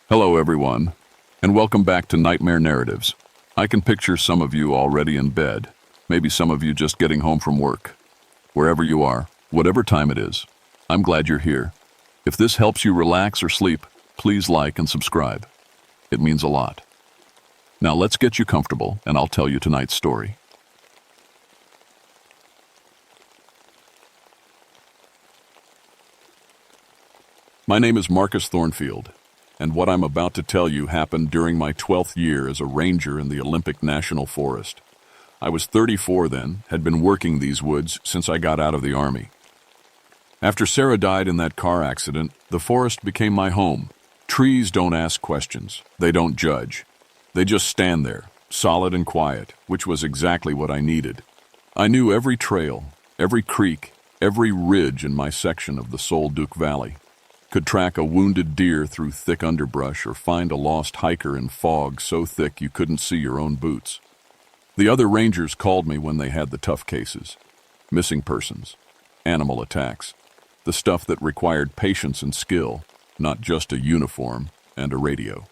Hello, everyone, and welcome back to Nightmare Narratives. I can picture some of you already in bed, maybe some of you just getting home from work. Wherever you are, whatever time it is, I'm glad you're here. If this helps you relax or sleep, please like and subscribe. It means a lot. Now let's get you comfortable, and I'll tell you tonight's story. My name is Marcus Thornfield, and what I'm about to tell you happened during my 12th year as a ranger in the Olympic National Forest. I was 34 then, had been working these woods since I got out of the Army. After Sarah died in that car accident, the forest became my home. Trees don't ask questions. They don't judge. They just stand there, solid and quiet, which was exactly what I needed. I knew every trail, every creek, every ridge in my section of the Sol Duc Valley. Could track a wounded deer through thick underbrush or find a lost hiker in fog so thick you couldn't see your own boots. The other rangers called me when they had the tough cases. Missing persons, animal attacks, the stuff that required patience and skill, not just a uniform and a radio.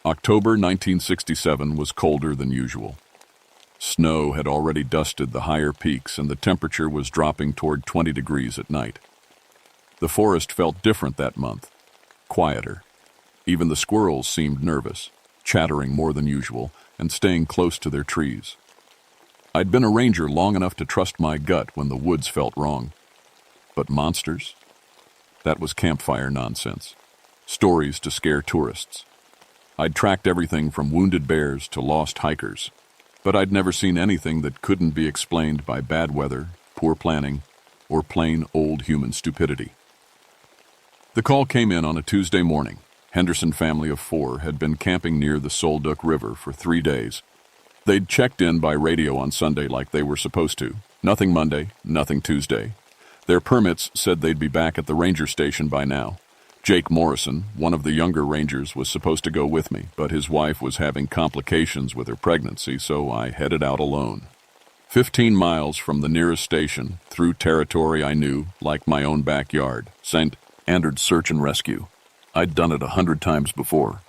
October 1967 was colder than usual. Snow had already dusted the higher peaks and the temperature was dropping toward 20 degrees at night. The forest felt different that month, quieter. Even the squirrels seemed nervous, chattering more than usual and staying close to their trees. I'd been a ranger long enough to trust my gut when the woods felt wrong. But monsters? That was campfire nonsense. Stories to scare tourists. I'd tracked everything from wounded bears to lost hikers, but I'd never seen anything that couldn't be explained by bad weather, poor planning, or plain old human stupidity. The call came in on a Tuesday morning. Henderson family of 4 had been camping near the Sol Duc River for 3 days. They'd checked in by radio on Sunday like they were supposed to. Nothing Monday, nothing Tuesday. Their permits said they'd be back at the ranger station by now. Jake Morrison, one of the younger rangers, was supposed to go with me, but his wife was having complications with her pregnancy, so I headed out alone. 15 miles from the nearest station, through territory I knew, like my own backyard, St. Andrews Search and Rescue. I'd done it 100 times before.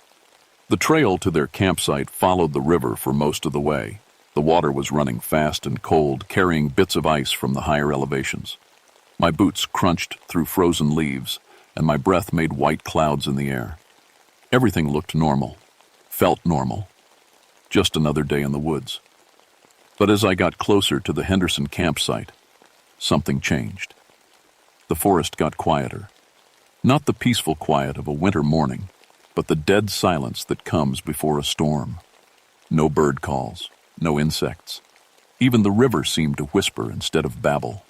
The trail to their campsite followed the river for most of the way. The water was running fast and cold, carrying bits of ice from the higher elevations. My boots crunched through frozen leaves, and my breath made white clouds in the air. Everything looked normal, felt normal. Just another day in the woods. But as I got closer to the Henderson campsite, something changed. The forest got quieter. Not the peaceful quiet of a winter morning, but the dead silence that comes before a storm. No bird calls, no insects. Even the river seemed to whisper instead of babble.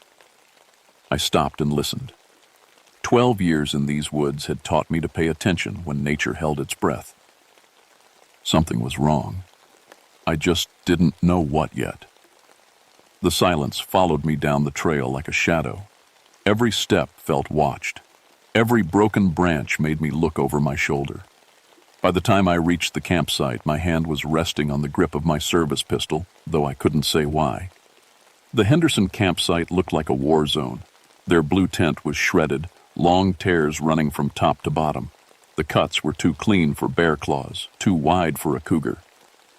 I stopped and listened. 12 years in these woods had taught me to pay attention when nature held its breath. Something was wrong. I just didn't know what yet. The silence followed me down the trail like a shadow. Every step felt watched. Every broken branch made me look over my shoulder. By the time I reached the campsite, my hand was resting on the grip of my service pistol, though I couldn't say why. The Henderson campsite looked like a war zone. Their blue tent was shredded, long tears running from top to bottom. The cuts were too clean for bear claws, too wide for a cougar.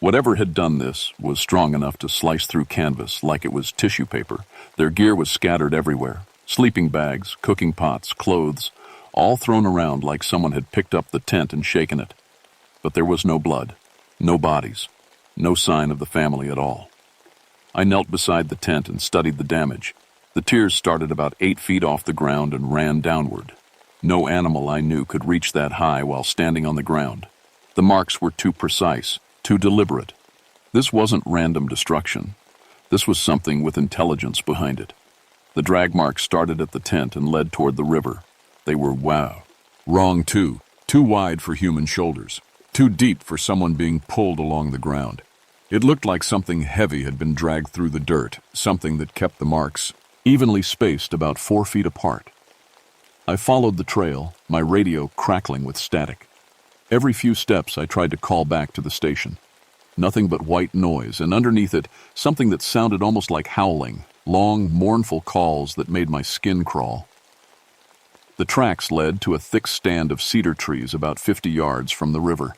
Whatever had done this was strong enough to slice through canvas like it was tissue paper. Their gear was scattered everywhere. Sleeping bags, cooking pots, clothes, all thrown around like someone had picked up the tent and shaken it. But there was no blood, no bodies, no sign of the family at all. I knelt beside the tent and studied the damage. The tears started about 8 feet off the ground and ran downward. No animal I knew could reach that high while standing on the ground. The marks were too precise, too deliberate. This wasn't random destruction. This was something with intelligence behind it. The drag marks started at the tent and led toward the river. They were wrong too wide for human shoulders, too deep for someone being pulled along the ground. It looked like something heavy had been dragged through the dirt, something that kept the marks evenly spaced about 4 feet apart. I followed the trail, my radio crackling with static. Every few steps I tried to call back to the station. Nothing but white noise, and underneath it, something that sounded almost like howling, long, mournful calls that made my skin crawl. The tracks led to a thick stand of cedar trees about 50 yards from the river.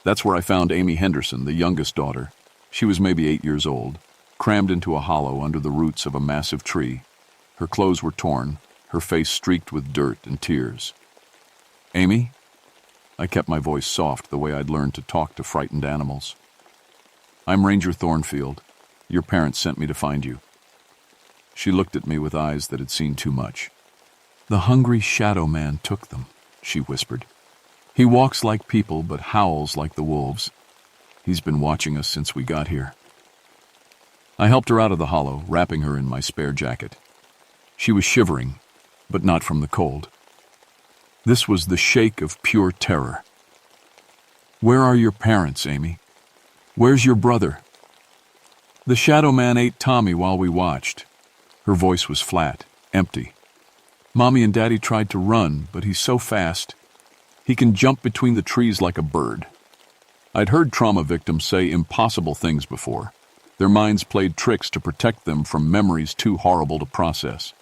That's where I found Amy Henderson, the youngest daughter. She was maybe 8 years old, crammed into a hollow under the roots of a massive tree. Her clothes were torn, her face streaked with dirt and tears. "Amy?" I kept my voice soft, the way I'd learned to talk to frightened animals. "I'm Ranger Thornfield. Your parents sent me to find you." She looked at me with eyes that had seen too much. "The hungry shadow man took them," she whispered. "He walks like people but howls like the wolves. He's been watching us since we got here." I helped her out of the hollow, wrapping her in my spare jacket. She was shivering, but not from the cold. This was the shake of pure terror. "Where are your parents, Amy? Where's your brother?" "The shadow man ate Tommy while we watched." Her voice was flat, empty. "Mommy and Daddy tried to run, but he's so fast. He can jump between the trees like a bird." I'd heard trauma victims say impossible things before. Their minds played tricks to protect them from memories too horrible to process.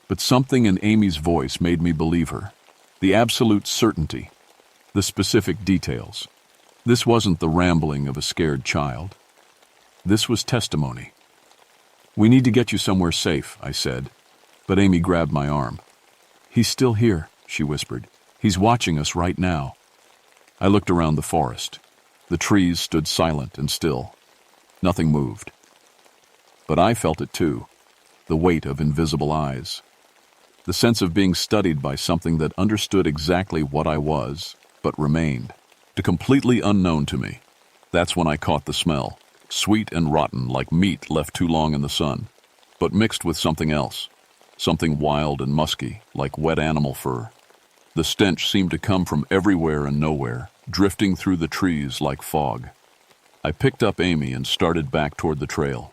But something in Amy's voice made me believe her. The absolute certainty. The specific details. This wasn't the rambling of a scared child. This was testimony. "We need to get you somewhere safe," I said, but Amy grabbed my arm. "He's still here," she whispered. "He's watching us right now." I looked around the forest. The trees stood silent and still. Nothing moved. But I felt it too, the weight of invisible eyes. The sense of being studied by something that understood exactly what I was, but remained, completely unknown to me. That's when I caught the smell, sweet and rotten like meat left too long in the sun, but mixed with something else, something wild and musky, like wet animal fur. The stench seemed to come from everywhere and nowhere, drifting through the trees like fog. I picked up Amy and started back toward the trail.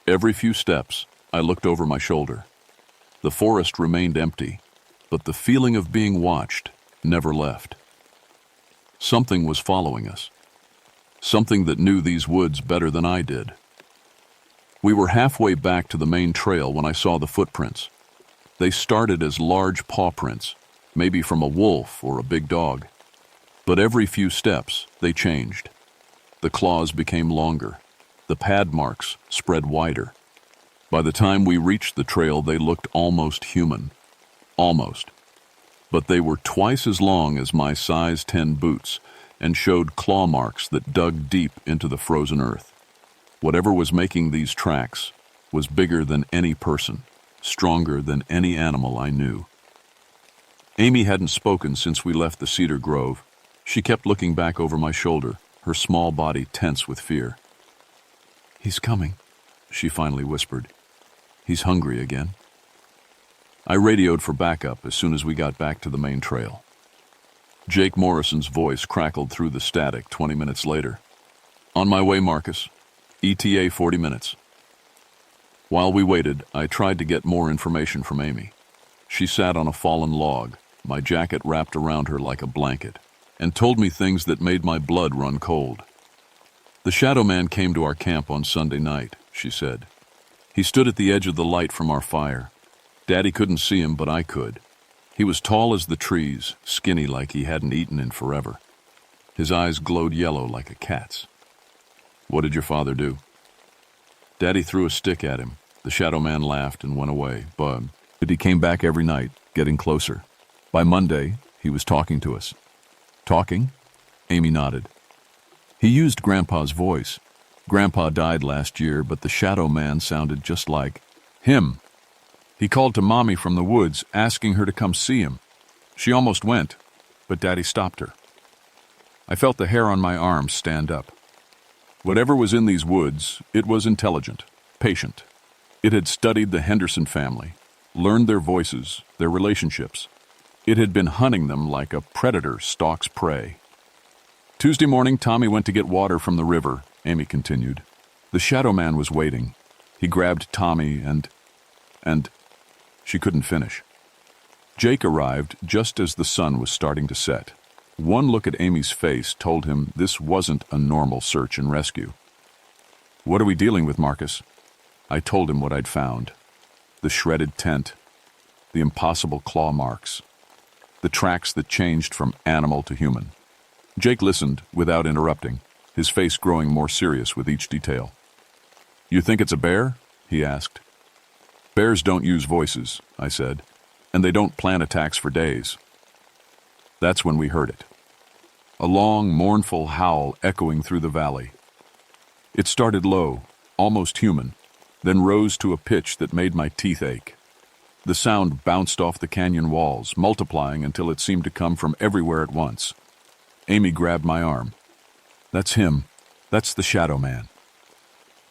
Every few steps, I looked over my shoulder. The forest remained empty, but the feeling of being watched never left. Something was following us. Something that knew these woods better than I did. We were halfway back to the main trail when I saw the footprints. They started as large paw prints, maybe from a wolf or a big dog. But every few steps, they changed. The claws became longer. The pad marks spread wider. By the time we reached the trail, they looked almost human. Almost. But they were twice as long as my size 10 boots and showed claw marks that dug deep into the frozen earth. Whatever was making these tracks was bigger than any person, stronger than any animal I knew. Amy hadn't spoken since we left the cedar grove. She kept looking back over my shoulder, her small body tense with fear. "He's coming," she finally whispered. "He's hungry again." I radioed for backup as soon as we got back to the main trail. Jake Morrison's voice crackled through the static 20 minutes later. "On my way, Marcus. ETA 40 minutes. While we waited, I tried to get more information from Amy. She sat on a fallen log, my jacket wrapped around her like a blanket, and told me things that made my blood run cold. "The shadow man came to our camp on Sunday night," she said. "He stood at the edge of the light from our fire. Daddy couldn't see him, but I could. He was tall as the trees, skinny like he hadn't eaten in forever. His eyes glowed yellow like a cat's." "What did your father do?" "Daddy threw a stick at him." The shadow man laughed and went away, but he came back every night, getting closer. By Monday, he was talking to us. "Talking?" Amy nodded. "He used Grandpa's voice. Grandpa died last year, but the shadow man sounded just like him. He called to Mommy from the woods, asking her to come see him. She almost went, but Daddy stopped her." I felt the hair on my arms stand up. Whatever was in these woods, it was intelligent, patient. It had studied the Henderson family, learned their voices, their relationships. It had been hunting them like a predator stalks prey. "Tuesday morning, Tommy went to get water from the river," Amy continued. "The shadow man was waiting. He grabbed Tommy and she couldn't finish. Jake arrived just as the sun was starting to set. One look at Amy's face told him this wasn't a normal search and rescue. "What are we dealing with, Marcus?" I told him what I'd found. The shredded tent, the impossible claw marks, the tracks that changed from animal to human. Jake listened without interrupting, his face growing more serious with each detail. "You think it's a bear?" he asked. "Bears don't use voices," I said, "and they don't plan attacks for days." That's when we heard it. A long, mournful howl echoing through the valley. It started low, almost human, then rose to a pitch that made my teeth ache. The sound bounced off the canyon walls, multiplying until it seemed to come from everywhere at once. Amy grabbed my arm. "That's him. That's the Shadow Man."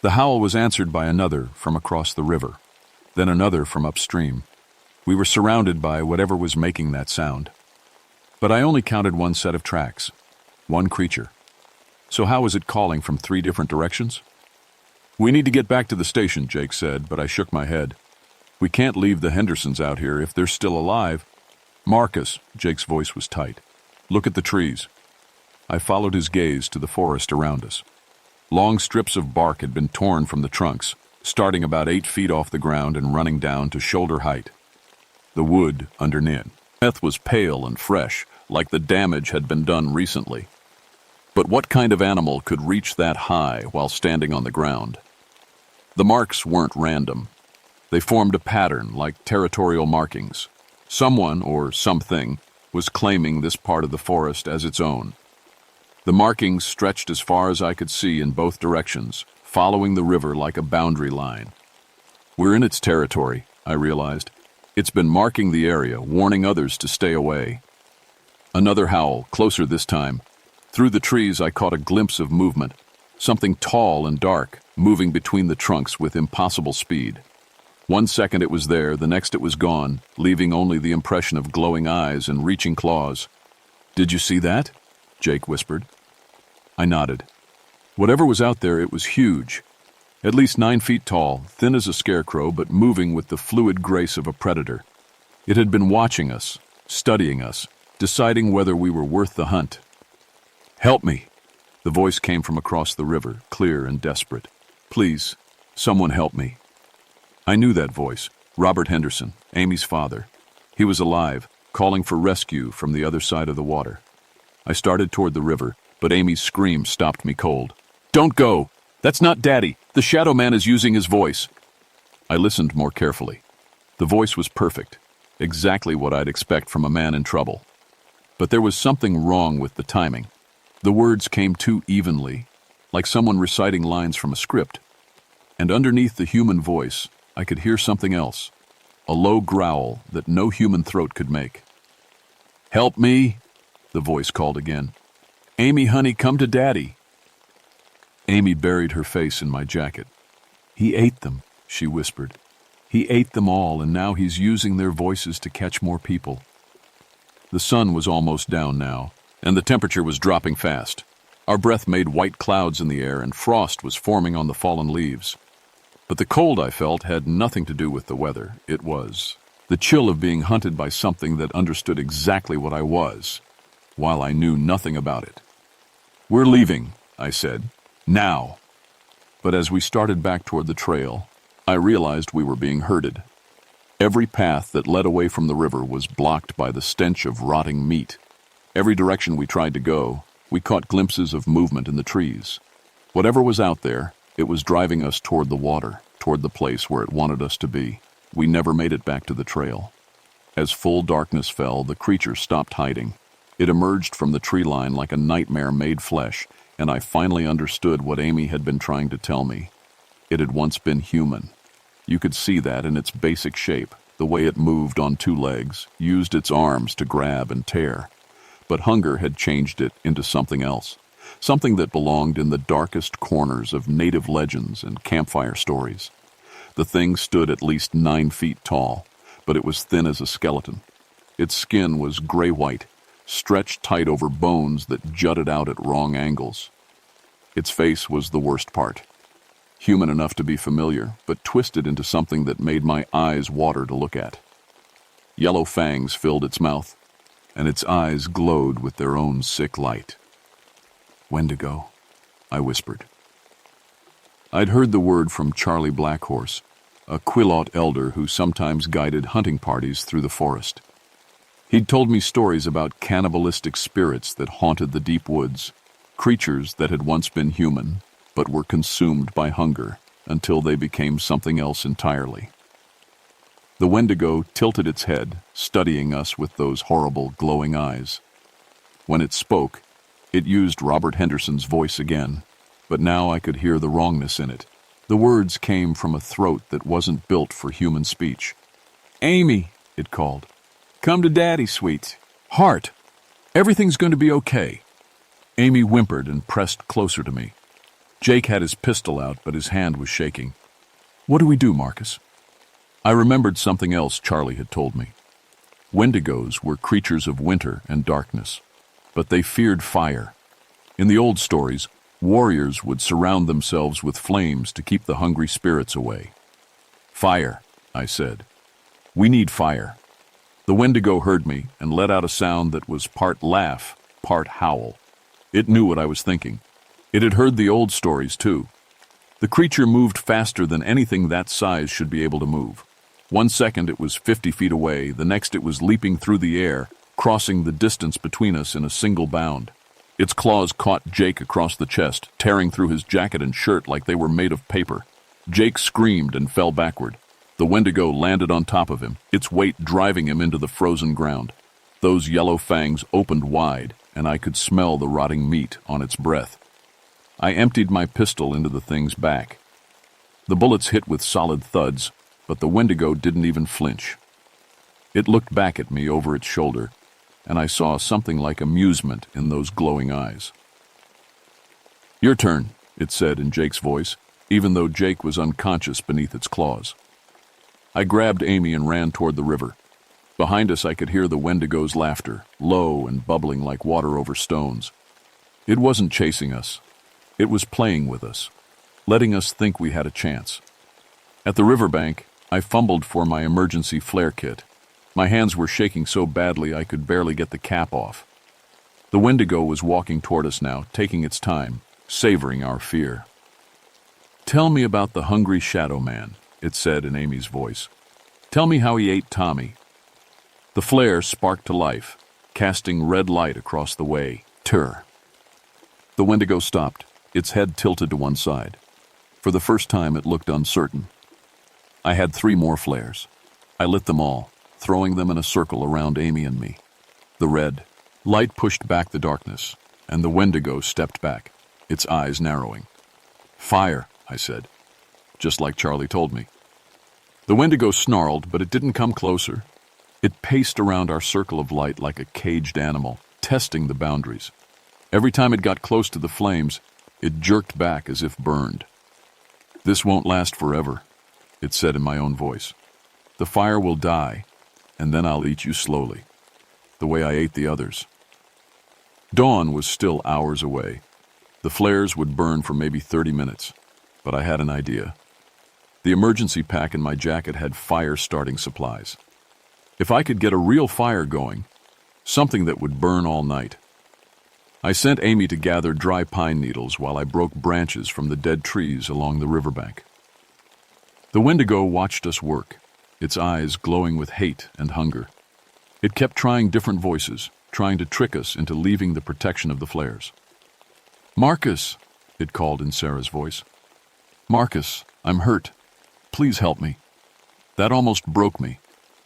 The howl was answered by another from across the river, then another from upstream. We were surrounded by whatever was making that sound. But I only counted one set of tracks, one creature. So how was it calling from 3 different directions? "We need to get back to the station," Jake said, but I shook my head. "We can't leave the Hendersons out here if they're still alive." "Marcus," Jake's voice was tight. "Look at the trees." I followed his gaze to the forest around us. Long strips of bark had been torn from the trunks, starting about 8 feet off the ground and running down to shoulder height. The wood underneath was pale and fresh, like the damage had been done recently. But what kind of animal could reach that high while standing on the ground? The marks weren't random. They formed a pattern like territorial markings. Someone, or something, was claiming this part of the forest as its own. The markings stretched as far as I could see in both directions, following the river like a boundary line. We're in its territory, I realized. It's been marking the area, warning others to stay away. Another howl, closer this time. Through the trees I caught a glimpse of movement, something tall and dark, moving between the trunks with impossible speed. 1 second it was there, the next it was gone, leaving only the impression of glowing eyes and reaching claws. "Did you see that?" Jake whispered. I nodded. Whatever was out there, it was huge. At least 9 feet tall, thin as a scarecrow, but moving with the fluid grace of a predator. It had been watching us, studying us, deciding whether we were worth the hunt. "Help me!" The voice came from across the river, clear and desperate. "Please, someone help me." I knew that voice. Robert Henderson, Amy's father. He was alive, calling for rescue from the other side of the water. I started toward the river, but Amy's scream stopped me cold. "Don't go! That's not Daddy! The Shadow Man is using his voice!" I listened more carefully. The voice was perfect, exactly what I'd expect from a man in trouble. But there was something wrong with the timing. The words came too evenly, like someone reciting lines from a script. And underneath the human voice, I could hear something else, a low growl that no human throat could make. "Help me!" the voice called again. "Amy, honey, come to Daddy." Amy buried her face in my jacket. "He ate them," she whispered. "He ate them all, and now he's using their voices to catch more people." The sun was almost down now, and the temperature was dropping fast. Our breath made white clouds in the air, and frost was forming on the fallen leaves. But the cold I felt had nothing to do with the weather. It was the chill of being hunted by something that understood exactly what I was, while I knew nothing about it. "We're leaving," I said. "Now." But as we started back toward the trail, I realized we were being herded. Every path that led away from the river was blocked by the stench of rotting meat. Every direction we tried to go, we caught glimpses of movement in the trees. Whatever was out there, it was driving us toward the water, toward the place where it wanted us to be. We never made it back to the trail. As full darkness fell, the creature stopped hiding. It emerged from the tree line like a nightmare made flesh, and I finally understood what Amy had been trying to tell me. It had once been human. You could see that in its basic shape, the way it moved on 2 legs, used its arms to grab and tear. But hunger had changed it into something else, something that belonged in the darkest corners of native legends and campfire stories. The thing stood at least 9 feet tall, but it was thin as a skeleton. Its skin was gray-white, stretched tight over bones that jutted out at wrong angles. Its face was the worst part. Human enough to be familiar, but twisted into something that made my eyes water to look at. Yellow fangs filled its mouth, and its eyes glowed with their own sick light. "Wendigo," I whispered. I'd heard the word from Charlie Blackhorse, a Quilot elder who sometimes guided hunting parties through the forest. He'd told me stories about cannibalistic spirits that haunted the deep woods, creatures that had once been human, but were consumed by hunger until they became something else entirely. The Wendigo tilted its head, studying us with those horrible, glowing eyes. When it spoke, it used Robert Henderson's voice again, but now I could hear the wrongness in it. The words came from a throat that wasn't built for human speech. "Amy," it called. "Come to Daddy, sweet. Heart, everything's going to be okay." Amy whimpered and pressed closer to me. Jake had his pistol out, but his hand was shaking. "What do we do, Marcus?" I remembered something else Charlie had told me. Wendigos were creatures of winter and darkness, but they feared fire. In the old stories, warriors would surround themselves with flames to keep the hungry spirits away. "Fire," I said. "We need fire." The Wendigo heard me and let out a sound that was part laugh, part howl. It knew what I was thinking. It had heard the old stories, too. The creature moved faster than anything that size should be able to move. 1 second it was 50 feet away, the next it was leaping through the air, crossing the distance between us in a single bound. Its claws caught Jake across the chest, tearing through his jacket and shirt like they were made of paper. Jake screamed and fell backward. The Wendigo landed on top of him, its weight driving him into the frozen ground. Those yellow fangs opened wide, and I could smell the rotting meat on its breath. I emptied my pistol into the thing's back. The bullets hit with solid thuds, but the Wendigo didn't even flinch. It looked back at me over its shoulder, and I saw something like amusement in those glowing eyes. "Your turn," it said in Jake's voice, even though Jake was unconscious beneath its claws. I grabbed Amy and ran toward the river. Behind us I could hear the Wendigo's laughter, low and bubbling like water over stones. It wasn't chasing us. It was playing with us, letting us think we had a chance. At the riverbank, I fumbled for my emergency flare kit. My hands were shaking so badly I could barely get the cap off. The Wendigo was walking toward us now, taking its time, savoring our fear. "Tell me about the hungry shadow man," it said in Amy's voice. "Tell me how he ate Tommy." The flare sparked to life, casting red light across the way. Tur. The Wendigo stopped, its head tilted to one side. For the first time it looked uncertain. I had 3 more flares. I lit them all, throwing them in a circle around Amy and me. The red light pushed back the darkness, and the Wendigo stepped back, its eyes narrowing. "Fire," I said, just like Charlie told me. The Wendigo snarled, but it didn't come closer. It paced around our circle of light like a caged animal, testing the boundaries. Every time it got close to the flames, it jerked back as if burned. "This won't last forever," it said in my own voice. "The fire will die, and then I'll eat you slowly, the way I ate the others." Dawn was still hours away. The flares would burn for maybe 30 minutes, but I had an idea. The emergency pack in my jacket had fire-starting supplies. If I could get a real fire going, something that would burn all night. I sent Amy to gather dry pine needles while I broke branches from the dead trees along the riverbank. The Wendigo watched us work, its eyes glowing with hate and hunger. It kept trying different voices, trying to trick us into leaving the protection of the flares. "Marcus," it called in Sarah's voice. "Marcus, I'm hurt. Please help me." That almost broke me.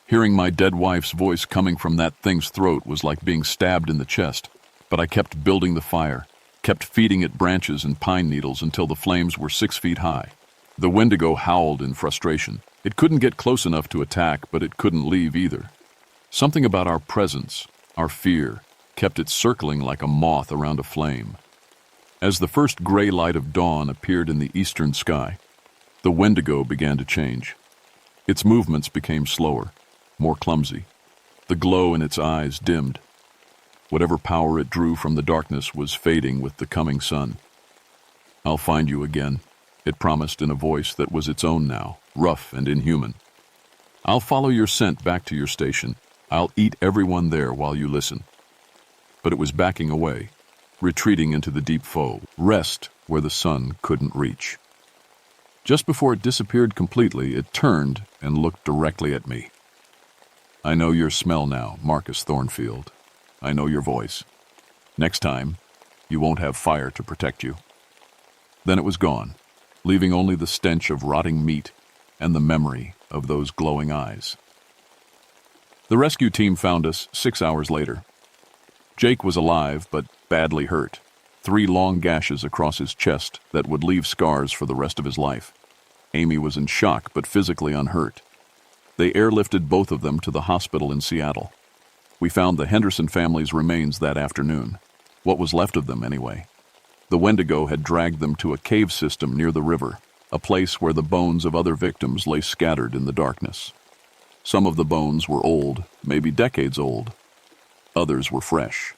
Hearing my dead wife's voice coming from that thing's throat was like being stabbed in the chest, but I kept building the fire, kept feeding it branches and pine needles until the flames were 6 feet high. The Wendigo howled in frustration. It couldn't get close enough to attack, but it couldn't leave either. Something about our presence, our fear, kept it circling like a moth around a flame. As the first gray light of dawn appeared in the eastern sky, the Wendigo began to change. Its movements became slower, more clumsy. The glow in its eyes dimmed. Whatever power it drew from the darkness was fading with the coming sun. "I'll find you again," it promised in a voice that was its own now, rough and inhuman. "I'll follow your scent back to your station. I'll eat everyone there while you listen." But it was backing away, retreating into the deep foe, rest where the sun couldn't reach. Just before it disappeared completely, it turned and looked directly at me. "I know your smell now, Marcus Thornfield. I know your voice. Next time, you won't have fire to protect you." Then it was gone, leaving only the stench of rotting meat and the memory of those glowing eyes. The rescue team found us 6 hours later. Jake was alive, but badly hurt. 3 long gashes across his chest that would leave scars for the rest of his life. Amy was in shock, but physically unhurt. They airlifted both of them to the hospital in Seattle. We found the Henderson family's remains that afternoon. What was left of them, anyway. The Wendigo had dragged them to a cave system near the river, a place where the bones of other victims lay scattered in the darkness. Some of the bones were old, maybe decades old. Others were fresh.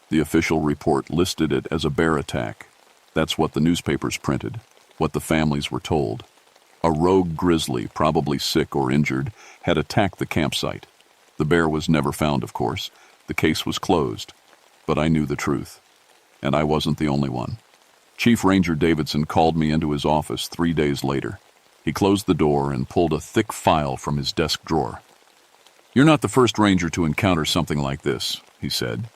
The official report listed it as a bear attack. That's what the newspapers printed, what the families were told. A rogue grizzly, probably sick or injured, had attacked the campsite. The bear was never found, of course. The case was closed. But I knew the truth. And I wasn't the only one. Chief Ranger Davidson called me into his office 3 days later. He closed the door and pulled a thick file from his desk drawer. "You're not the first ranger to encounter something like this," he said.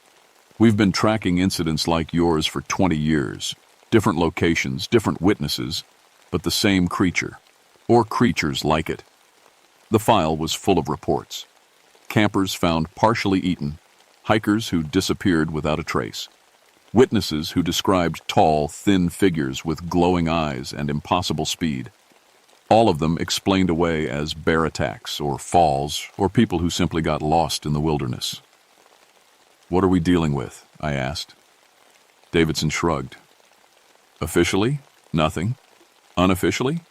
"We've been tracking incidents like yours for 20 years. Different locations, different witnesses, but the same creature. Or creatures like it." The file was full of reports. Campers found partially eaten, hikers who disappeared without a trace, witnesses who described tall, thin figures with glowing eyes and impossible speed. All of them explained away as bear attacks or falls or people who simply got lost in the wilderness. "What are we dealing with?" I asked. Davidson shrugged. "Officially, nothing. Unofficially,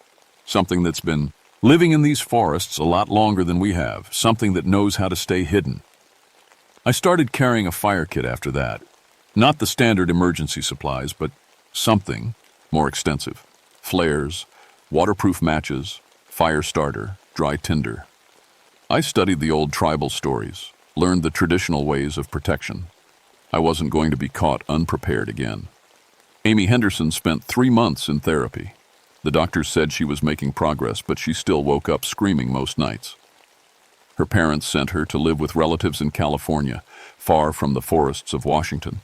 something that's been living in these forests a lot longer than we have, something that knows how to stay hidden." I started carrying a fire kit after that. Not the standard emergency supplies, but something more extensive. Flares, waterproof matches, fire starter, dry tinder. I studied the old tribal stories, learned the traditional ways of protection. I wasn't going to be caught unprepared again. Amy Henderson spent 3 months in therapy. The doctors said she was making progress, but she still woke up screaming most nights. Her parents sent her to live with relatives in California, far from the forests of Washington.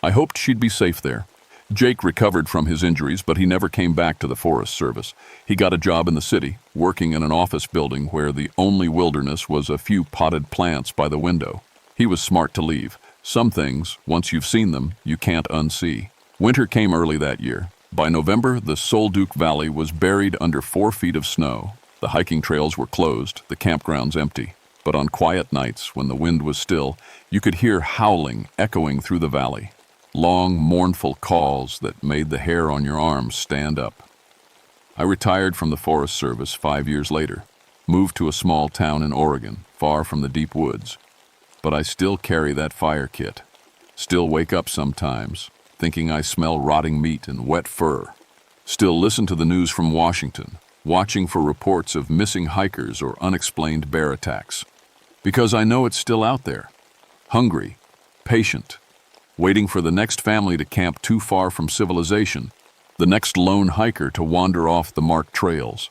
I hoped she'd be safe there. Jake recovered from his injuries, but he never came back to the Forest Service. He got a job in the city, working in an office building where the only wilderness was a few potted plants by the window. He was smart to leave. Some things, once you've seen them, you can't unsee. Winter came early that year. By November, the Solduke Valley was buried under 4 feet of snow. The hiking trails were closed, the campgrounds empty. But on quiet nights, when the wind was still, you could hear howling echoing through the valley. Long, mournful calls that made the hair on your arms stand up. I retired from the Forest Service 5 years later, moved to a small town in Oregon, far from the deep woods. But I still carry that fire kit. Still wake up sometimes, thinking I smell rotting meat and wet fur. Still listen to the news from Washington, watching for reports of missing hikers or unexplained bear attacks. Because I know it's still out there, hungry, patient, waiting for the next family to camp too far from civilization, the next lone hiker to wander off the marked trails.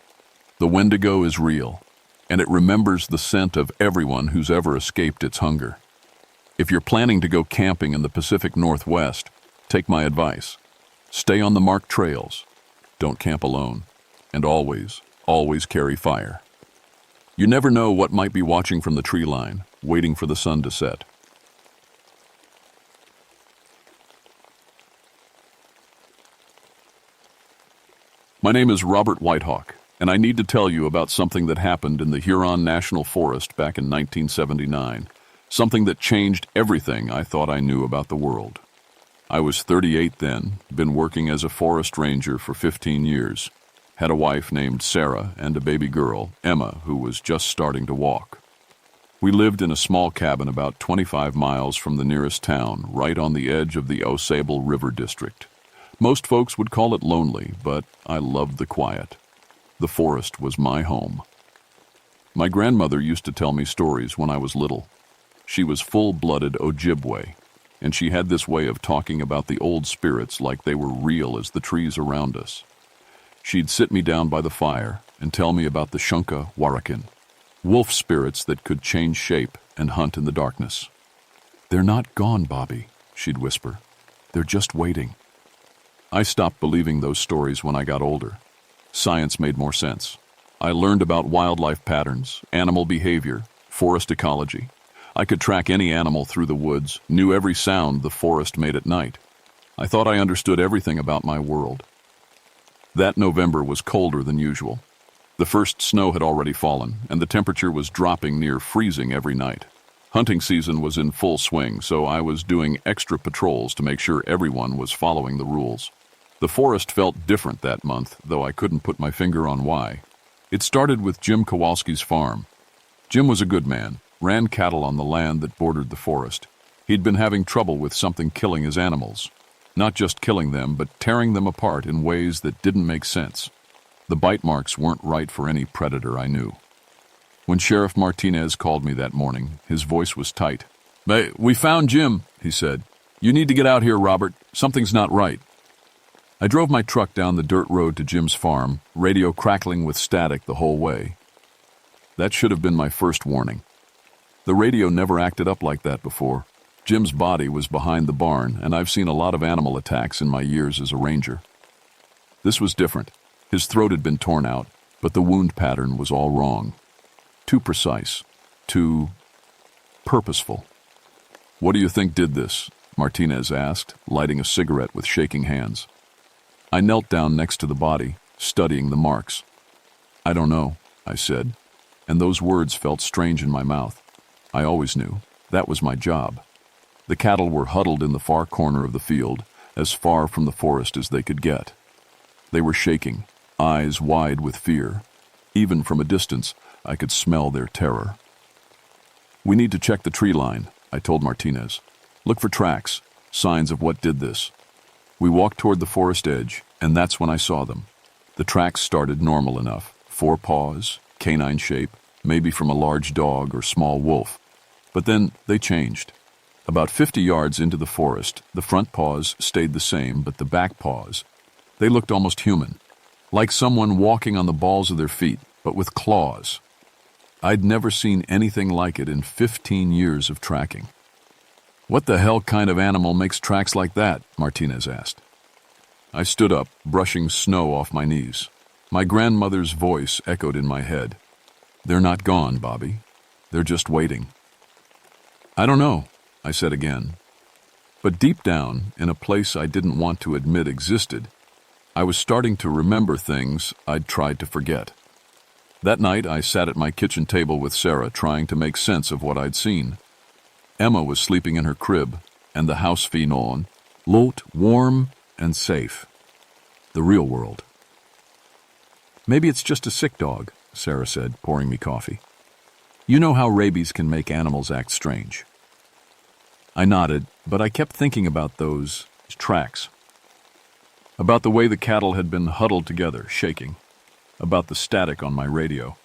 The Wendigo is real, and it remembers the scent of everyone who's ever escaped its hunger. If you're planning to go camping in the Pacific Northwest, take my advice. Stay on the marked trails. Don't camp alone. And always, always carry fire. You never know what might be watching from the tree line, waiting for the sun to set. My name is Robert Whitehawk, and I need to tell you about something that happened in the Huron National Forest back in 1979. Something that changed everything I thought I knew about the world. I was 38 then, been working as a forest ranger for 15 years. Had a wife named Sarah and a baby girl, Emma, who was just starting to walk. We lived in a small cabin about 25 miles from the nearest town, right on the edge of the Osable River District. Most folks would call it lonely, but I loved the quiet. The forest was my home. My grandmother used to tell me stories when I was little. She was full-blooded Ojibwe, and she had this way of talking about the old spirits like they were real as the trees around us. She'd sit me down by the fire and tell me about the Shunka Warakin, wolf spirits that could change shape and hunt in the darkness. "They're not gone, Bobby," she'd whisper. "They're just waiting." I stopped believing those stories when I got older. Science made more sense. I learned about wildlife patterns, animal behavior, forest ecology. I could track any animal through the woods, knew every sound the forest made at night. I thought I understood everything about my world. That November was colder than usual. The first snow had already fallen, and the temperature was dropping near freezing every night. Hunting season was in full swing, so I was doing extra patrols to make sure everyone was following the rules. The forest felt different that month, though I couldn't put my finger on why. It started with Jim Kowalski's farm. Jim was a good man, ran cattle on the land that bordered the forest. He'd been having trouble with something killing his animals. Not just killing them, but tearing them apart in ways that didn't make sense. The bite marks weren't right for any predator I knew. When Sheriff Martinez called me that morning, his voice was tight. "We found Jim," he said. "You need to get out here, Robert. Something's not right." I drove my truck down the dirt road to Jim's farm, radio crackling with static the whole way. That should have been my first warning. The radio never acted up like that before. Jim's body was behind the barn, and I've seen a lot of animal attacks in my years as a ranger. This was different. His throat had been torn out, but the wound pattern was all wrong. Too precise. Too purposeful. "What do you think did this?" Martinez asked, lighting a cigarette with shaking hands. I knelt down next to the body, studying the marks. "I don't know," I said, and those words felt strange in my mouth. I always knew. That was my job. The cattle were huddled in the far corner of the field, as far from the forest as they could get. They were shaking, eyes wide with fear. Even from a distance, I could smell their terror. "We need to check the tree line," I told Martinez. "Look for tracks, signs of what did this." We walked toward the forest edge, and that's when I saw them. The tracks started normal enough, 4 paws, canine shape, maybe from a large dog or small wolf. But then they changed. About 50 yards into the forest, the front paws stayed the same, but the back paws, they looked almost human, like someone walking on the balls of their feet, but with claws. I'd never seen anything like it in 15 years of tracking. "What the hell kind of animal makes tracks like that?" Martinez asked. I stood up, brushing snow off my knees. My grandmother's voice echoed in my head. "They're not gone, Bobby. They're just waiting." "I don't know," I said again. But deep down, in a place I didn't want to admit existed, I was starting to remember things I'd tried to forget. That night, I sat at my kitchen table with Sarah, trying to make sense of what I'd seen. Emma was sleeping in her crib, and the house phenon looked warm and safe. The real world. "Maybe it's just a sick dog," Sarah said, pouring me coffee. "You know how rabies can make animals act strange." I nodded, but I kept thinking about those tracks. About the way the cattle had been huddled together, shaking. About the static on my radio.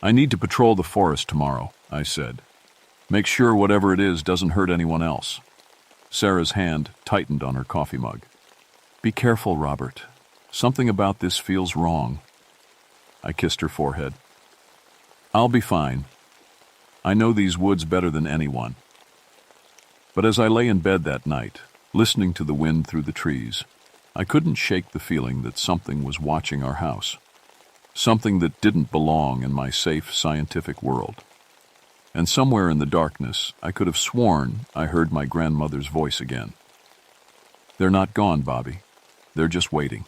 "I need to patrol the forest tomorrow," I said. "Make sure whatever it is doesn't hurt anyone else." Sarah's hand tightened on her coffee mug. "Be careful, Robert. Something about this feels wrong." I kissed her forehead. "I'll be fine. I know these woods better than anyone." But as I lay in bed that night, listening to the wind through the trees, I couldn't shake the feeling that something was watching our house. Something that didn't belong in my safe scientific world. And somewhere in the darkness, I could have sworn I heard my grandmother's voice again. "They're not gone, Bobby. They're just waiting."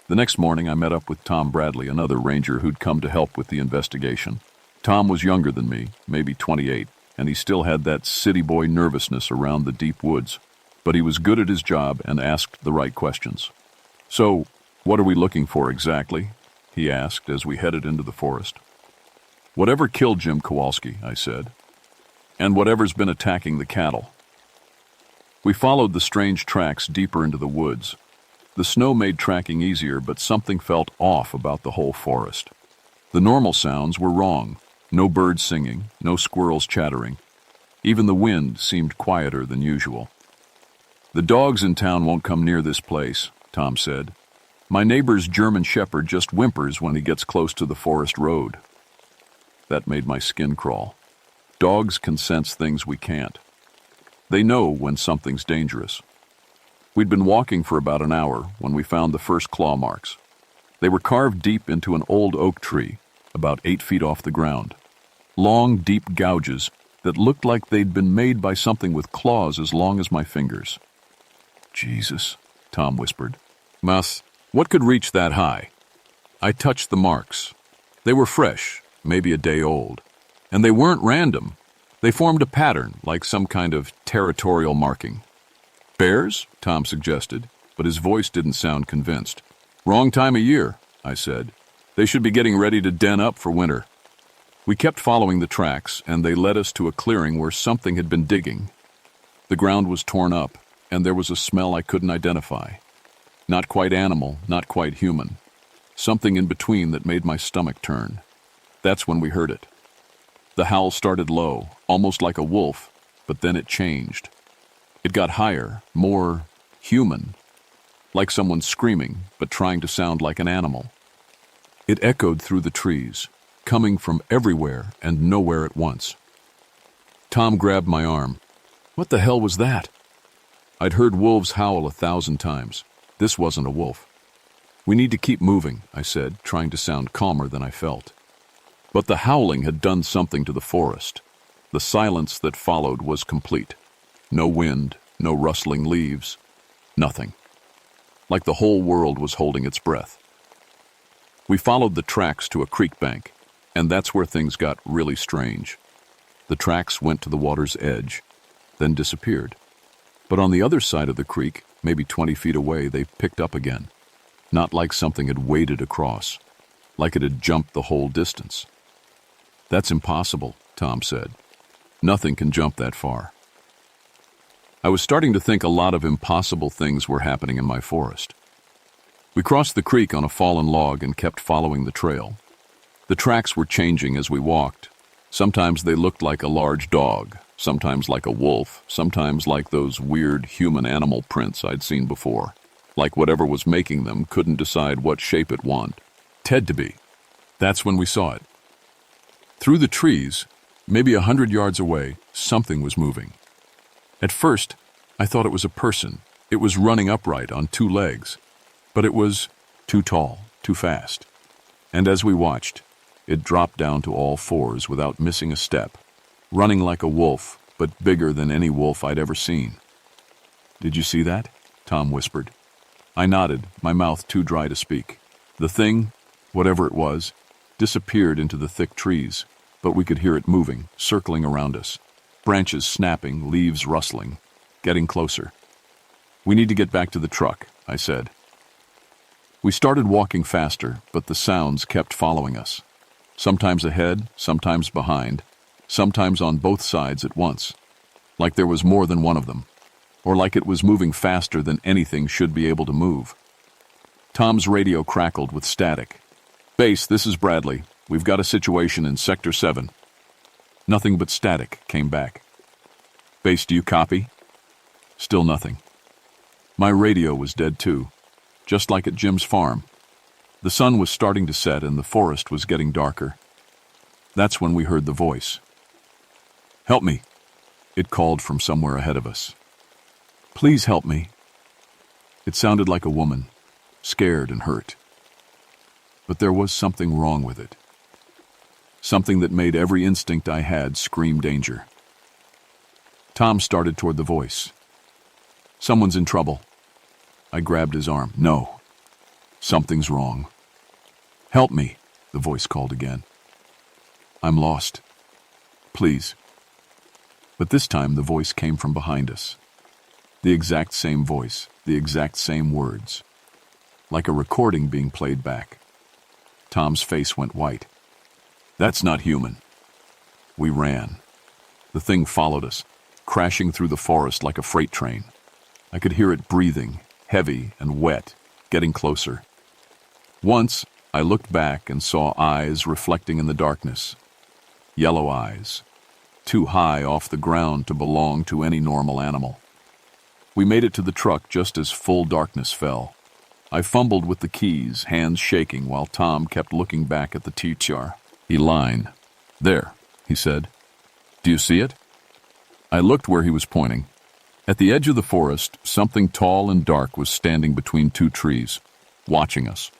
The next morning, I met up with Tom Bradley, another ranger who'd come to help with the investigation. Tom was younger than me, maybe 28, and he still had that city boy nervousness around the deep woods. But he was good at his job and asked the right questions. "So, what are we looking for exactly?" he asked as we headed into the forest. "Whatever killed Jim Kowalski," I said, "and whatever's been attacking the cattle." We followed the strange tracks deeper into the woods. The snow made tracking easier, but something felt off about the whole forest. The normal sounds were wrong. No birds singing, no squirrels chattering. Even the wind seemed quieter than usual. "The dogs in town won't come near this place," Tom said. My neighbor's German shepherd just whimpers when he gets close to the forest road. That made my skin crawl. Dogs can sense things we can't. They know when something's dangerous. We'd been walking for about an hour when we found the first claw marks. They were carved deep into an old oak tree, about 8 feet off the ground. Long, deep gouges that looked like they'd been made by something with claws as long as my fingers. Jesus, Tom whispered. Mas, what could reach that high? I touched the marks. They were fresh, maybe a day old. And they weren't random. They formed a pattern, like some kind of territorial marking. Bears? Tom suggested, but his voice didn't sound convinced. Wrong time of year, I said. They should be getting ready to den up for winter. We kept following the tracks, and they led us to a clearing where something had been digging. The ground was torn up, and there was a smell I couldn't identify. Not quite animal, not quite human. Something in between that made my stomach turn. That's when we heard it. The howl started low, almost like a wolf, but then it changed. It got higher, more human, like someone screaming, but trying to sound like an animal. It echoed through the trees, coming from everywhere and nowhere at once. Tom grabbed my arm. What the hell was that? I'd heard wolves howl 1,000 times. This wasn't a wolf. We need to keep moving, I said, trying to sound calmer than I felt. But the howling had done something to the forest. The silence that followed was complete. No wind, no rustling leaves, nothing. Like the whole world was holding its breath. We followed the tracks to a creek bank, and that's where things got really strange. The tracks went to the water's edge, then disappeared. But on the other side of the creek, maybe 20 feet away, they picked up again. Not like something had waded across, like it had jumped the whole distance. That's impossible, Tom said. Nothing can jump that far. I was starting to think a lot of impossible things were happening in my forest. We crossed the creek on a fallen log and kept following the trail. The tracks were changing as we walked. Sometimes they looked like a large dog, sometimes like a wolf, sometimes like those weird human-animal prints I'd seen before. Like whatever was making them couldn't decide what shape it wanted. Ted to be. That's when we saw it. Through the trees, maybe 100 yards away, something was moving. At first, I thought it was a person. It was running upright on 2 legs. But it was too tall, too fast. And as we watched, it dropped down to all 4s without missing a step, running like a wolf, but bigger than any wolf I'd ever seen. Did you see that? Tom whispered. I nodded, my mouth too dry to speak. The thing, whatever it was, disappeared into the thick trees, but we could hear it moving, circling around us. Branches snapping, leaves rustling, getting closer. We need to get back to the truck, I said. We started walking faster, but the sounds kept following us. Sometimes ahead, sometimes behind, sometimes on both sides at once. Like there was more than one of them, or like it was moving faster than anything should be able to move. Tom's radio crackled with static. Base, this is Bradley. We've got a situation in Sector 7. Nothing but static came back. Base, do you copy? Still nothing. My radio was dead too, just like at Jim's farm. The sun was starting to set and the forest was getting darker. That's when we heard the voice. Help me, it called from somewhere ahead of us. Please help me. It sounded like a woman, scared and hurt. But there was something wrong with it. Something that made every instinct I had scream danger. Tom started toward the voice. Someone's in trouble. I grabbed his arm. No. Something's wrong. Help me, the voice called again. I'm lost. Please. But this time the voice came from behind us. The exact same voice, the exact same words. Like a recording being played back. Tom's face went white. That's not human. We ran. The thing followed us, crashing through the forest like a freight train. I could hear it breathing, heavy and wet, getting closer. Once, I looked back and saw eyes reflecting in the darkness. Yellow eyes, too high off the ground to belong to any normal animal. We made it to the truck just as full darkness fell. I fumbled with the keys, hands shaking, while Tom kept looking back at the teacher. "Line. There," he said. "Do you see it?" I looked where he was pointing. At the edge of the forest, something tall and dark was standing between two trees, watching us.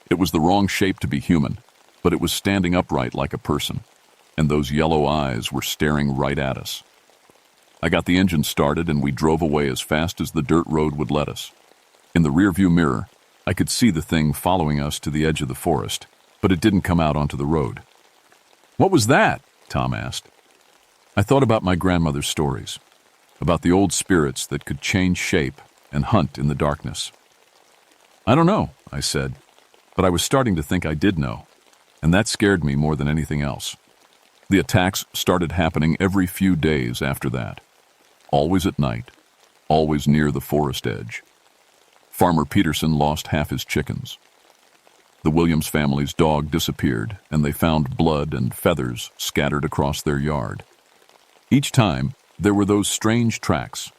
It was the wrong shape to be human, but it was standing upright like a person, and those yellow eyes were staring right at us. I got the engine started and we drove away as fast as the dirt road would let us. In the rearview mirror, I could see the thing following us to the edge of the forest, but it didn't come out onto the road. "What was that?" Tom asked. I thought about my grandmother's stories, about the old spirits that could change shape and hunt in the darkness. "I don't know," I said, but I was starting to think I did know, and that scared me more than anything else. The attacks started happening every few days after that, always at night, always near the forest edge. Farmer Peterson lost half his chickens. The Williams family's dog disappeared, and they found blood and feathers scattered across their yard. Each time, there were those strange tracks,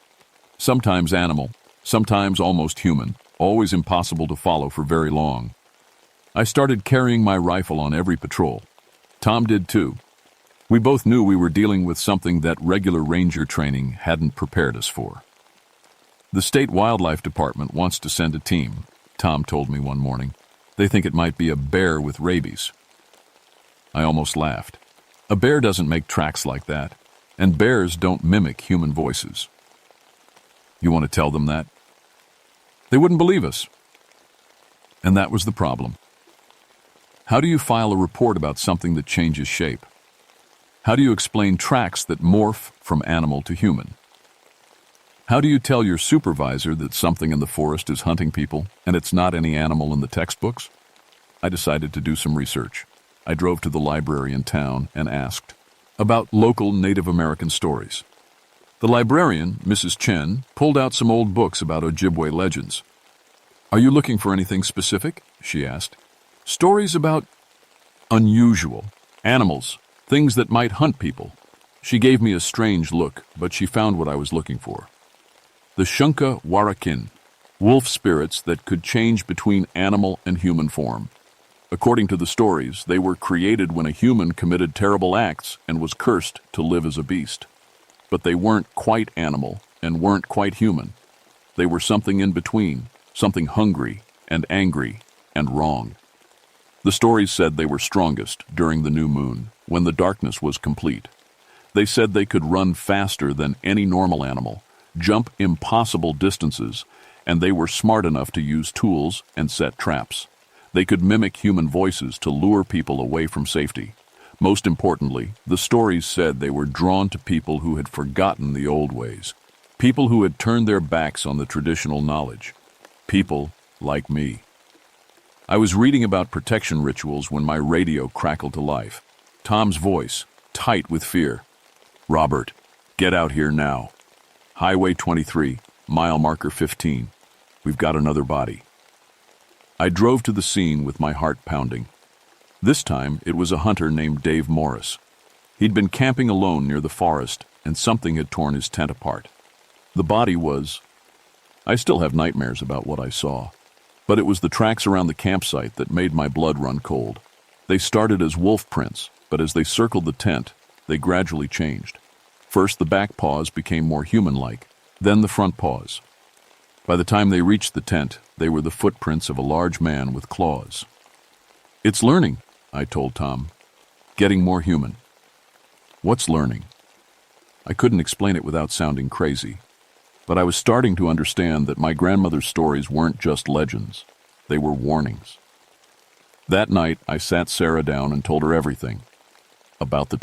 sometimes animal, sometimes almost human, always impossible to follow for very long. I started carrying my rifle on every patrol. Tom did too. We both knew we were dealing with something that regular ranger training hadn't prepared us for. "The State Wildlife Department wants to send a team," Tom told me one morning. "They think it might be a bear with rabies." I almost laughed. A bear doesn't make tracks like that, and bears don't mimic human voices. "You want to tell them that?" They wouldn't believe us. And that was the problem. How do you file a report about something that changes shape? How do you explain tracks that morph from animal to human? How do you tell your supervisor that something in the forest is hunting people and it's not any animal in the textbooks? I decided to do some research. I drove to the library in town and asked about local Native American stories. The librarian, Mrs. Chen, pulled out some old books about Ojibwe legends. "Are you looking for anything specific?" she asked. "Stories about unusual animals, things that might hunt people." She gave me a strange look, but she found what I was looking for. The Shunka Warakin, wolf spirits that could change between animal and human form. According to the stories, they were created when a human committed terrible acts and was cursed to live as a beast. But they weren't quite animal and weren't quite human. They were something in between, something hungry and angry and wrong. The stories said they were strongest during the new moon, when the darkness was complete. They said they could run faster than any normal animal, jump impossible distances, and they were smart enough to use tools and set traps. They could mimic human voices to lure people away from safety. Most importantly, the stories said they were drawn to people who had forgotten the old ways, people who had turned their backs on the traditional knowledge, people like me. I was reading about protection rituals when my radio crackled to life. Tom's voice, tight with fear. "Robert, get out here now. Highway 23, mile marker 15. We've got another body." I drove to the scene with my heart pounding. This time, it was a hunter named Dave Morris. He'd been camping alone near the forest, and something had torn his tent apart. The body was... I still have nightmares about what I saw. But it was the tracks around the campsite that made my blood run cold. They started as wolf prints, but as they circled the tent, they gradually changed. First, the back paws became more human-like, then the front paws. By the time they reached the tent, they were the footprints of a large man with claws. "It's learning," I told Tom. "Getting more human." "What's learning?" I couldn't explain it without sounding crazy, but I was starting to understand that my grandmother's stories weren't just legends. They were warnings. That night, I sat Sarah down and told her everything. About the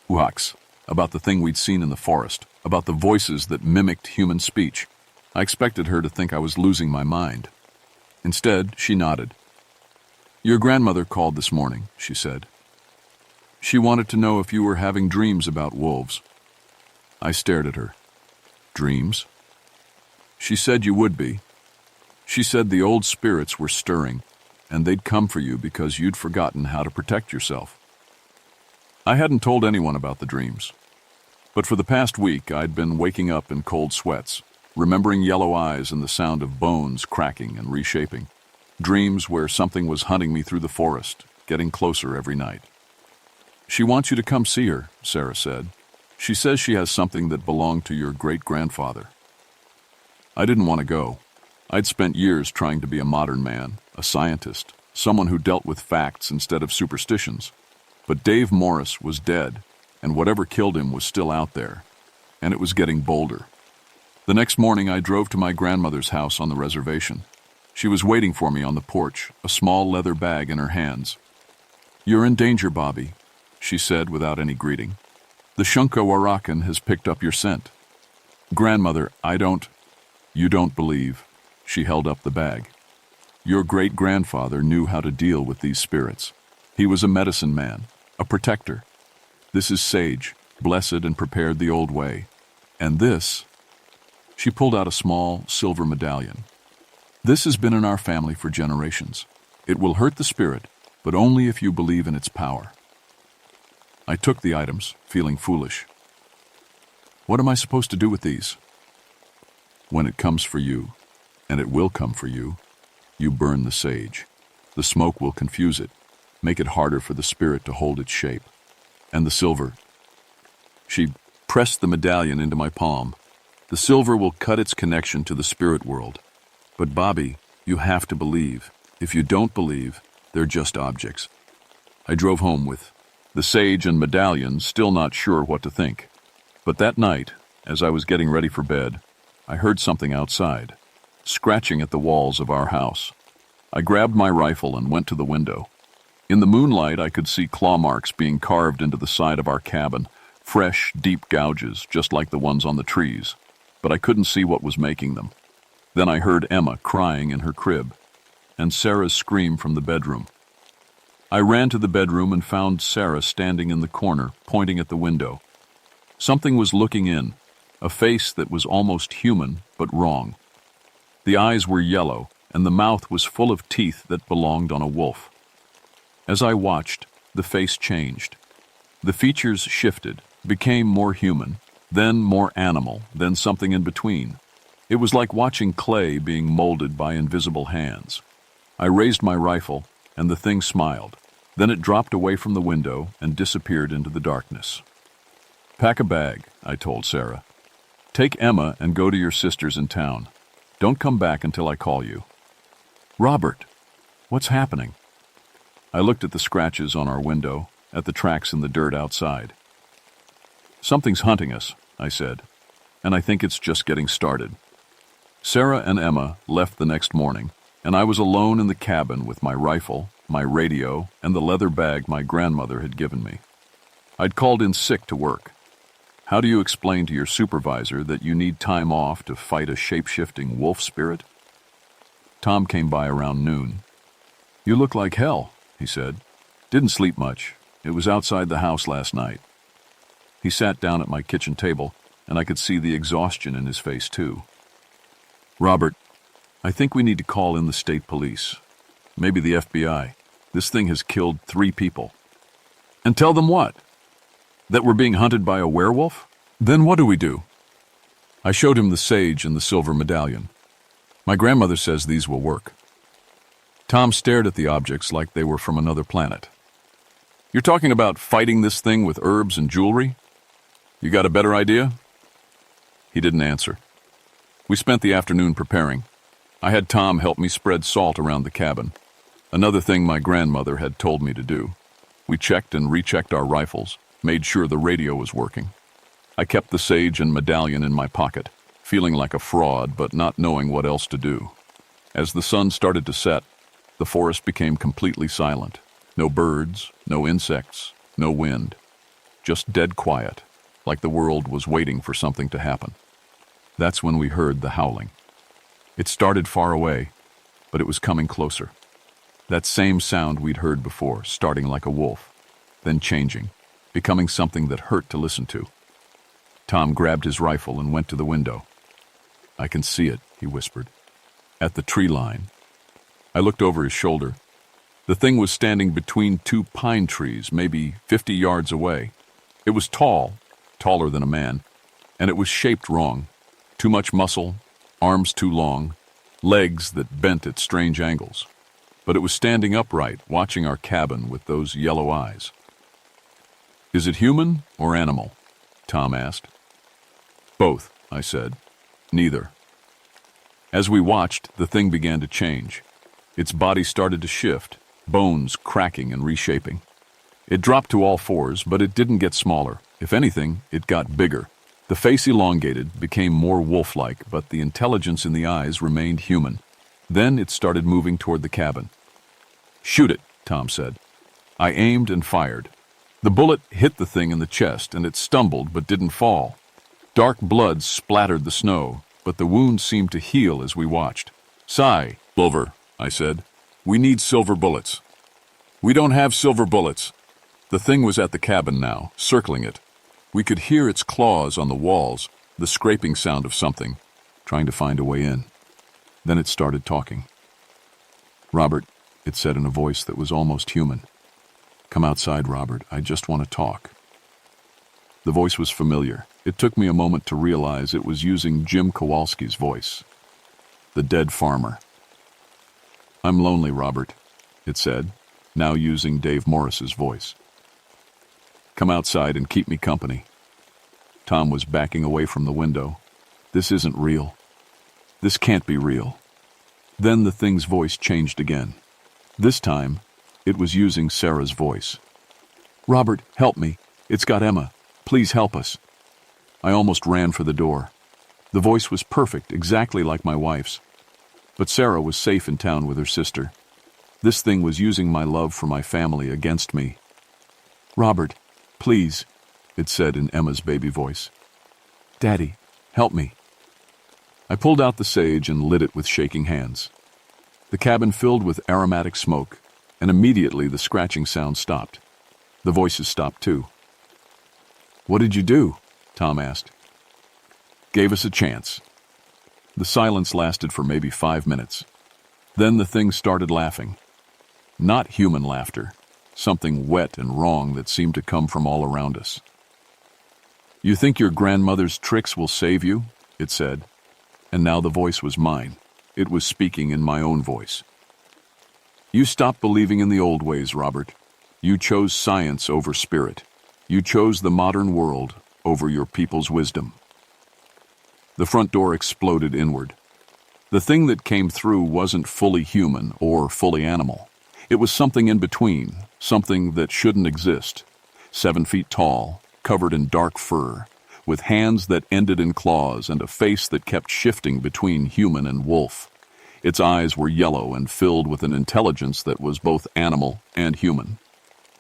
Uaks, about the thing we'd seen in the forest, about the voices that mimicked human speech. I expected her to think I was losing my mind. Instead, she nodded. "Your grandmother called this morning," she said. "She wanted to know if you were having dreams about wolves." I stared at her. "Dreams?" "She said you would be. She said the old spirits were stirring, and they'd come for you because you'd forgotten how to protect yourself." I hadn't told anyone about the dreams. But for the past week, I'd been waking up in cold sweats, remembering yellow eyes and the sound of bones cracking and reshaping. Dreams where something was hunting me through the forest, getting closer every night. "She wants you to come see her," Sarah said. "She says she has something that belonged to your great-grandfather." I didn't want to go. I'd spent years trying to be a modern man, a scientist, someone who dealt with facts instead of superstitions. But Dave Morris was dead, and whatever killed him was still out there, and it was getting bolder. The next morning, I drove to my grandmother's house on the reservation. She was waiting for me on the porch, a small leather bag in her hands. "You're in danger, Bobby," she said without any greeting. "The Shunka Warakan has picked up your scent." "Grandmother, You don't believe." She held up the bag. "Your great-grandfather knew how to deal with these spirits. He was a medicine man, a protector. This is sage, blessed and prepared the old way. And this..." She pulled out a small silver medallion. "This has been in our family for generations. It will hurt the spirit, but only if you believe in its power." I took the items, feeling foolish. "What am I supposed to do with these?" "When it comes for you, and it will come for you, you burn the sage. The smoke will confuse it, make it harder for the spirit to hold its shape. And the silver..." She pressed the medallion into my palm. "The silver will cut its connection to the spirit world. But Bobby, you have to believe. If you don't believe, they're just objects." I drove home with the sage and medallion, still not sure what to think. But that night, as I was getting ready for bed, I heard something outside, scratching at the walls of our house. I grabbed my rifle and went to the window. In the moonlight, I could see claw marks being carved into the side of our cabin, fresh, deep gouges, just like the ones on the trees. But I couldn't see what was making them. Then I heard Emma crying in her crib, and Sarah's scream from the bedroom. I ran to the bedroom and found Sarah standing in the corner, pointing at the window. Something was looking in, a face that was almost human, but wrong. The eyes were yellow, and the mouth was full of teeth that belonged on a wolf. As I watched, the face changed. The features shifted, became more human, then more animal, then something in between. It was like watching clay being molded by invisible hands. I raised my rifle, and the thing smiled. Then it dropped away from the window and disappeared into the darkness. "Pack a bag," I told Sarah. "Take Emma and go to your sister's in town. Don't come back until I call you." "Robert, what's happening?" I looked at the scratches on our window, at the tracks in the dirt outside. "Something's hunting us," I said, "and I think it's just getting started." Sarah and Emma left the next morning, and I was alone in the cabin with my rifle, my radio, and the leather bag my grandmother had given me. I'd called in sick to work. How do you explain to your supervisor that you need time off to fight a shape-shifting wolf spirit? Tom came by around noon. "You look like hell," he said. "Didn't sleep much. It was outside the house last night." He sat down at my kitchen table, and I could see the exhaustion in his face, too. "Robert, I think we need to call in the state police. Maybe the FBI. This thing has killed 3 people. "And tell them what? That we're being hunted by a werewolf? Then what do we do?" I showed him the sage and the silver medallion. "My grandmother says these will work." Tom stared at the objects like they were from another planet. "You're talking about fighting this thing with herbs and jewelry? You got a better idea?" He didn't answer. We spent the afternoon preparing. I had Tom help me spread salt around the cabin, another thing my grandmother had told me to do. We checked and rechecked our rifles, made sure the radio was working. I kept the sage and medallion in my pocket, feeling like a fraud but not knowing what else to do. As the sun started to set, the forest became completely silent. No birds, no insects, no wind. Just dead quiet, like the world was waiting for something to happen. That's when we heard the howling. It started far away, but it was coming closer. That same sound we'd heard before, starting like a wolf, then changing, becoming something that hurt to listen to. Tom grabbed his rifle and went to the window. "I can see it," he whispered. "At the tree line." I looked over his shoulder. The thing was standing between 2 pine trees, maybe 50 yards away. It was tall, taller than a man, and it was shaped wrong. Too much muscle, arms too long, legs that bent at strange angles. But it was standing upright, watching our cabin with those yellow eyes. "Is it human or animal?" Tom asked. "Both," I said. "Neither." As we watched, the thing began to change. Its body started to shift, bones cracking and reshaping. It dropped to all fours, but it didn't get smaller. If anything, it got bigger. The face elongated, became more wolf-like, but the intelligence in the eyes remained human. Then it started moving toward the cabin. "Shoot it," Tom said. I aimed and fired. The bullet hit the thing in the chest, and it stumbled but didn't fall. Dark blood splattered the snow, but the wound seemed to heal as we watched. "Silver," I said. "We need silver bullets." "We don't have silver bullets." The thing was at the cabin now, circling it. We could hear its claws on the walls, the scraping sound of something, trying to find a way in. Then it started talking. "Robert," it said in a voice that was almost human. "Come outside, Robert. I just want to talk." The voice was familiar. It took me a moment to realize it was using Jim Kowalski's voice, the dead farmer. "I'm lonely, Robert," it said, now using Dave Morris's voice. "Come outside and keep me company." Tom was backing away from the window. "This isn't real. This can't be real." Then the thing's voice changed again. This time, it was using Sarah's voice. "Robert, help me. It's got Emma. Please help us." I almost ran for the door. The voice was perfect, exactly like my wife's. But Sarah was safe in town with her sister. This thing was using my love for my family against me. "Robert, please," it said in Emma's baby voice. "Daddy, help me." I pulled out the sage and lit it with shaking hands. The cabin filled with aromatic smoke, and immediately the scratching sound stopped. The voices stopped too. "What did you do?" Tom asked. "Gave us a chance." The silence lasted for maybe 5 minutes. Then the thing started laughing. Not human laughter, something wet and wrong that seemed to come from all around us. "You think your grandmother's tricks will save you?" it said. And now the voice was mine. It was speaking in my own voice. "You stopped believing in the old ways, Robert. You chose science over spirit. You chose the modern world over your people's wisdom." The front door exploded inward. The thing that came through wasn't fully human or fully animal. It was something in between, something that shouldn't exist. 7 feet tall, covered in dark fur, with hands that ended in claws and a face that kept shifting between human and wolf. Its eyes were yellow and filled with an intelligence that was both animal and human.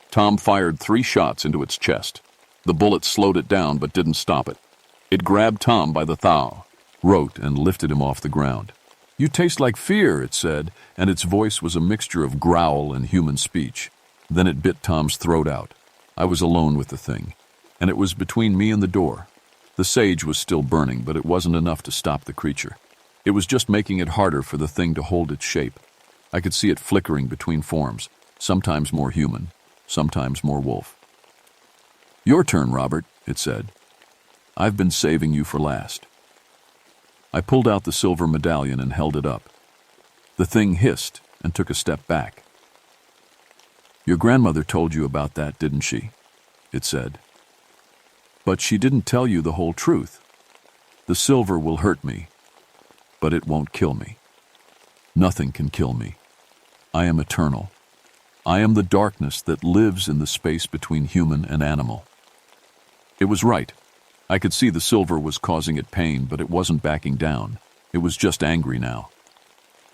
Tom fired 3 shots into its chest. The bullet slowed it down but didn't stop it. It grabbed Tom by the thigh, wrote, and lifted him off the ground. "You taste like fear," it said, and its voice was a mixture of growl and human speech. Then it bit Tom's throat out. I was alone with the thing, and it was between me and the door. The sage was still burning, but it wasn't enough to stop the creature. It was just making it harder for the thing to hold its shape. I could see it flickering between forms, sometimes more human, sometimes more wolf. "Your turn, Robert," it said. "I've been saving you for last." I pulled out the silver medallion and held it up. The thing hissed and took a step back. "Your grandmother told you about that, didn't she?" it said. "But she didn't tell you the whole truth. The silver will hurt me, but it won't kill me. Nothing can kill me. I am eternal. I am the darkness that lives in the space between human and animal." It was right. I could see the silver was causing it pain, but it wasn't backing down. It was just angry now.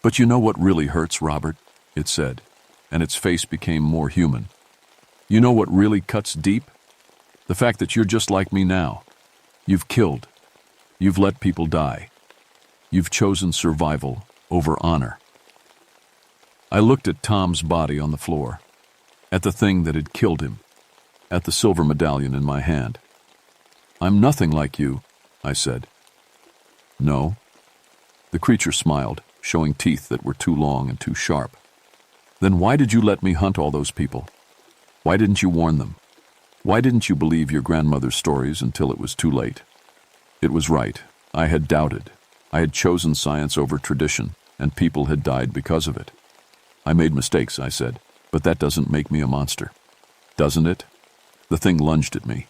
"But you know what really hurts, Robert?" it said, and its face became more human. "You know what really cuts deep? The fact that you're just like me now. You've killed. You've let people die. You've chosen survival over honor." I looked at Tom's body on the floor, at the thing that had killed him, at the silver medallion in my hand. "I'm nothing like you," I said. "No." The creature smiled, showing teeth that were too long and too sharp. "Then why did you let me hunt all those people? Why didn't you warn them? Why didn't you believe your grandmother's stories until it was too late?" It was right. I had doubted. I had chosen science over tradition, and people had died because of it. I made mistakes, I said, but that doesn't make me a monster. Doesn't it? The thing lunged at me.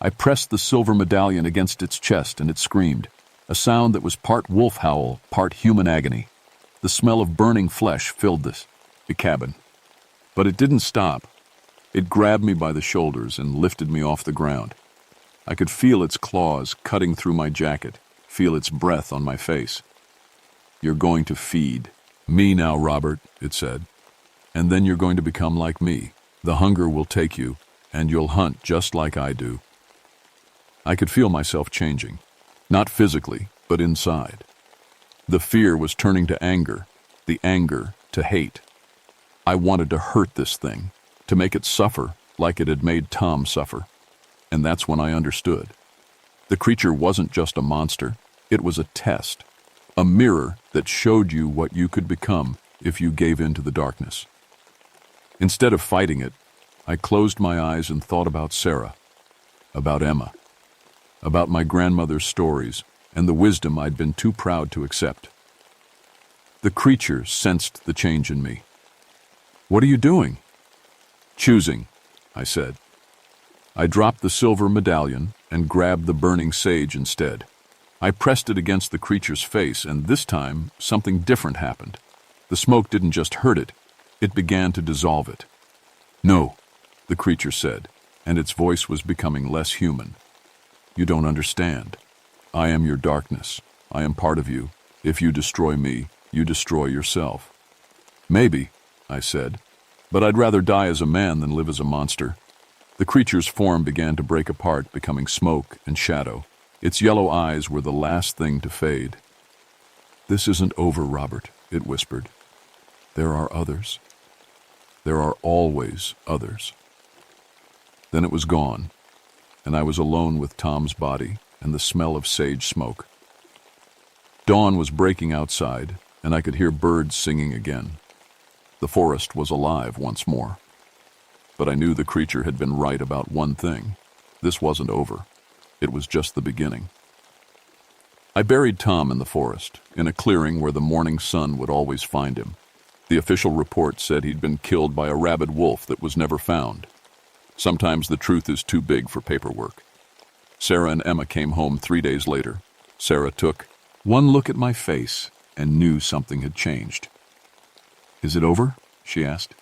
I pressed the silver medallion against its chest, and it screamed, a sound that was part wolf howl, part human agony. The smell of burning flesh filled the cabin. But it didn't stop. It grabbed me by the shoulders and lifted me off the ground. I could feel its claws cutting through my jacket, feel its breath on my face. You're going to feed me now, Robert, it said. And then you're going to become like me. The hunger will take you, and you'll hunt just like I do. I could feel myself changing, not physically, but inside. The fear was turning to anger, the anger to hate. I wanted to hurt this thing, to make it suffer like it had made Tom suffer. And that's when I understood. The creature wasn't just a monster, it was a test, a mirror that showed you what you could become if you gave in to the darkness. Instead of fighting it, I closed my eyes and thought about Sarah, about Emma, about my grandmother's stories and the wisdom I'd been too proud to accept. The creature sensed the change in me. What are you doing? Choosing, I said. I dropped the silver medallion and grabbed the burning sage instead. I pressed it against the creature's face, and this time something different happened. The smoke didn't just hurt it, it began to dissolve it. No, the creature said, and its voice was becoming less human. You don't understand. I am your darkness. I am part of you. If you destroy me, you destroy yourself. Maybe, I said, but I'd rather die as a man than live as a monster. The creature's form began to break apart, becoming smoke and shadow. Its yellow eyes were the last thing to fade. This isn't over, Robert, it whispered. There are others. There are always others. Then it was gone, and I was alone with Tom's body and the smell of sage smoke. Dawn was breaking outside, and I could hear birds singing again. The forest was alive once more. But I knew the creature had been right about one thing. This wasn't over. It was just the beginning. I buried Tom in the forest, in a clearing where the morning sun would always find him. The official report said he'd been killed by a rabid wolf that was never found. Sometimes the truth is too big for paperwork. Sarah and Emma came home 3 days later. Sarah took one look at my face and knew something had changed. Is it over? She asked.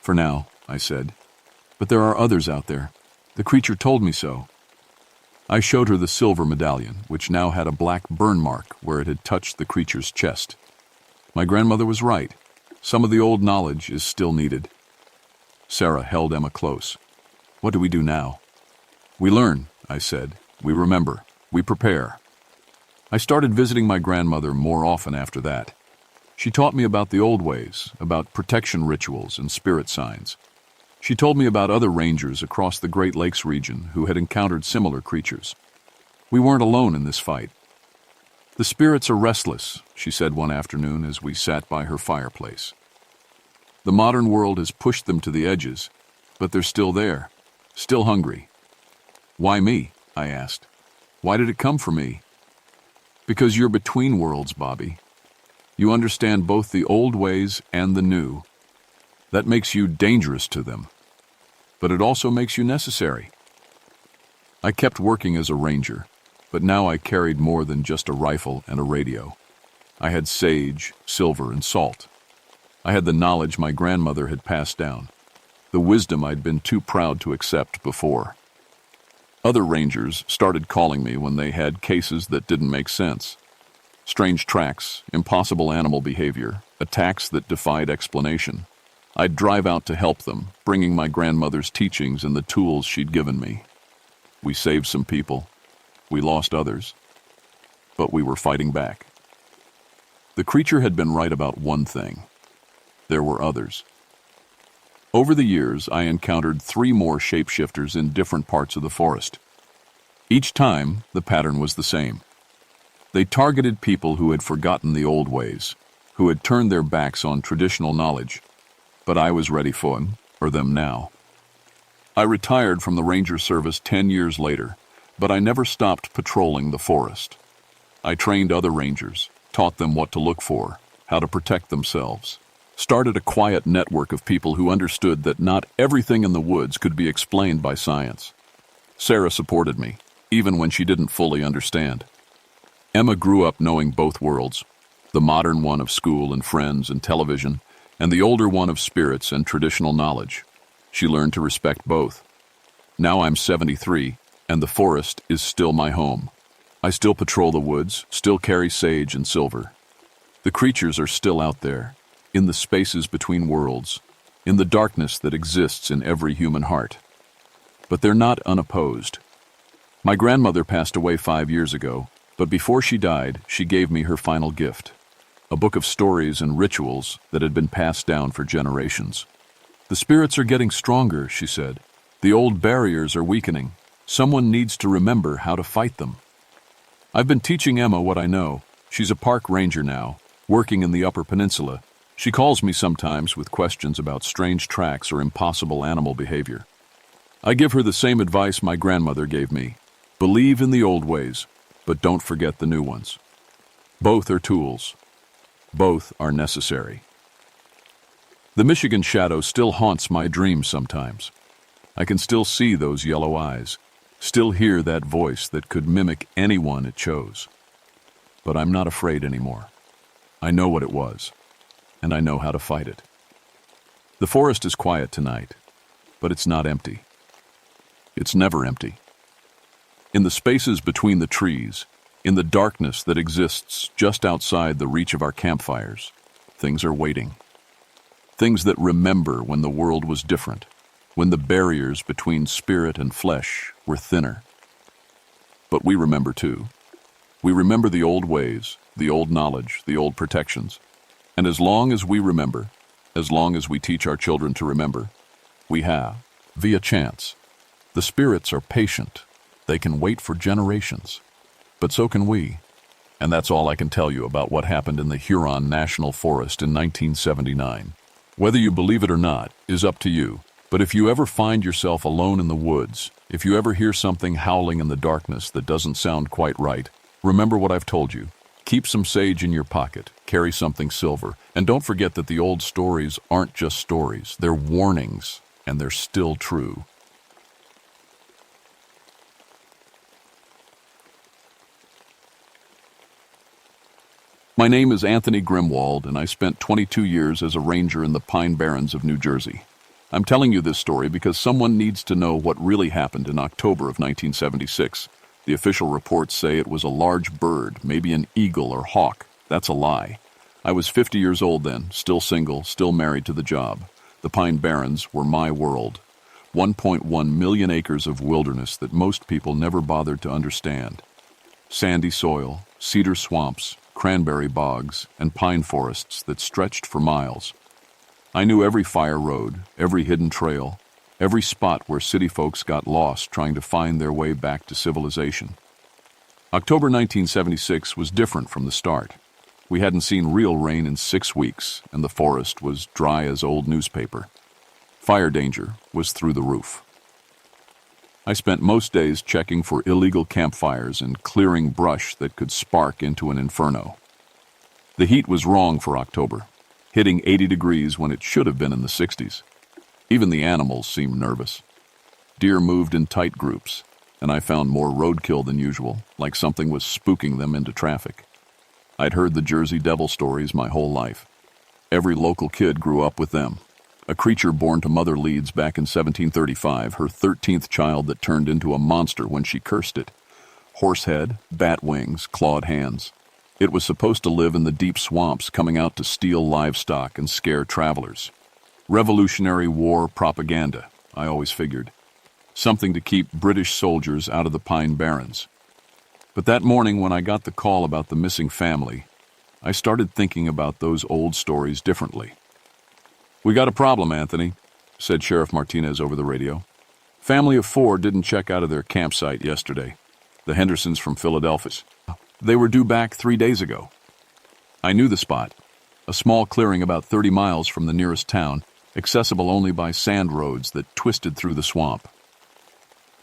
For now, I said. But there are others out there. The creature told me so. I showed her the silver medallion, which now had a black burn mark where it had touched the creature's chest. My grandmother was right. Some of the old knowledge is still needed. Sarah held Emma close. What do we do now? We learn, I said. We remember. We prepare. I started visiting my grandmother more often after that. She taught me about the old ways, about protection rituals and spirit signs. She told me about other rangers across the Great Lakes region who had encountered similar creatures. We weren't alone in this fight. The spirits are restless, she said one afternoon as we sat by her fireplace. The modern world has pushed them to the edges, but they're still there, still hungry. Why me? I asked. Why did it come for me? Because you're between worlds, Bobby. You understand both the old ways and the new. That makes you dangerous to them, but it also makes you necessary. I kept working as a ranger, but now I carried more than just a rifle and a radio. I had sage, silver, and salt. I had the knowledge my grandmother had passed down, the wisdom I'd been too proud to accept before. Other rangers started calling me when they had cases that didn't make sense. Strange tracks, impossible animal behavior, attacks that defied explanation. I'd drive out to help them, bringing my grandmother's teachings and the tools she'd given me. We saved some people. We lost others. But we were fighting back. The creature had been right about one thing. There were others. Over the years, I encountered 3 more shapeshifters in different parts of the forest. Each time, the pattern was the same. They targeted people who had forgotten the old ways, who had turned their backs on traditional knowledge. But I was ready for them now. I retired from the ranger service 10 years later, but I never stopped patrolling the forest. I trained other rangers, taught them what to look for, how to protect themselves. Started a quiet network of people who understood that not everything in the woods could be explained by science. Sarah supported me, even when she didn't fully understand. Emma grew up knowing both worlds, the modern one of school and friends and television, and the older one of spirits and traditional knowledge. She learned to respect both. Now I'm 73, and the forest is still my home. I still patrol the woods, still carry sage and silver. The creatures are still out there, in the spaces between worlds, in the darkness that exists in every human heart. But they're not unopposed. My grandmother passed away 5 years ago, but before she died, she gave me her final gift, a book of stories and rituals that had been passed down for generations. The spirits are getting stronger, she said. The old barriers are weakening. Someone needs to remember how to fight them. I've been teaching Emma what I know. She's a park ranger now, working in the Upper Peninsula. She calls me sometimes with questions about strange tracks or impossible animal behavior. I give her the same advice my grandmother gave me. Believe in the old ways, but don't forget the new ones. Both are tools. Both are necessary. The Michigan shadow still haunts my dreams sometimes. I can still see those yellow eyes, still hear that voice that could mimic anyone it chose. But I'm not afraid anymore. I know what it was, and I know how to fight it. The forest is quiet tonight, but it's not empty. It's never empty. In the spaces between the trees, in the darkness that exists just outside the reach of our campfires, things are waiting. Things that remember when the world was different, when the barriers between spirit and flesh were thinner. But we remember too. We remember the old ways, the old knowledge, the old protections. And as long as we remember, as long as we teach our children to remember, we have, via chance. The spirits are patient. They can wait for generations. But so can we. And that's all I can tell you about what happened in the Huron National Forest in 1979. Whether you believe it or not is up to you. But if you ever find yourself alone in the woods, if you ever hear something howling in the darkness that doesn't sound quite right, remember what I've told you. Keep some sage in your pocket, carry something silver, and don't forget that the old stories aren't just stories, they're warnings, and they're still true. My name is Anthony Grimwald, and I spent 22 years as a ranger in the Pine Barrens of New Jersey. I'm telling you this story because someone needs to know what really happened in October of 1976. The official reports say it was a large bird, maybe an eagle or hawk. That's a lie. I was 50 years old then, still single, still married to the job. The Pine Barrens were my world. 1.1 million acres of wilderness that most people never bothered to understand. Sandy soil, cedar swamps, cranberry bogs, and pine forests that stretched for miles. I knew every fire road, every hidden trail, every spot where city folks got lost trying to find their way back to civilization. October 1976 was different from the start. We hadn't seen real rain in 6 weeks, and the forest was dry as old newspaper. Fire danger was through the roof. I spent most days checking for illegal campfires and clearing brush that could spark into an inferno. The heat was wrong for October, hitting 80 degrees when it should have been in the 60s. Even the animals seemed nervous. Deer moved in tight groups, and I found more roadkill than usual, like something was spooking them into traffic. I'd heard the Jersey Devil stories my whole life. Every local kid grew up with them. A creature born to Mother Leeds back in 1735, her 13th child that turned into a monster when she cursed it. Horsehead, bat wings, clawed hands. It was supposed to live in the deep swamps, coming out to steal livestock and scare travelers. Revolutionary War propaganda, I always figured. Something to keep British soldiers out of the Pine Barrens. But that morning when I got the call about the missing family, I started thinking about those old stories differently. "We got a problem, Anthony," said Sheriff Martinez over the radio. "Family of 4 didn't check out of their campsite yesterday. The Hendersons from Philadelphia. They were due back 3 days ago." I knew the spot, a small clearing about 30 miles from the nearest town, accessible only by sand roads that twisted through the swamp.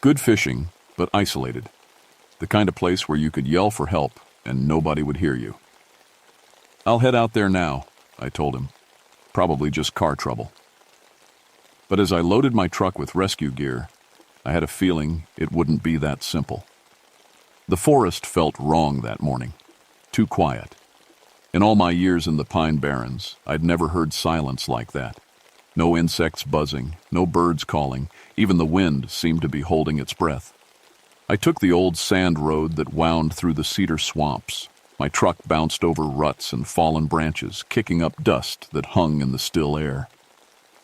Good fishing, but isolated. The kind of place where you could yell for help and nobody would hear you. "I'll head out there now," I told him. "Probably just car trouble." But as I loaded my truck with rescue gear, I had a feeling it wouldn't be that simple. The forest felt wrong that morning. Too quiet. In all my years in the Pine Barrens, I'd never heard silence like that. No insects buzzing, no birds calling, even the wind seemed to be holding its breath. I took the old sand road that wound through the cedar swamps. My truck bounced over ruts and fallen branches, kicking up dust that hung in the still air.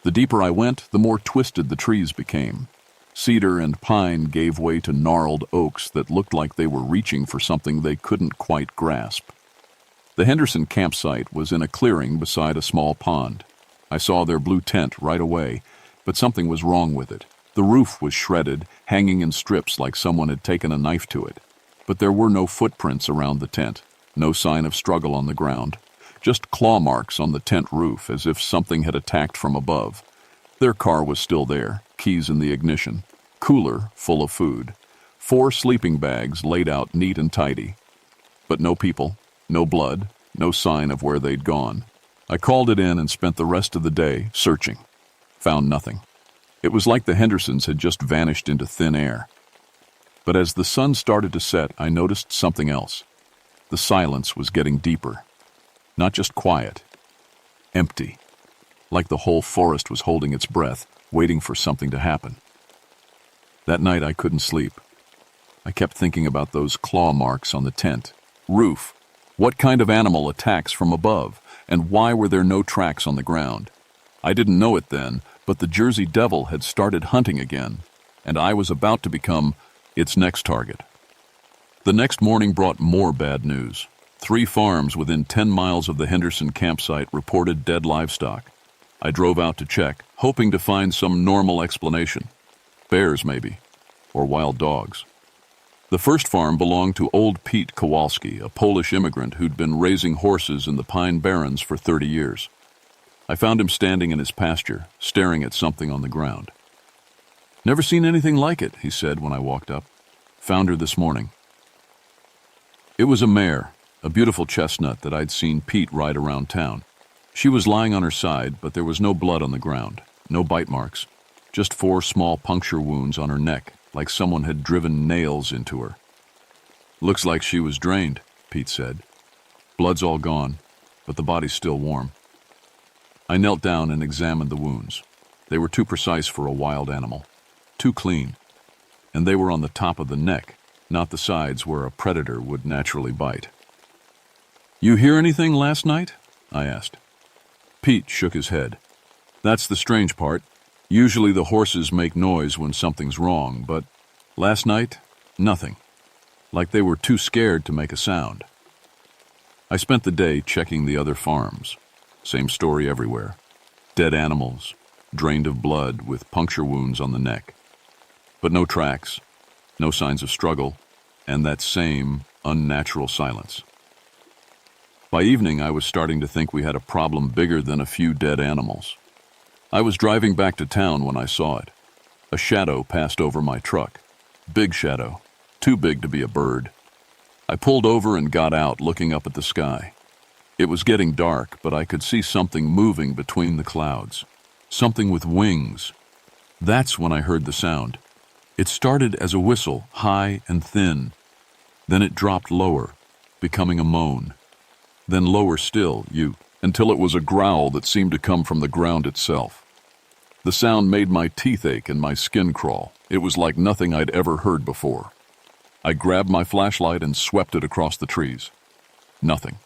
The deeper I went, the more twisted the trees became. Cedar and pine gave way to gnarled oaks that looked like they were reaching for something they couldn't quite grasp. The Henderson campsite was in a clearing beside a small pond. I saw their blue tent right away, but something was wrong with it. The roof was shredded, hanging in strips like someone had taken a knife to it. But there were no footprints around the tent, no sign of struggle on the ground, just claw marks on the tent roof as if something had attacked from above. Their car was still there, keys in the ignition, cooler full of food, 4 sleeping bags laid out neat and tidy. But no people, no blood, no sign of where they'd gone. I called it in and spent the rest of the day searching. Found nothing. It was like the Hendersons had just vanished into thin air. But as the sun started to set, I noticed something else. The silence was getting deeper. Not just quiet. Empty. Like the whole forest was holding its breath, waiting for something to happen. That night I couldn't sleep. I kept thinking about those claw marks on the tent, roof. What kind of animal attacks from above, and why were there no tracks on the ground? I didn't know it then, but the Jersey Devil had started hunting again, and I was about to become its next target. The next morning brought more bad news. 3 farms within 10 miles of the Henderson campsite reported dead livestock. I drove out to check, hoping to find some normal explanation. Bears, maybe, or wild dogs. The first farm belonged to old Pete Kowalski, a Polish immigrant who'd been raising horses in the Pine Barrens for 30 years. I found him standing in his pasture, staring at something on the ground. "Never seen anything like it," he said when I walked up. "Found her this morning." It was a mare, a beautiful chestnut that I'd seen Pete ride around town. She was lying on her side, but there was no blood on the ground, no bite marks, just 4 small puncture wounds on her neck, like someone had driven nails into her. "Looks like she was drained," Pete said. "Blood's all gone, but the body's still warm." I knelt down and examined the wounds. They were too precise for a wild animal, too clean, and they were on the top of the neck, not the sides where a predator would naturally bite. "You hear anything last night?" I asked. Pete shook his head. "That's the strange part. Usually the horses make noise when something's wrong, but last night, nothing. Like they were too scared to make a sound." I spent the day checking the other farms. Same story everywhere. Dead animals, drained of blood with puncture wounds on the neck. But no tracks, no signs of struggle, and that same unnatural silence. By evening, I was starting to think we had a problem bigger than a few dead animals. I was driving back to town when I saw it. A shadow passed over my truck. Big shadow, too big to be a bird. I pulled over and got out, looking up at the sky. It was getting dark, but I could see something moving between the clouds. Something with wings. That's when I heard the sound. It started as a whistle, high and thin. Then it dropped lower, becoming a moan. Then lower still, until it was a growl that seemed to come from the ground itself. The sound made my teeth ache and my skin crawl. It was like nothing I'd ever heard before. I grabbed my flashlight and swept it across the trees. Nothing.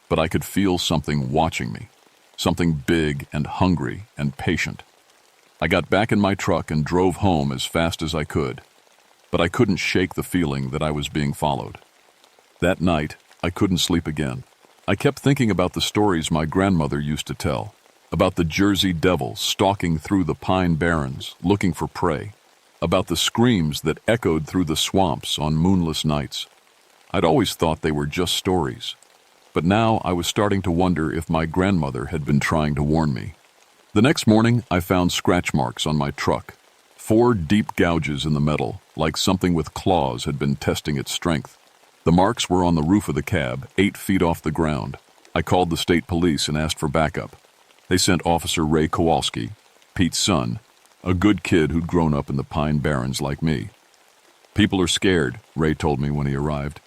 But I could feel something watching me. Something big and hungry and patient. I got back in my truck and drove home as fast as I could. But I couldn't shake the feeling that I was being followed. That night, I couldn't sleep again. I kept thinking about the stories my grandmother used to tell, about the Jersey Devil stalking through the Pine Barrens, looking for prey, about the screams that echoed through the swamps on moonless nights. I'd always thought they were just stories, but now I was starting to wonder if my grandmother had been trying to warn me. The next morning, I found scratch marks on my truck, 4 deep gouges in the metal, like something with claws had been testing its strength. The marks were on the roof of the cab, 8 feet off the ground. I called the state police and asked for backup. They sent Officer Ray Kowalski, Pete's son, a good kid who'd grown up in the Pine Barrens like me. People are scared, Ray told me when he arrived.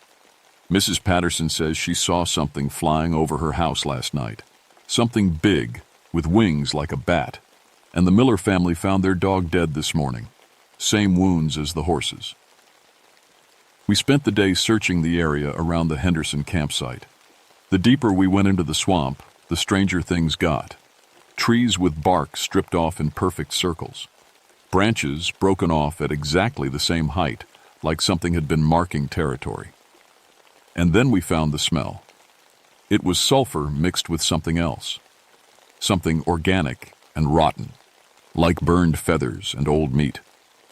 Mrs. Patterson says she saw something flying over her house last night. Something big, with wings like a bat. And the Miller family found their dog dead this morning. Same wounds as the horses. We spent the day searching the area around the Henderson campsite. The deeper we went into the swamp, the stranger things got. Trees with bark stripped off in perfect circles. Branches broken off at exactly the same height, like something had been marking territory. And then we found the smell. It was sulfur mixed with something else. Something organic and rotten, like burned feathers and old meat.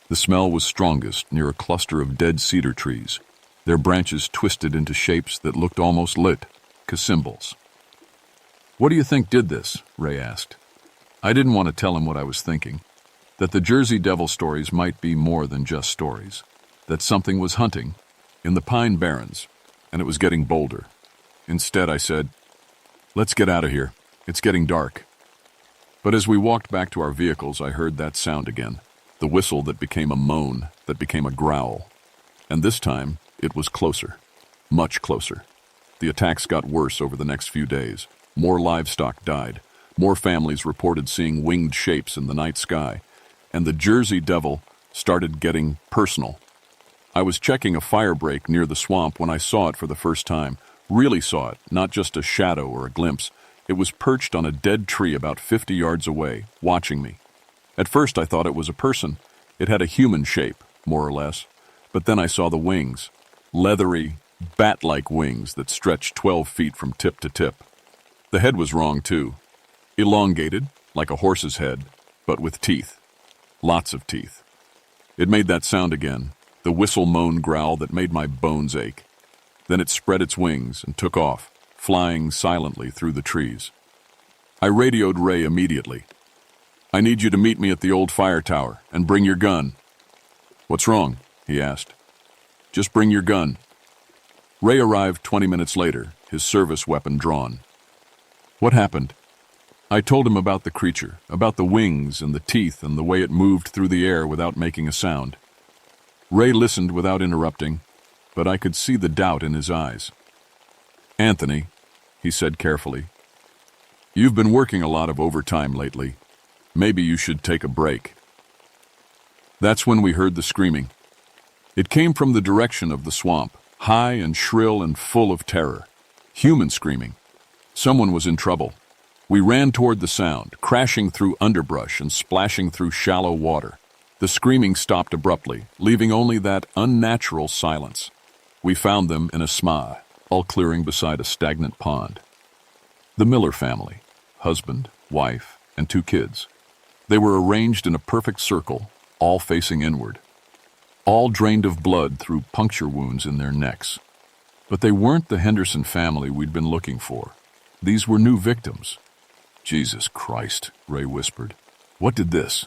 The smell was strongest near a cluster of dead cedar trees, their branches twisted into shapes that looked almost lit, symbols. "What do you think did this?" Ray asked. I didn't want to tell him what I was thinking, that the Jersey Devil stories might be more than just stories, that something was hunting in the Pine Barrens, and it was getting bolder. Instead, I said, "Let's get out of here. It's getting dark." But as we walked back to our vehicles, I heard that sound again, the whistle that became a moan, that became a growl. And this time, it was closer, much closer. The attacks got worse over the next few days. More livestock died. More families reported seeing winged shapes in the night sky. And the Jersey Devil started getting personal. I was checking a fire break near the swamp when I saw it for the first time. Really saw it, not just a shadow or a glimpse. It was perched on a dead tree about 50 yards away, watching me. At first I thought it was a person. It had a human shape, more or less. But then I saw the wings. Leathery, bat-like wings that stretched 12 feet from tip to tip. The head was wrong, too. Elongated, like a horse's head, but with teeth. Lots of teeth. It made that sound again, the whistle-moan growl that made my bones ache. Then it spread its wings and took off, flying silently through the trees. I radioed Ray immediately. "I need you to meet me at the old fire tower, and bring your gun." "What's wrong?" he asked. "Just bring your gun." Ray arrived 20 minutes later, his service weapon drawn. "What happened?" I told him about the creature, about the wings and the teeth and the way it moved through the air without making a sound. Ray listened without interrupting, but I could see the doubt in his eyes. "Anthony," he said carefully, "you've been working a lot of overtime lately. Maybe you should take a break." That's when we heard the screaming. It came from the direction of the swamp, high and shrill and full of terror. Human screaming. Someone was in trouble. We ran toward the sound, crashing through underbrush and splashing through shallow water. The screaming stopped abruptly, leaving only that unnatural silence. We found them in a sma, all clearing beside a stagnant pond. The Miller family, husband, wife, and 2 kids. They were arranged in a perfect circle, all facing inward. All drained of blood through puncture wounds in their necks. But they weren't the Henderson family we'd been looking for. These were new victims. "Jesus Christ," Ray whispered. "What did this?"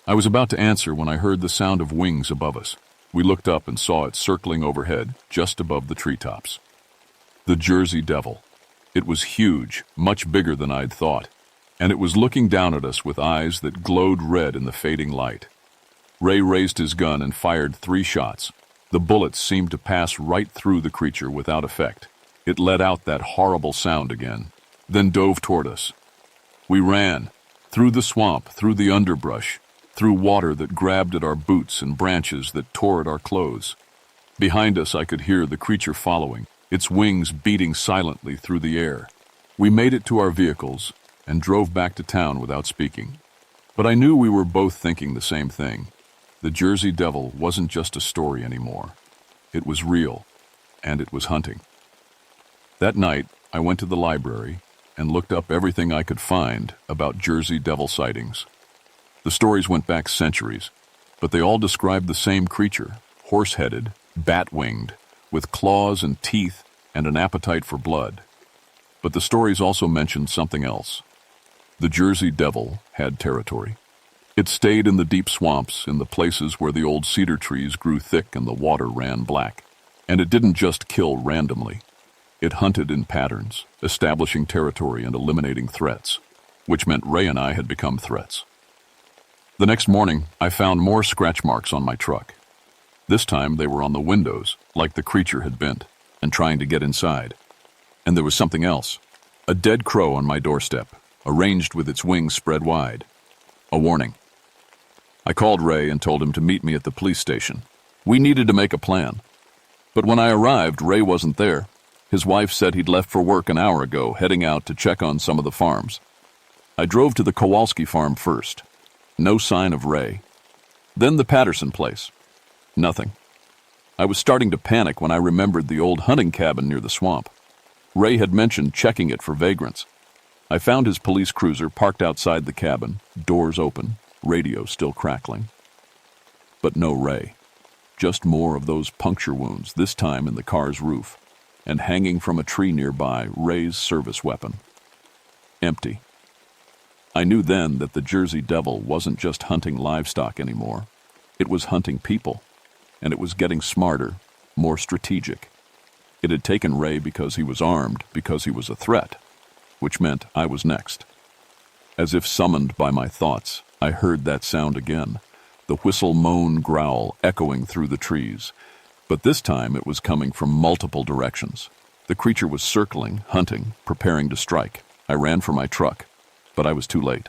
I was about to answer when I heard the sound of wings above us. We looked up and saw it circling overhead, just above the treetops. The Jersey Devil. It was huge, much bigger than I'd thought, and it was looking down at us with eyes that glowed red in the fading light. Ray raised his gun and fired 3 shots. The bullets seemed to pass right through the creature without effect. It let out that horrible sound again, then dove toward us. We ran, through the swamp, through the underbrush, through water that grabbed at our boots and branches that tore at our clothes. Behind us I could hear the creature following, its wings beating silently through the air. We made it to our vehicles and drove back to town without speaking. But I knew we were both thinking the same thing. The Jersey Devil wasn't just a story anymore. It was real, and it was hunting. That night, I went to the library and looked up everything I could find about Jersey Devil sightings. The stories went back centuries, but they all described the same creature, horse-headed, bat-winged, with claws and teeth and an appetite for blood. But the stories also mentioned something else. The Jersey Devil had territory. It stayed in the deep swamps, in the places where the old cedar trees grew thick and the water ran black. And it didn't just kill randomly. It hunted in patterns, establishing territory and eliminating threats, which meant Ray and I had become threats. The next morning, I found more scratch marks on my truck. This time they were on the windows, like the creature had bent, and trying to get inside. And there was something else. A dead crow on my doorstep, arranged with its wings spread wide. A warning. I called Ray and told him to meet me at the police station. We needed to make a plan. But when I arrived, Ray wasn't there. His wife said he'd left for work an hour ago, heading out to check on some of the farms. I drove to the Kowalski farm first. No sign of Ray. Then the Patterson place. Nothing. I was starting to panic when I remembered the old hunting cabin near the swamp. Ray had mentioned checking it for vagrants. I found his police cruiser parked outside the cabin, doors open, radio still crackling. But no Ray. Just more of those puncture wounds, this time in the car's roof, and hanging from a tree nearby, Ray's service weapon. Empty. I knew then that the Jersey Devil wasn't just hunting livestock anymore. It was hunting people, and it was getting smarter, more strategic. It had taken Ray because he was armed, because he was a threat, which meant I was next. As if summoned by my thoughts, I heard that sound again, the whistle, moan, growl echoing through the trees. But this time it was coming from multiple directions. The creature was circling, hunting, preparing to strike. I ran for my truck, but I was too late.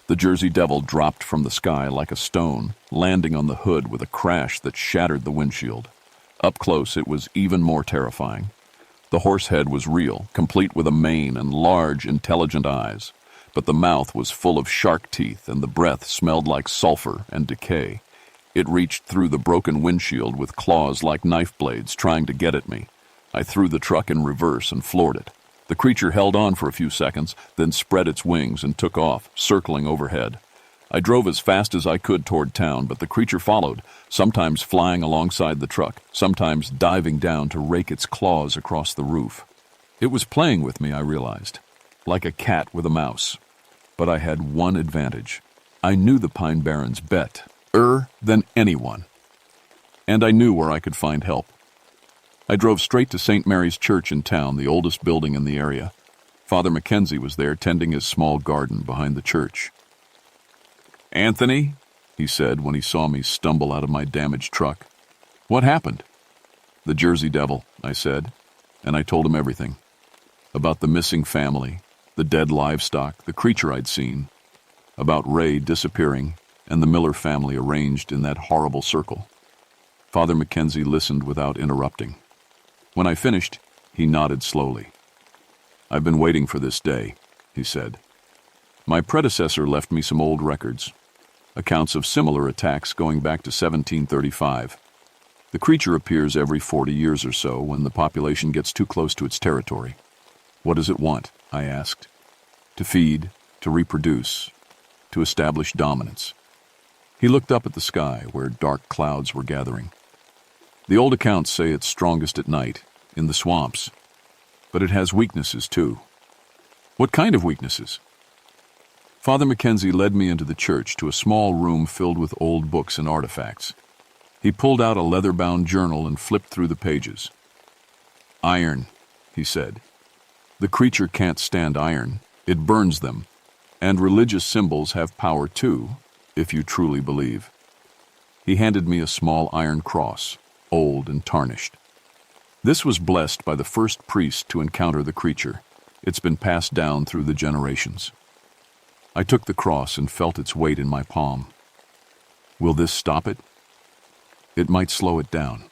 The Jersey Devil dropped from the sky like a stone, landing on the hood with a crash that shattered the windshield. Up close, it was even more terrifying. The horse head was real, complete with a mane and large, intelligent eyes. But the mouth was full of shark teeth and the breath smelled like sulfur and decay. It reached through the broken windshield with claws like knife blades trying to get at me. I threw the truck in reverse and floored it. The creature held on for a few seconds, then spread its wings and took off, circling overhead. I drove as fast as I could toward town, but the creature followed, sometimes flying alongside the truck, sometimes diving down to rake its claws across the roof. It was playing with me, I realized, like a cat with a mouse. But I had one advantage. I knew the Pine Barrens better than anyone. And I knew where I could find help. I drove straight to St. Mary's Church in town, the oldest building in the area. Father Mackenzie was there tending his small garden behind the church. "Anthony," he said when he saw me stumble out of my damaged truck. "What happened?" "The Jersey Devil," I said, and I told him everything. About the missing family, the dead livestock, the creature I'd seen. About Ray disappearing and the Miller family arranged in that horrible circle. Father Mackenzie listened without interrupting. When I finished, he nodded slowly. "I've been waiting for this day," he said. "My predecessor left me some old records, accounts of similar attacks going back to 1735. The creature appears every 40 years or so when the population gets too close to its territory. What does it want?" I asked. "To feed, to reproduce, to establish dominance." He looked up at the sky where dark clouds were gathering. "The old accounts say it's strongest at night, in the swamps. But it has weaknesses, too." "What kind of weaknesses?" Father Mackenzie led me into the church to a small room filled with old books and artifacts. He pulled out a leather-bound journal and flipped through the pages. "Iron," he said. "The creature can't stand iron. It burns them. And religious symbols have power too, if you truly believe." He handed me a small iron cross, old and tarnished. "This was blessed by the first priest to encounter the creature. It's been passed down through the generations." I took the cross and felt its weight in my palm. "Will this stop it?" "It might slow it down.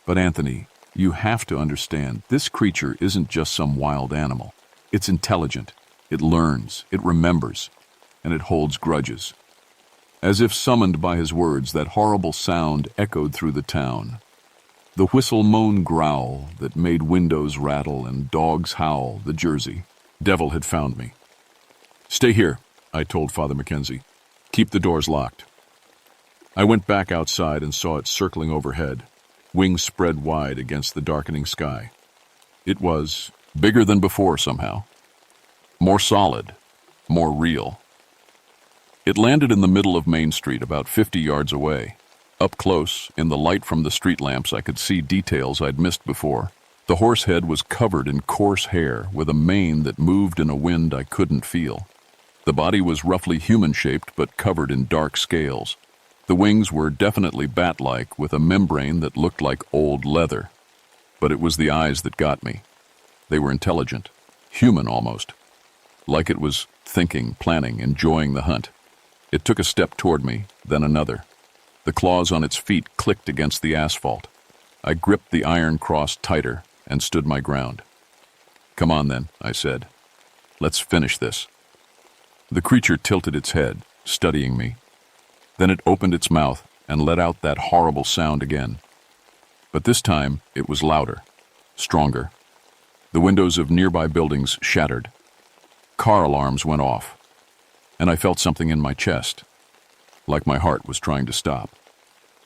But Anthony, you have to understand, this creature isn't just some wild animal. It's intelligent, it learns, it remembers, and it holds grudges." As if summoned by his words, that horrible sound echoed through the town. The whistle, moan, growl that made windows rattle and dogs howl, the Jersey Devil had found me. "Stay here," I told Father Mackenzie. "Keep the doors locked." I went back outside and saw it circling overhead, wings spread wide against the darkening sky. It was bigger than before somehow. More solid, more real. It landed in the middle of Main Street about 50 yards away. Up close, in the light from the street lamps, I could see details I'd missed before. The horse head was covered in coarse hair, with a mane that moved in a wind I couldn't feel. The body was roughly human-shaped but covered in dark scales. The wings were definitely bat-like, with a membrane that looked like old leather. But it was the eyes that got me. They were intelligent, human almost. Like it was thinking, planning, enjoying the hunt. It took a step toward me, then another. The claws on its feet clicked against the asphalt. I gripped the iron cross tighter and stood my ground. "Come on then," I said. "Let's finish this." The creature tilted its head, studying me. Then it opened its mouth and let out that horrible sound again. But this time it was louder, stronger. The windows of nearby buildings shattered. Car alarms went off, and I felt something in my chest, like my heart was trying to stop.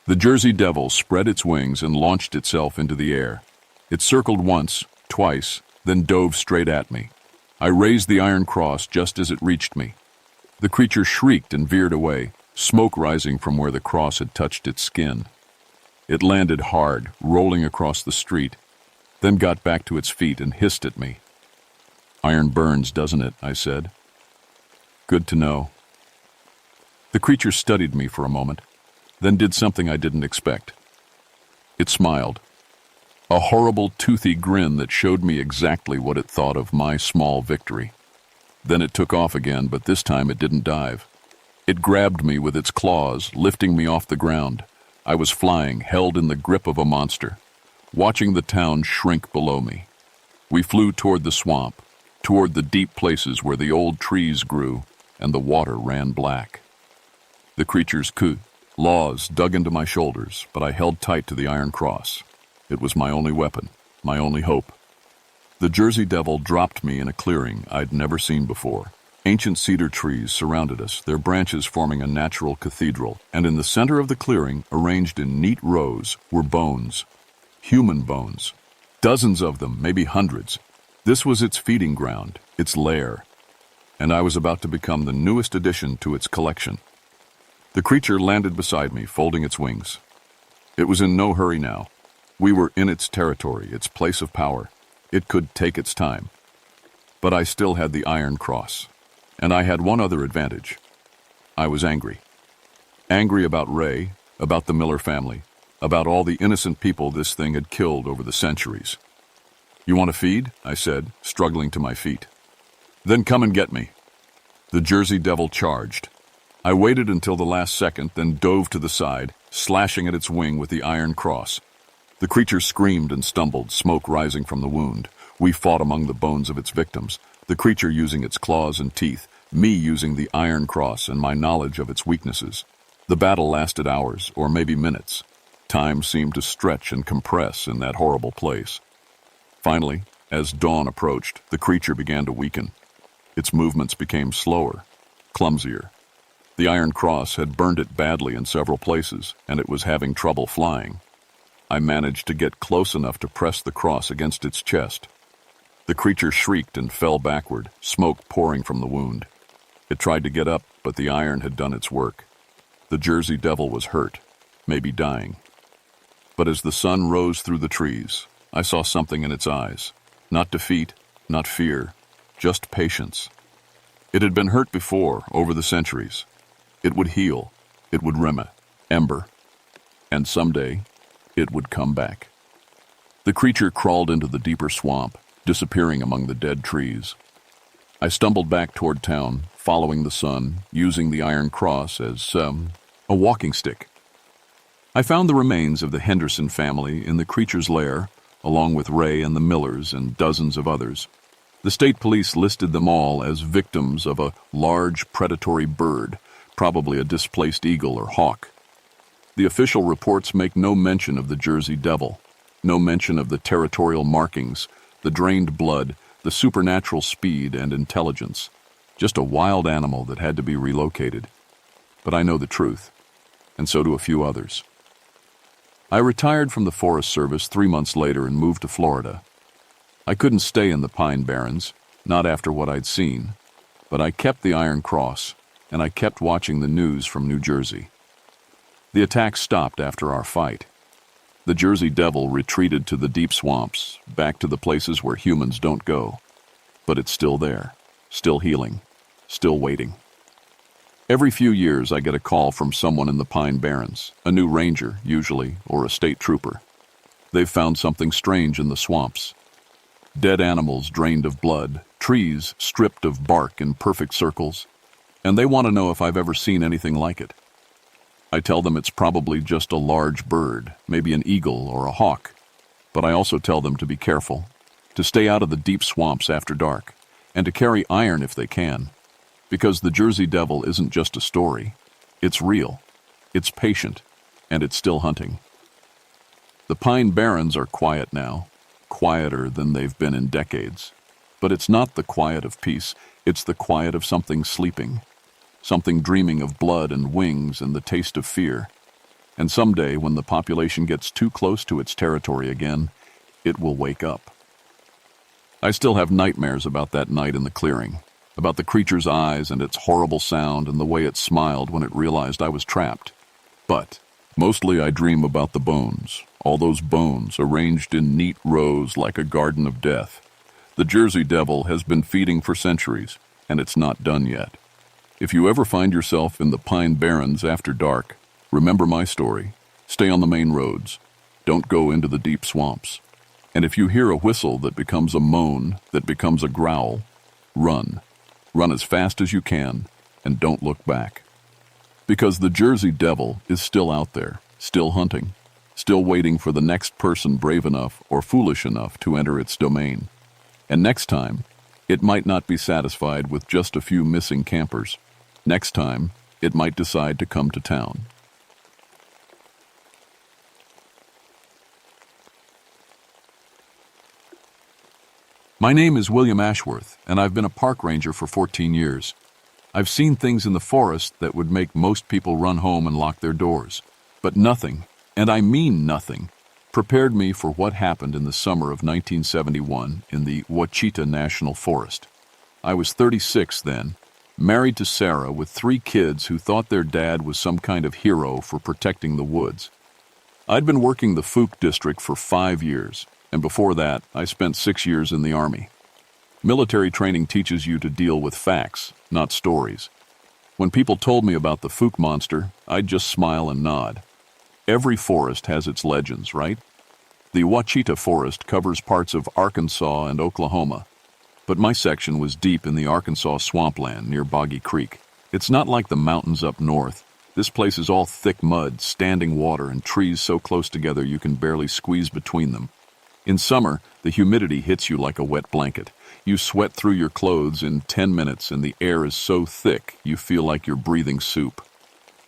The Jersey Devil spread its wings and launched itself into the air. It circled once, twice, then dove straight at me. I raised the iron cross just as it reached me. The creature shrieked and veered away, smoke rising from where the cross had touched its skin. It landed hard, rolling across the street, then got back to its feet and hissed at me. "Iron burns, doesn't it?" I said. "Good to know." The creature studied me for a moment, then did something I didn't expect. It smiled. A horrible, toothy grin that showed me exactly what it thought of my small victory. Then it took off again, but this time it didn't dive. It grabbed me with its claws, lifting me off the ground. I was flying, held in the grip of a monster, watching the town shrink below me. We flew toward the swamp, toward the deep places where the old trees grew and the water ran black. The creature's claws dug into my shoulders, but I held tight to the iron cross. It was my only weapon, my only hope. The Jersey Devil dropped me in a clearing I'd never seen before. Ancient cedar trees surrounded us, their branches forming a natural cathedral, and in the center of the clearing, arranged in neat rows, were bones. Human bones. Dozens of them, maybe hundreds. This was its feeding ground, its lair, and I was about to become the newest addition to its collection. The creature landed beside me, folding its wings. It was in no hurry now. We were in its territory, its place of power. It could take its time. But I still had the iron cross. And I had one other advantage. I was angry. Angry about Ray, about the Miller family, about all the innocent people this thing had killed over the centuries. "You want to feed?" I said, struggling to my feet. "Then come and get me." The Jersey Devil charged. I waited until the last second, then dove to the side, slashing at its wing with the iron cross. The creature screamed and stumbled, smoke rising from the wound. We fought among the bones of its victims, the creature using its claws and teeth, me using the iron cross and my knowledge of its weaknesses. The battle lasted hours, or maybe minutes. Time seemed to stretch and compress in that horrible place. Finally, as dawn approached, the creature began to weaken. Its movements became slower, clumsier. The iron cross had burned it badly in several places, and it was having trouble flying. I managed to get close enough to press the cross against its chest. The creature shrieked and fell backward, smoke pouring from the wound. It tried to get up, but the iron had done its work. The Jersey Devil was hurt, maybe dying. But as the sun rose through the trees, I saw something in its eyes. Not defeat, not fear, just patience. It had been hurt before, over the centuries. It would heal, it would ember, and someday it would come back. The creature crawled into the deeper swamp, disappearing among the dead trees. I stumbled back toward town, following the sun, using the iron cross as a walking stick. I found the remains of the Henderson family in the creature's lair, along with Ray and the Millers and dozens of others. The state police listed them all as victims of a large predatory bird, probably a displaced eagle or hawk. The official reports make no mention of the Jersey Devil, no mention of the territorial markings, the drained blood, the supernatural speed and intelligence. Just a wild animal that had to be relocated. But I know the truth, and so do a few others. I retired from the Forest Service 3 months later and moved to Florida. I couldn't stay in the Pine Barrens, not after what I'd seen, but I kept the Iron Cross, and I kept watching the news from New Jersey. The attack stopped after our fight. The Jersey Devil retreated to the deep swamps, back to the places where humans don't go. But it's still there, still healing, still waiting. Every few years I get a call from someone in the Pine Barrens, a new ranger, usually, or a state trooper. They've found something strange in the swamps. Dead animals drained of blood, trees stripped of bark in perfect circles, and they want to know if I've ever seen anything like it. I tell them it's probably just a large bird, maybe an eagle or a hawk, but I also tell them to be careful, to stay out of the deep swamps after dark, and to carry iron if they can, because the Jersey Devil isn't just a story. It's real, it's patient, and it's still hunting. The Pine Barrens are quiet now, quieter than they've been in decades. But it's not the quiet of peace, it's the quiet of something sleeping, something dreaming of blood and wings and the taste of fear. And someday, when the population gets too close to its territory again, it will wake up. I still have nightmares about that night in the clearing, about the creature's eyes and its horrible sound and the way it smiled when it realized I was trapped. But mostly I dream about the bones, all those bones arranged in neat rows like a garden of death. The Jersey Devil has been feeding for centuries, and it's not done yet. If you ever find yourself in the Pine Barrens after dark, remember my story. Stay on the main roads. Don't go into the deep swamps. And if you hear a whistle that becomes a moan, that becomes a growl, run. Run as fast as you can, and don't look back. Because the Jersey Devil is still out there, still hunting, still waiting for the next person brave enough or foolish enough to enter its domain. And next time, it might not be satisfied with just a few missing campers. Next time, it might decide to come to town. My name is William Ashworth, and I've been a park ranger for 14 years. I've seen things in the forest that would make most people run home and lock their doors. But nothing, and I mean nothing, prepared me for what happened in the summer of 1971 in the Ouachita National Forest. I was 36 then, married to Sarah with 3 kids who thought their dad was some kind of hero for protecting the woods. I'd been working the Fuke district for 5 years, and before that, I spent 6 years in the Army. Military training teaches you to deal with facts, not stories. When people told me about the Fuke monster, I'd just smile and nod. Every forest has its legends, right? The Ouachita Forest covers parts of Arkansas and Oklahoma, but my section was deep in the Arkansas swampland near Boggy Creek. It's not like the mountains up north. This place is all thick mud, standing water, and trees so close together you can barely squeeze between them. In summer, the humidity hits you like a wet blanket. You sweat through your clothes in 10 minutes and the air is so thick you feel like you're breathing soup.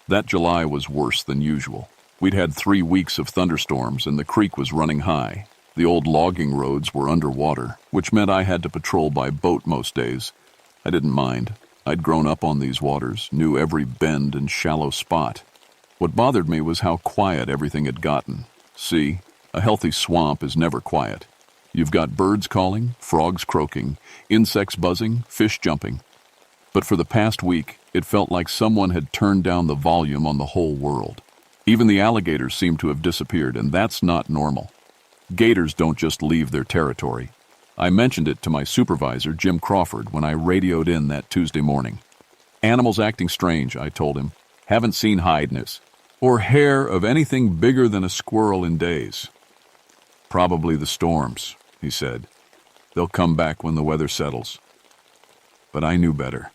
That July was worse than usual. We'd had 3 weeks of thunderstorms and the creek was running high. The old logging roads were underwater, which meant I had to patrol by boat most days. I didn't mind. I'd grown up on these waters, knew every bend and shallow spot. What bothered me was how quiet everything had gotten. See, a healthy swamp is never quiet. You've got birds calling, frogs croaking, insects buzzing, fish jumping. But for the past week, it felt like someone had turned down the volume on the whole world. Even the alligators seemed to have disappeared, and that's not normal. Gators don't just leave their territory. I mentioned it to my supervisor, Jim Crawford, when I radioed in that Tuesday morning. Animals acting strange, I told him. Haven't seen hide or hair of anything bigger than a squirrel in days. Probably the storms, he said. They'll come back when the weather settles. But I knew better.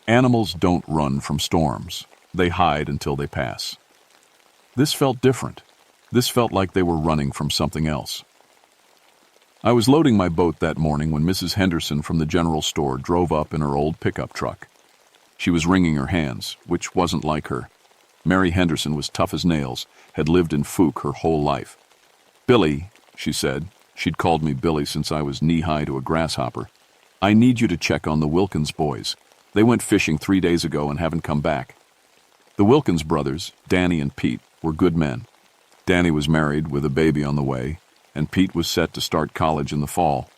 Animals don't run from storms. They hide until they pass. This felt different. This felt like they were running from something else. I was loading my boat that morning when Mrs. Henderson from the general store drove up in her old pickup truck. She was wringing her hands, which wasn't like her. Mary Henderson was tough as nails, had lived in Fuke her whole life. "Billy," she said, she'd called me Billy since I was knee-high to a grasshopper, "I need you to check on the Wilkins boys. They went fishing 3 days ago and haven't come back." The Wilkins brothers, Danny and Pete, were good men. Danny was married with a baby on the way, and Pete was set to start college in the fall.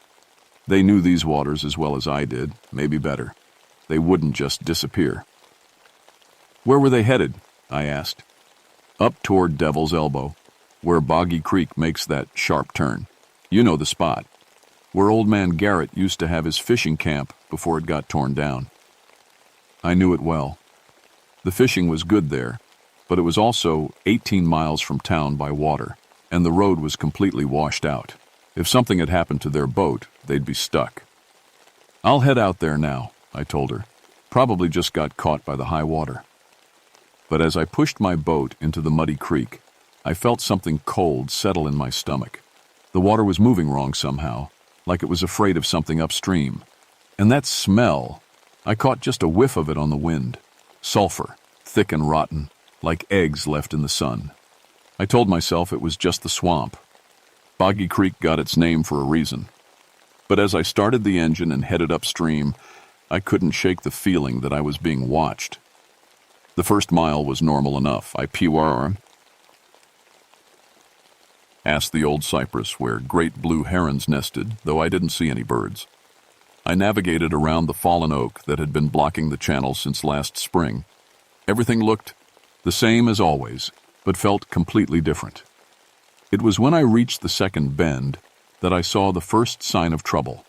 They knew these waters as well as I did, maybe better. They wouldn't just disappear. "Where were they headed?" I asked. Up toward Devil's Elbow, where Boggy Creek makes that sharp turn. You know the spot, where old man Garrett used to have his fishing camp before it got torn down. I knew it well. The fishing was good there, but it was also 18 miles from town by water, and the road was completely washed out. If something had happened to their boat, they'd be stuck. I'll head out there now, I told her. Probably just got caught by the high water. But as I pushed my boat into the muddy creek, I felt something cold settle in my stomach. The water was moving wrong somehow, like it was afraid of something upstream. And that smell, I caught just a whiff of it on the wind. Sulfur, thick and rotten, like eggs left in the sun. I told myself it was just the swamp. Boggy Creek got its name for a reason. But as I started the engine and headed upstream, I couldn't shake the feeling that I was being watched. The first mile was normal enough. I past the old cypress where great blue herons nested, though I didn't see any birds. I navigated around the fallen oak that had been blocking the channel since last spring. Everything looked the same as always, but felt completely different. It was when I reached the second bend that I saw the first sign of trouble.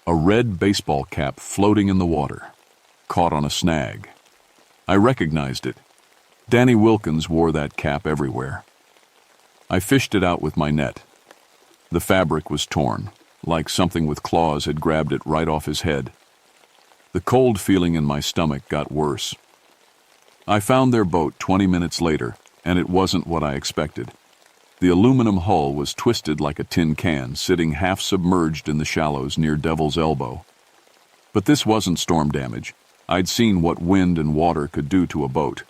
A red baseball cap floating in the water, caught on a snag. I recognized it. Danny Wilkins wore that cap everywhere. I fished it out with my net. The fabric was torn, like something with claws had grabbed it right off his head. The cold feeling in my stomach got worse. I found their boat 20 minutes later, and it wasn't what I expected. The aluminum hull was twisted like a tin can, sitting half submerged in the shallows near Devil's Elbow. But this wasn't storm damage. I'd seen what wind and water could do to a boat.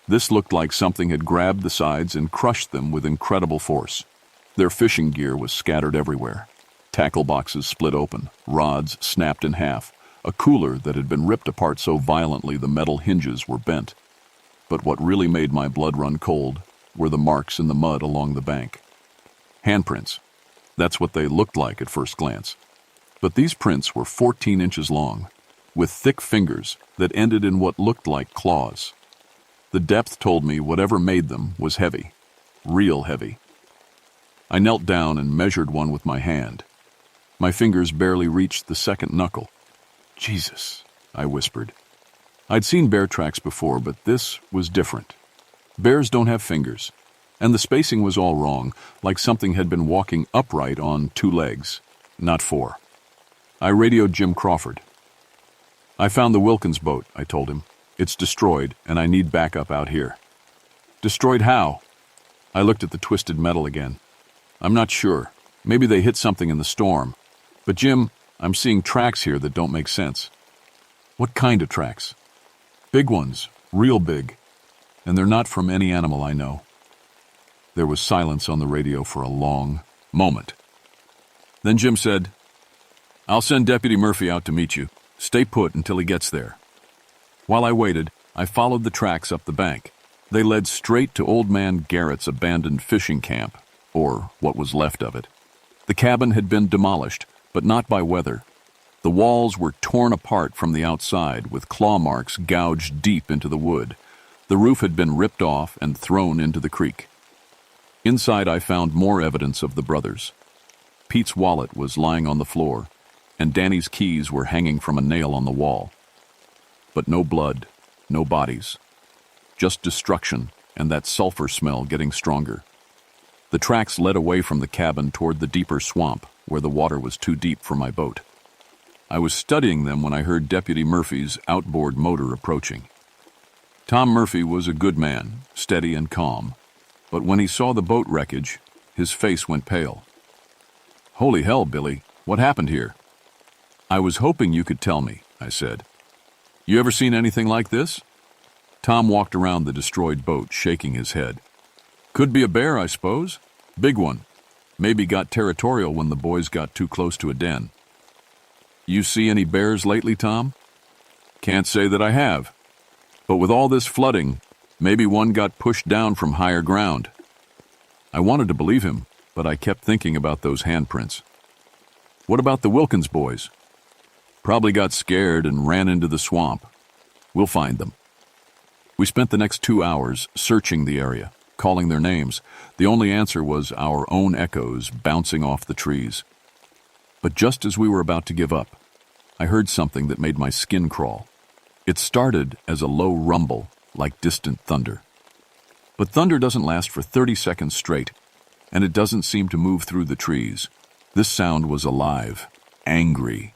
This looked like something had grabbed the sides and crushed them with incredible force. Their fishing gear was scattered everywhere. Tackle boxes split open, rods snapped in half, a cooler that had been ripped apart so violently the metal hinges were bent. But what really made my blood run cold were the marks in the mud along the bank. Handprints. That's what they looked like at first glance. But these prints were 14 inches long, with thick fingers that ended in what looked like claws. The depth told me whatever made them was heavy, real heavy. I knelt down and measured one with my hand. My fingers barely reached the second knuckle. Jesus, I whispered. I'd seen bear tracks before, but this was different. Bears don't have fingers, and the spacing was all wrong, like something had been walking upright on 2 legs, not 4. I radioed Jim Crawford. I found the Wilkins boat, I told him. It's destroyed, and I need backup out here. Destroyed how? I looked at the twisted metal again. I'm not sure. Maybe they hit something in the storm. But Jim, I'm seeing tracks here that don't make sense. What kind of tracks? Big ones, real big. And they're not from any animal I know. There was silence on the radio for a long moment. Then Jim said, I'll send Deputy Murphy out to meet you. Stay put until he gets there. While I waited, I followed the tracks up the bank. They led straight to old man Garrett's abandoned fishing camp, or what was left of it. The cabin had been demolished, but not by weather. The walls were torn apart from the outside, with claw marks gouged deep into the wood. The roof had been ripped off and thrown into the creek. Inside, I found more evidence of the brothers. Pete's wallet was lying on the floor, and Danny's keys were hanging from a nail on the wall. But no blood, no bodies. Just destruction and that sulfur smell getting stronger. The tracks led away from the cabin toward the deeper swamp, where the water was too deep for my boat. I was studying them when I heard Deputy Murphy's outboard motor approaching. Tom Murphy was a good man, steady and calm, but when he saw the boat wreckage, his face went pale. Holy hell, Billy, what happened here? I was hoping you could tell me, I said. You ever seen anything like this? Tom walked around the destroyed boat, shaking his head. Could be a bear, I suppose. Big one. Maybe got territorial when the boys got too close to a den. You see any bears lately, Tom? Can't say that I have. But with all this flooding, maybe one got pushed down from higher ground. I wanted to believe him, but I kept thinking about those handprints. What about the Wilkins boys? Probably got scared and ran into the swamp. We'll find them. We spent the next 2 hours searching the area. calling their names. The only answer was our own echoes bouncing off the trees. But just as we were about to give up, I heard something that made my skin crawl. It started as a low rumble, like distant thunder. But thunder doesn't last for 30 seconds straight, and it doesn't seem to move through the trees. This sound was alive, angry,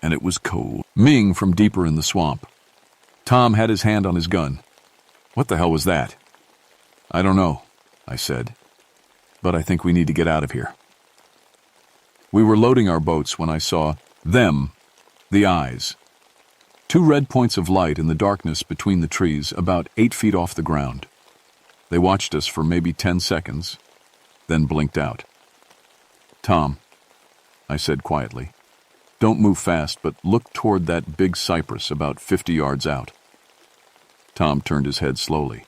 and it was cold. Ming from deeper in the swamp. Tom had his hand on his gun. What the hell was that? I don't know, I said, but I think we need to get out of here. We were loading our boats when I saw them, the eyes. Two red points of light in the darkness between the trees, about 8 feet off the ground. They watched us for maybe 10 seconds, then blinked out. Tom, I said quietly, don't move fast, but look toward that big cypress about 50 yards out. Tom turned his head slowly.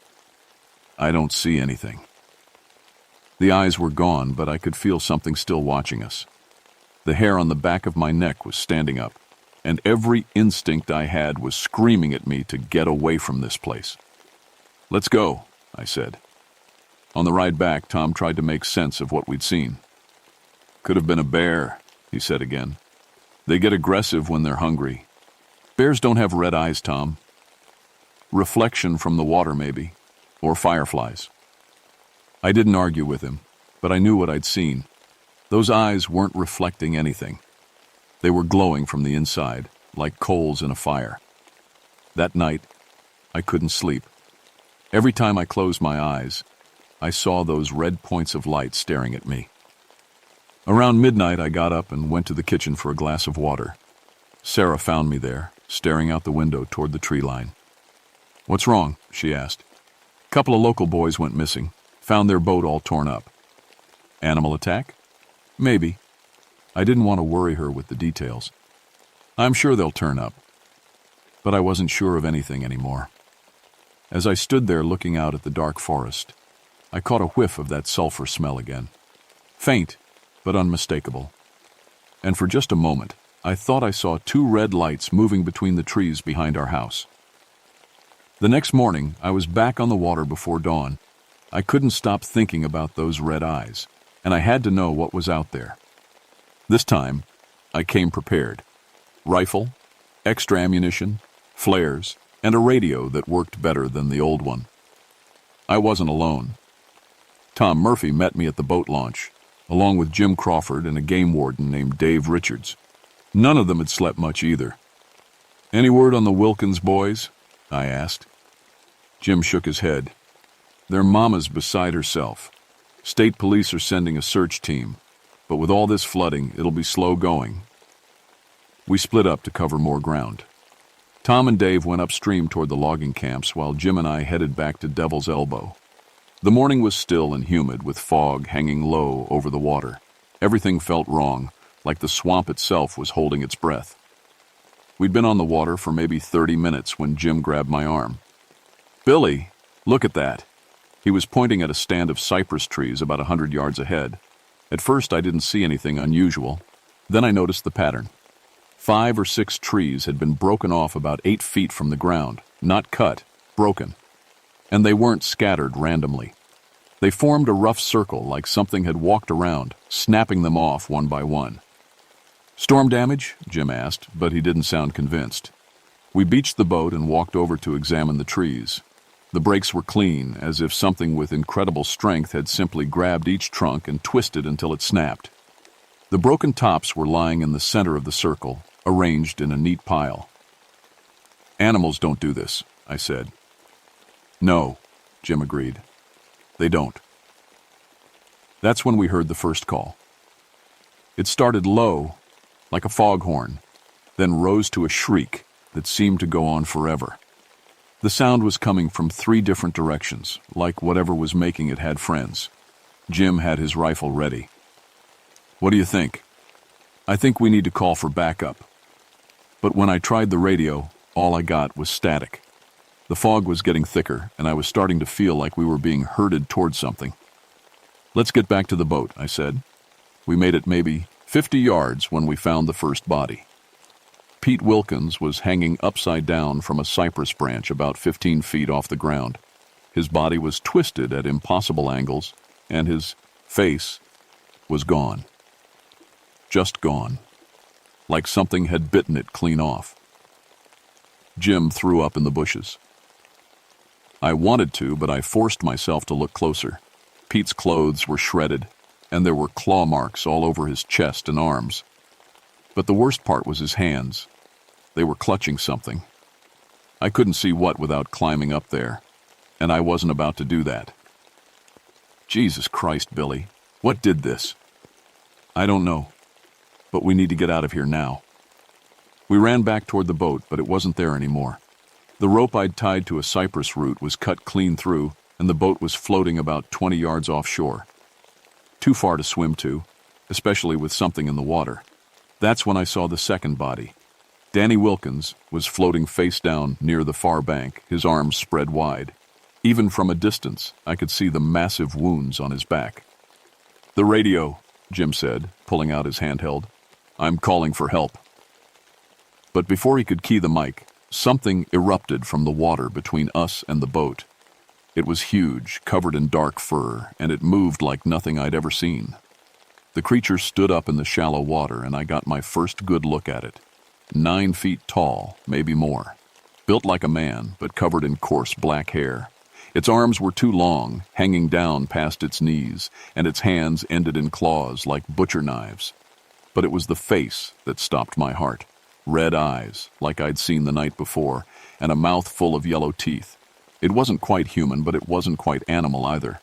I don't see anything. The eyes were gone, but I could feel something still watching us. The hair on the back of my neck was standing up, and every instinct I had was screaming at me to get away from this place. Let's go, I said. On the ride back, Tom tried to make sense of what we'd seen. Could have been a bear, he said again. They get aggressive when they're hungry. Bears don't have red eyes, Tom. Reflection from the water, maybe. Or fireflies. I didn't argue with him, but I knew what I'd seen. Those eyes weren't reflecting anything. They were glowing from the inside, like coals in a fire. That night, I couldn't sleep. Every time I closed my eyes, I saw those red points of light staring at me. Around midnight, I got up and went to the kitchen for a glass of water. Sarah found me there, staring out the window toward the tree line. What's wrong? She asked. A couple of local boys went missing, found their boat all torn up. Animal attack? Maybe. I didn't want to worry her with the details. I'm sure they'll turn up. But I wasn't sure of anything anymore. As I stood there looking out at the dark forest, I caught a whiff of that sulfur smell again. Faint, but unmistakable. And for just a moment, I thought I saw two red lights moving between the trees behind our house. The next morning, I was back on the water before dawn. I couldn't stop thinking about those red eyes, and I had to know what was out there. This time, I came prepared. Rifle, extra ammunition, flares, and a radio that worked better than the old one. I wasn't alone. Tom Murphy met me at the boat launch, along with Jim Crawford and a game warden named Dave Richards. None of them had slept much either. Any word on the Wilkins boys? I asked. Jim shook his head. Their mama's beside herself. State police are sending a search team, but with all this flooding, it'll be slow going. We split up to cover more ground. Tom and Dave went upstream toward the logging camps while Jim and I headed back to Devil's Elbow. The morning was still and humid with fog hanging low over the water. Everything felt wrong, like the swamp itself was holding its breath. We'd been on the water for maybe 30 minutes when Jim grabbed my arm. Billy, look at that. He was pointing at a stand of cypress trees about 100 yards ahead. At first I didn't see anything unusual. Then I noticed the pattern. 5 or 6 trees had been broken off about 8 feet from the ground, not cut, broken. And they weren't scattered randomly. They formed a rough circle like something had walked around, snapping them off one by one. Storm damage? Jim asked, but he didn't sound convinced. We beached the boat and walked over to examine the trees. The breaks were clean, as if something with incredible strength had simply grabbed each trunk and twisted until it snapped. The broken tops were lying in the center of the circle, arranged in a neat pile. Animals don't do this, I said. No, Jim agreed. They don't. That's when we heard the first call. It started low, like a foghorn, then rose to a shriek that seemed to go on forever. The sound was coming from 3 different directions, like whatever was making it had friends. Jim had his rifle ready. What do you think? I think we need to call for backup. But when I tried the radio, all I got was static. The fog was getting thicker, and I was starting to feel like we were being herded towards something. Let's get back to the boat, I said. We made it maybe 50 yards when we found the first body. Pete Wilkins was hanging upside down from a cypress branch about 15 feet off the ground. His body was twisted at impossible angles, and his face was gone. Just gone. Like something had bitten it clean off. Jim threw up in the bushes. I wanted to, but I forced myself to look closer. Pete's clothes were shredded, and there were claw marks all over his chest and arms. But the worst part was his hands. They were clutching something. I couldn't see what without climbing up there, and I wasn't about to do that. Jesus Christ, Billy, what did this? I don't know, but we need to get out of here now. We ran back toward the boat, but it wasn't there anymore. The rope I'd tied to a cypress root was cut clean through, and the boat was floating about 20 yards offshore. Too far to swim to, especially with something in the water. That's when I saw the second body. Danny Wilkins was floating face down near the far bank, his arms spread wide. Even from a distance, I could see the massive wounds on his back. "The radio," Jim said, pulling out his handheld. "I'm calling for help." But before he could key the mic, something erupted from the water between us and the boat. It was huge, covered in dark fur, and it moved like nothing I'd ever seen. The creature stood up in the shallow water, and I got my first good look at it. 9 feet tall, maybe more. Built like a man, but covered in coarse black hair. Its arms were too long, hanging down past its knees, and its hands ended in claws like butcher knives. But it was the face that stopped my heart. Red eyes, like I'd seen the night before, and a mouth full of yellow teeth. It wasn't quite human, but it wasn't quite animal either.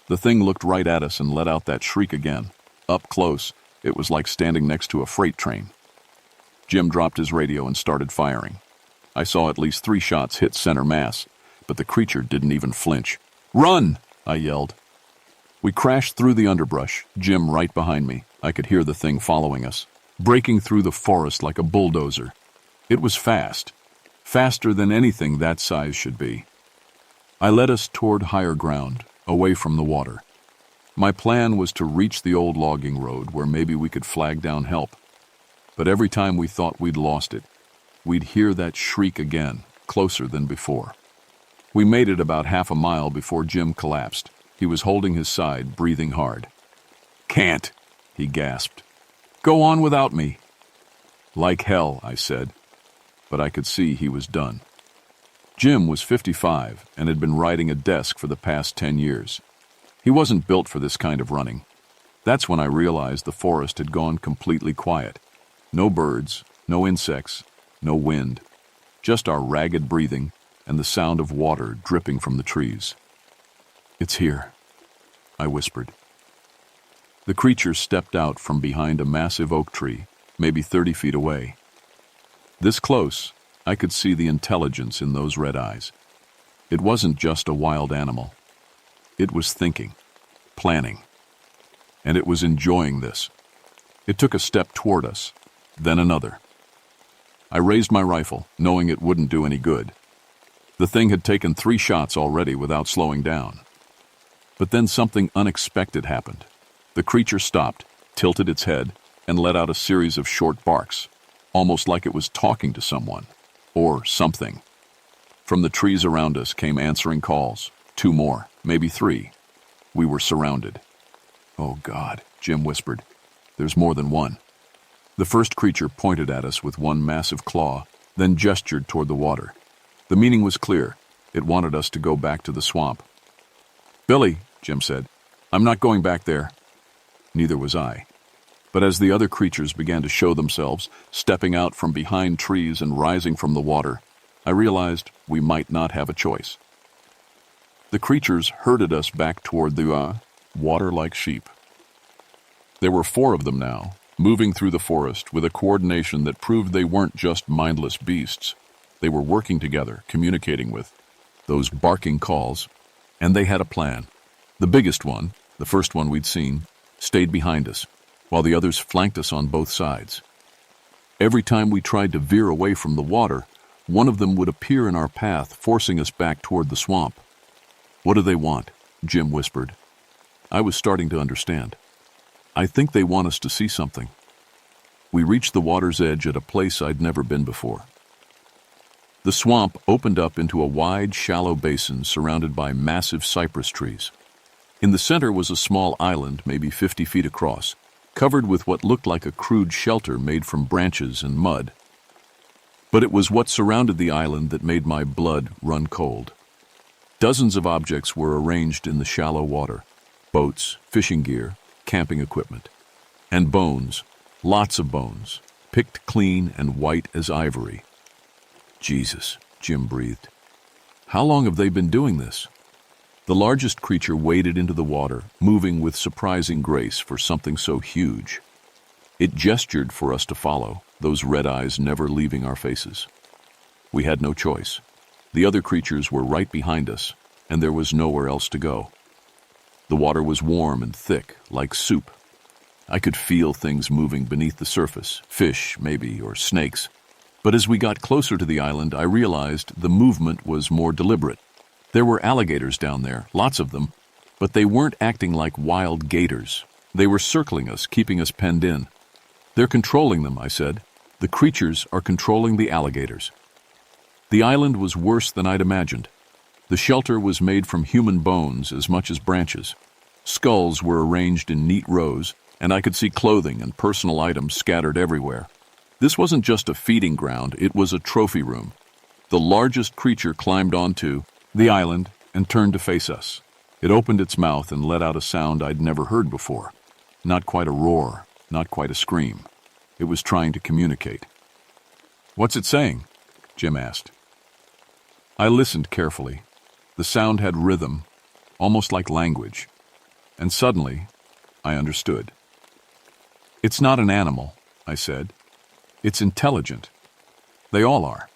The thing looked right at us and let out that shriek again. Up close, it was like standing next to a freight train. Jim dropped his radio and started firing. I saw at least 3 shots hit center mass, but the creature didn't even flinch. "Run!" I yelled. We crashed through the underbrush, Jim right behind me. I could hear the thing following us, breaking through the forest like a bulldozer. It was fast, faster than anything that size should be. I led us toward higher ground, away from the water. My plan was to reach the old logging road where maybe we could flag down help. But every time we thought we'd lost it, we'd hear that shriek again, closer than before. We made it about half a mile before Jim collapsed. He was holding his side, breathing hard. "Can't," he gasped. "Go on without me." "Like hell," I said, but I could see he was done. Jim was 55 and had been riding a desk for the past 10 years. He wasn't built for this kind of running. That's when I realized the forest had gone completely quiet. No birds, no insects, no wind. Just our ragged breathing and the sound of water dripping from the trees. "It's here," I whispered. The creature stepped out from behind a massive oak tree, maybe 30 feet away. This close, I could see the intelligence in those red eyes. It wasn't just a wild animal. It was thinking, planning, and it was enjoying this. It took a step toward us, then another. I raised my rifle, knowing it wouldn't do any good. The thing had taken 3 shots already without slowing down. But then something unexpected happened. The creature stopped, tilted its head, and let out a series of short barks, almost like it was talking to someone, or something. From the trees around us came answering calls, 2 more, maybe 3. We were surrounded. "Oh God," Jim whispered. "There's more than one." The first creature pointed at us with one massive claw, then gestured toward the water. The meaning was clear. It wanted us to go back to the swamp. "Billy," Jim said, "I'm not going back there." Neither was I. But as the other creatures began to show themselves, stepping out from behind trees and rising from the water, I realized we might not have a choice. The creatures herded us back toward the water like sheep. There were 4 of them now, moving through the forest with a coordination that proved they weren't just mindless beasts. They were working together, communicating with those barking calls, and they had a plan. The biggest one, the first one we'd seen, stayed behind us, while the others flanked us on both sides. Every time we tried to veer away from the water, one of them would appear in our path, forcing us back toward the swamp. "What do they want?" Jim whispered. I was starting to understand. "I think they want us to see something." We reached the water's edge at a place I'd never been before. The swamp opened up into a wide, shallow basin surrounded by massive cypress trees. In the center was a small island, maybe 50 feet across, covered with what looked like a crude shelter made from branches and mud. But it was what surrounded the island that made my blood run cold. Dozens of objects were arranged in the shallow water: boats, fishing gear, camping equipment. And bones, lots of bones, picked clean and white as ivory. Jesus, Jim breathed. How long have they been doing this? The largest creature waded into the water, moving with surprising grace for something so huge. It gestured for us to follow, those red eyes never leaving our faces. We had no choice. The other creatures were right behind us, and there was nowhere else to go. The water was warm and thick, like soup. I could feel things moving beneath the surface, fish, maybe, or snakes. But as we got closer to the island, I realized the movement was more deliberate. There were alligators down there, lots of them, but they weren't acting like wild gators. They were circling us, keeping us penned in. They're controlling them, I said. The creatures are controlling the alligators. The island was worse than I'd imagined. The shelter was made from human bones as much as branches. Skulls were arranged in neat rows, and I could see clothing and personal items scattered everywhere. This wasn't just a feeding ground, it was a trophy room. The largest creature climbed onto the island and turned to face us. It opened its mouth and let out a sound I'd never heard before. Not quite a roar, not quite a scream. It was trying to communicate. "What's it saying?" Jim asked. I listened carefully. The sound had rhythm, almost like language. And suddenly, I understood. "It's not an animal," I said. "It's intelligent. They all are."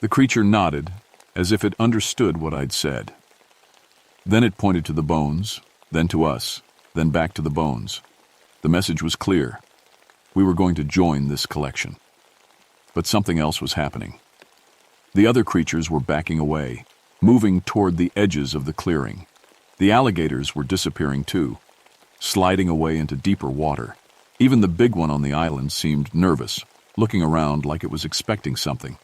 The creature nodded, as if it understood what I'd said. Then it pointed to the bones, then to us, then back to the bones. The message was clear. We were going to join this collection. But something else was happening. The other creatures were backing away, moving toward the edges of the clearing. The alligators were disappearing too, sliding away into deeper water. Even the big one on the island seemed nervous, looking around like it was expecting something.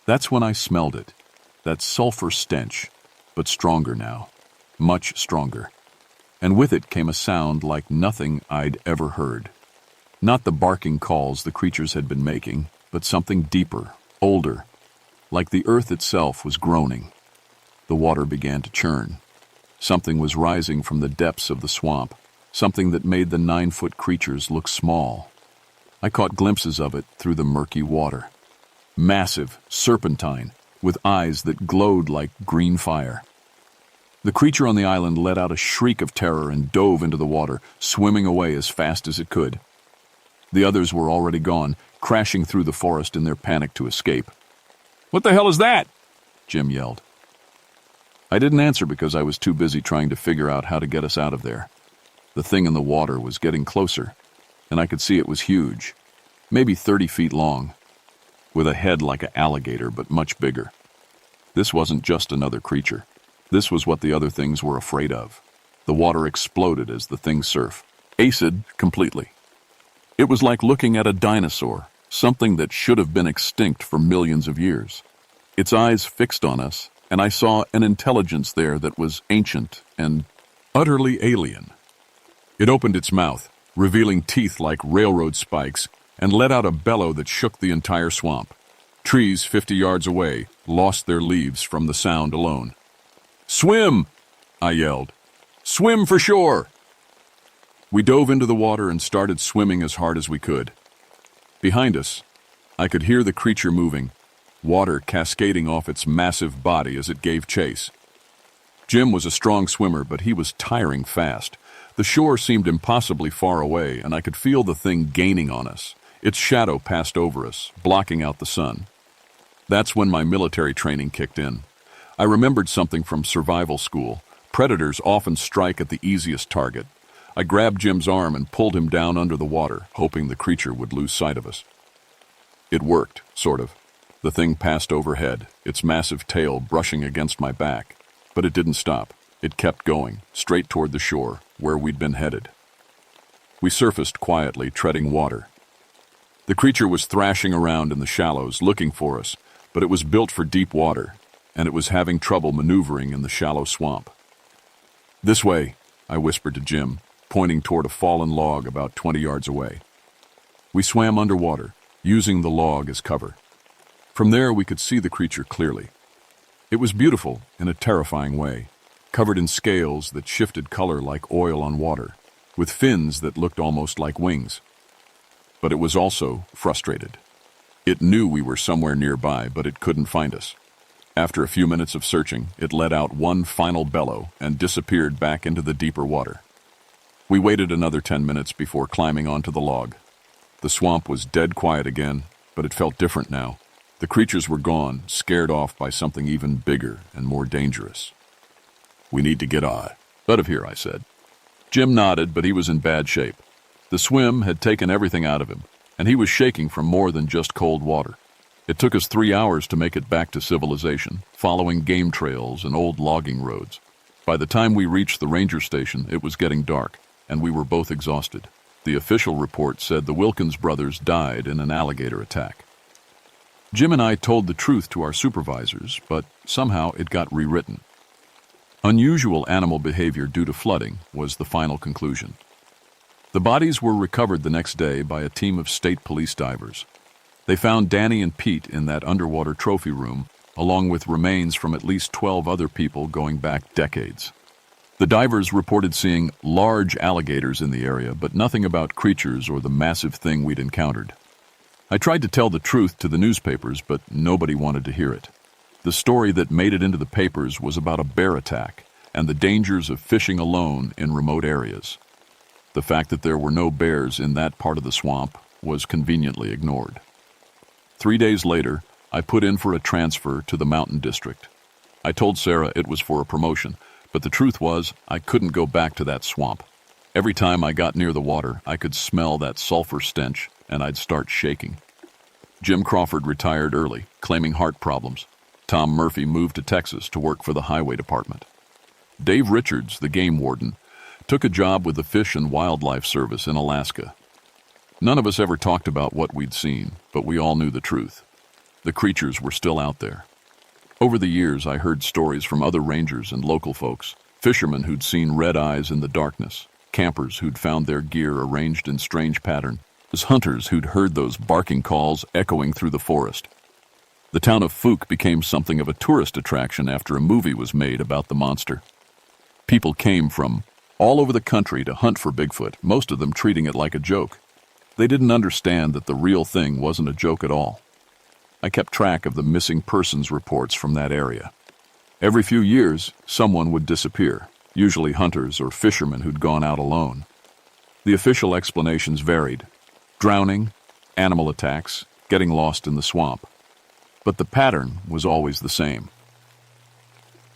That's when I smelled it, that sulfur stench, but stronger now, much stronger. And with it came a sound like nothing I'd ever heard. Not the barking calls the creatures had been making, but something deeper, older, like the earth itself was groaning. The water began to churn. Something was rising from the depths of the swamp, something that made the 9-foot creatures look small. I caught glimpses of it through the murky water. Massive, serpentine, with eyes that glowed like green fire. The creature on the island let out a shriek of terror and dove into the water, swimming away as fast as it could. The others were already gone, crashing through the forest in their panic to escape. "What the hell is that?" Jim yelled. I didn't answer because I was too busy trying to figure out how to get us out of there. The thing in the water was getting closer, and I could see it was huge, maybe 30 feet long, with a head like an alligator but much bigger. This wasn't just another creature. This was what the other things were afraid of. The water exploded as the thing surfed, acid completely. It was like looking at a dinosaur, something that should have been extinct for millions of years. Its eyes fixed on us, and I saw an intelligence there that was ancient and utterly alien. It opened its mouth, revealing teeth like railroad spikes, and let out a bellow that shook the entire swamp. Trees 50 yards away lost their leaves from the sound alone. "Swim!" I yelled. "Swim for shore!" We dove into the water and started swimming as hard as we could. Behind us, I could hear the creature moving, water cascading off its massive body as it gave chase. Jim was a strong swimmer, but he was tiring fast. The shore seemed impossibly far away, and I could feel the thing gaining on us. Its shadow passed over us, blocking out the sun. That's when my military training kicked in. I remembered something from survival school. Predators often strike at the easiest target. I grabbed Jim's arm and pulled him down under the water, hoping the creature would lose sight of us. It worked, sort of. The thing passed overhead, its massive tail brushing against my back. But it didn't stop. It kept going, straight toward the shore, where we'd been headed. We surfaced quietly, treading water. The creature was thrashing around in the shallows, looking for us, but it was built for deep water, and it was having trouble maneuvering in the shallow swamp. "This way," I whispered to Jim, pointing toward a fallen log about 20 yards away. We swam underwater, using the log as cover. From there, we could see the creature clearly. It was beautiful in a terrifying way, covered in scales that shifted color like oil on water, with fins that looked almost like wings. But it was also frustrated. It knew we were somewhere nearby, but it couldn't find us. After a few minutes of searching, it let out one final bellow and disappeared back into the deeper water. We waited another 10 minutes before climbing onto the log. The swamp was dead quiet again, but it felt different now. The creatures were gone, scared off by something even bigger and more dangerous. "We need to get out of here," I said. Jim nodded, but he was in bad shape. The swim had taken everything out of him, and he was shaking from more than just cold water. It took us 3 hours to make it back to civilization, following game trails and old logging roads. By the time we reached the ranger station, it was getting dark, and we were both exhausted. The official report said the Wilkins brothers died in an alligator attack. Jim and I told the truth to our supervisors, but somehow it got rewritten. Unusual animal behavior due to flooding was the final conclusion. The bodies were recovered the next day by a team of state police divers. They found Danny and Pete in that underwater trophy room, along with remains from at least 12 other people going back decades. The divers reported seeing large alligators in the area, but nothing about creatures or the massive thing we'd encountered. I tried to tell the truth to the newspapers, but nobody wanted to hear it. The story that made it into the papers was about a bear attack and the dangers of fishing alone in remote areas. The fact that there were no bears in that part of the swamp was conveniently ignored. 3 days later, I put in for a transfer to the Mountain District. I told Sarah it was for a promotion, but the truth was I couldn't go back to that swamp. Every time I got near the water, I could smell that sulfur stench, and I'd start shaking. Jim Crawford retired early, claiming heart problems. Tom Murphy moved to Texas to work for the Highway Department. Dave Richards, the game warden, took a job with the Fish and Wildlife Service in Alaska. None of us ever talked about what we'd seen, but we all knew the truth. The creatures were still out there. Over the years, I heard stories from other rangers and local folks, fishermen who'd seen red eyes in the darkness, campers who'd found their gear arranged in strange pattern, as hunters who'd heard those barking calls echoing through the forest. The town of Fuke became something of a tourist attraction after a movie was made about the monster. People came from all over the country to hunt for Bigfoot, most of them treating it like a joke. They didn't understand that the real thing wasn't a joke at all. I kept track of the missing persons reports from that area. Every few years, someone would disappear, usually hunters or fishermen who'd gone out alone. The official explanations varied: drowning, animal attacks, getting lost in the swamp. But the pattern was always the same.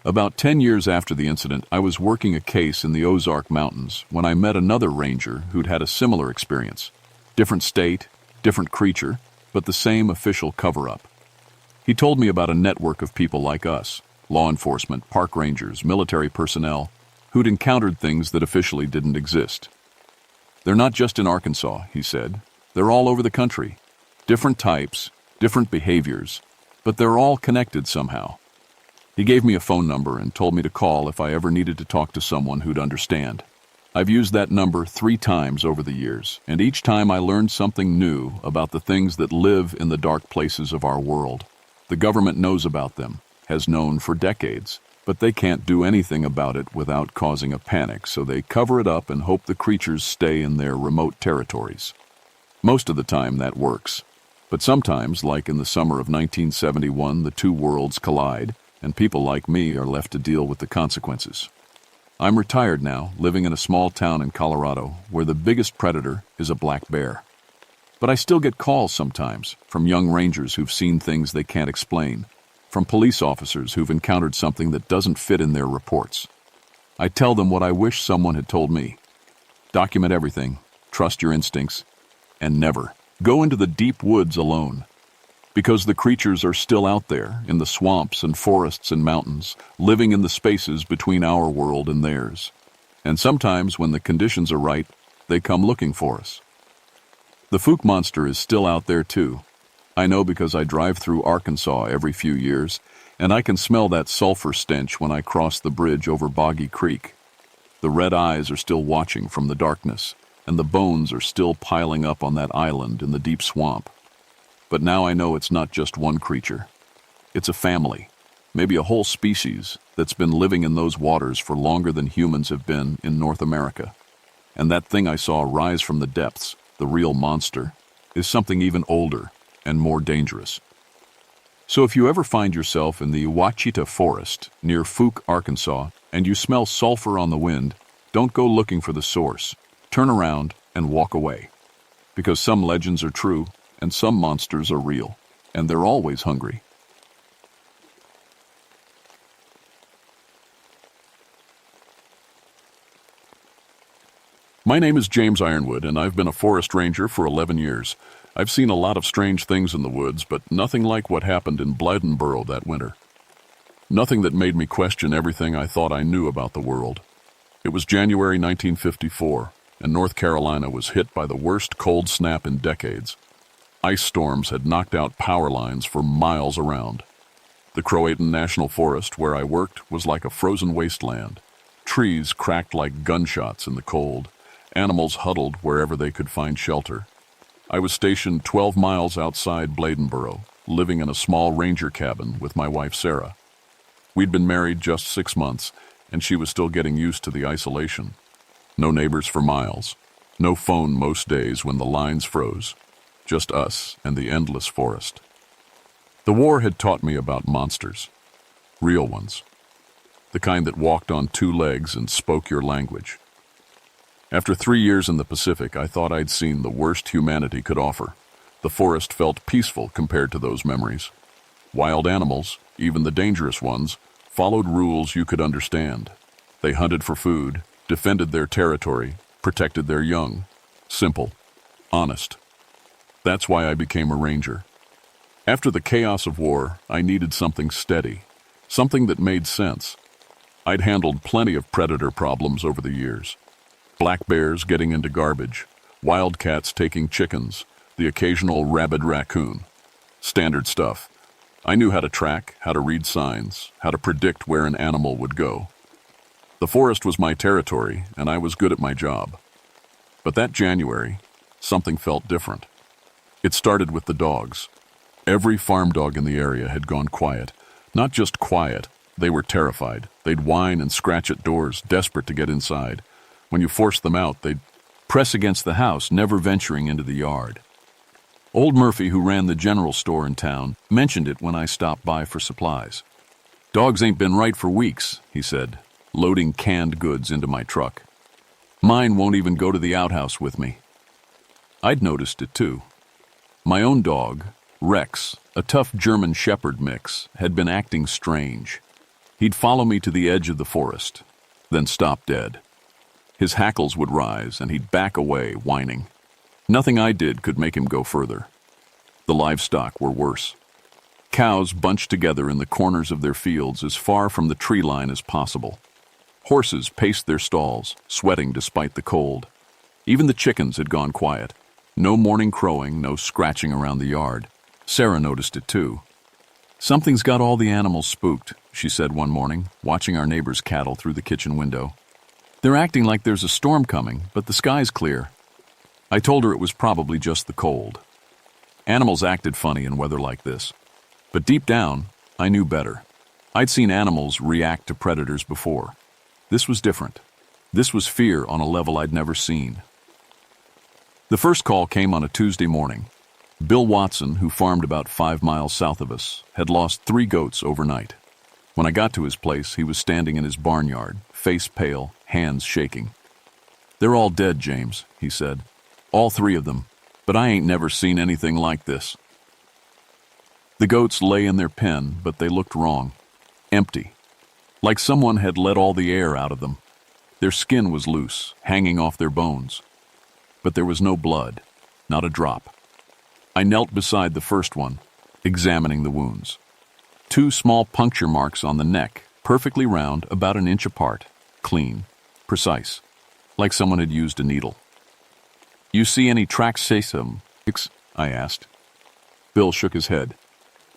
About 10 years after the incident, I was working a case in the Ozark Mountains when I met another ranger who'd had a similar experience. Different state, different creature, but the same official cover-up. He told me about a network of people like us, law enforcement, park rangers, military personnel, who'd encountered things that officially didn't exist. "They're not just in Arkansas," he said. "They're all over the country. Different types, different behaviors, but they're all connected somehow." He gave me a phone number and told me to call if I ever needed to talk to someone who'd understand. I've used that number 3 times over the years, and each time I learned something new about the things that live in the dark places of our world. The government knows about them, has known for decades, but they can't do anything about it without causing a panic, so they cover it up and hope the creatures stay in their remote territories. Most of the time that works, but sometimes, like in the summer of 1971, the two worlds collide, and people like me are left to deal with the consequences. I'm retired now, living in a small town in Colorado where the biggest predator is a black bear. But I still get calls sometimes from young rangers who've seen things they can't explain, from police officers who've encountered something that doesn't fit in their reports. I tell them what I wish someone had told me. Document everything, trust your instincts, and never go into the deep woods alone. Because the creatures are still out there, in the swamps and forests and mountains, living in the spaces between our world and theirs. And sometimes, when the conditions are right, they come looking for us. The Fuke monster is still out there too, I know because I drive through Arkansas every few years, and I can smell that sulfur stench when I cross the bridge over Boggy Creek. The red eyes are still watching from the darkness, and the bones are still piling up on that island in the deep swamp. But now I know it's not just one creature. It's a family, maybe a whole species, that's been living in those waters for longer than humans have been in North America. And that thing I saw rise from the depths, the real monster, is something even older and more dangerous. So if you ever find yourself in the Ouachita Forest near Fouke, Arkansas, and you smell sulfur on the wind, don't go looking for the source. Turn around and walk away. Because some legends are true, and some monsters are real, and they're always hungry. My name is James Ironwood, and I've been a forest ranger for 11 years. I've seen a lot of strange things in the woods, but nothing like what happened in Blydenboro that winter. Nothing that made me question everything I thought I knew about the world. It was January 1954, and North Carolina was hit by the worst cold snap in decades. Ice storms had knocked out power lines for miles around. The Croatan National Forest, where I worked, was like a frozen wasteland. Trees cracked like gunshots in the cold. Animals huddled wherever they could find shelter. I was stationed 12 miles outside Blydenboro, living in a small ranger cabin with my wife Sarah. We'd been married just 6 months, and she was still getting used to the isolation. No neighbors for miles. No phone most days when the lines froze. Just us and the endless forest. The war had taught me about monsters. Real ones. The kind that walked on 2 legs and spoke your language. After 3 years in the Pacific, I thought I'd seen the worst humanity could offer. The forest felt peaceful compared to those memories. Wild animals, even the dangerous ones, followed rules you could understand. They hunted for food, defended their territory, protected their young. Simple. Honest. That's why I became a ranger. After the chaos of war, I needed something steady, something that made sense. I'd handled plenty of predator problems over the years. Black bears getting into garbage, wildcats taking chickens, the occasional rabid raccoon. Standard stuff. I knew how to track, how to read signs, how to predict where an animal would go. The forest was my territory, and I was good at my job. But that January, something felt different. It started with the dogs. Every farm dog in the area had gone quiet. Not just quiet, they were terrified. They'd whine and scratch at doors, desperate to get inside. When you forced them out, they'd press against the house, never venturing into the yard. Old Murphy, who ran the general store in town, mentioned it when I stopped by for supplies. "Dogs ain't been right for weeks," he said, loading canned goods into my truck. "Mine won't even go to the outhouse with me." I'd noticed it too. My own dog, Rex, a tough German Shepherd mix, had been acting strange. He'd follow me to the edge of the forest, then stop dead. His hackles would rise, and he'd back away, whining. Nothing I did could make him go further. The livestock were worse. Cows bunched together in the corners of their fields as far from the tree line as possible. Horses paced their stalls, sweating despite the cold. Even the chickens had gone quiet. No morning crowing, no scratching around the yard. Sarah noticed it too. "Something's got all the animals spooked," she said one morning, watching our neighbor's cattle through the kitchen window. "They're acting like there's a storm coming, but the sky's clear." I told her it was probably just the cold. Animals acted funny in weather like this. But deep down, I knew better. I'd seen animals react to predators before. This was different. This was fear on a level I'd never seen. The first call came on a Tuesday morning. Bill Watson, who farmed about 5 miles south of us, had lost 3 goats overnight. When I got to his place, he was standing in his barnyard, face pale, hands shaking. "They're all dead, James," he said. "All 3 of them, but I ain't never seen anything like this." The goats lay in their pen, but they looked wrong. Empty. Like someone had let all the air out of them. Their skin was loose, hanging off their bones. But there was no blood, not a drop. I knelt beside the first one, examining the wounds. 2 small puncture marks on the neck, perfectly round, about an inch apart, clean, precise, like someone had used a needle. "You see any tracks, say some?" I asked. Bill shook his head.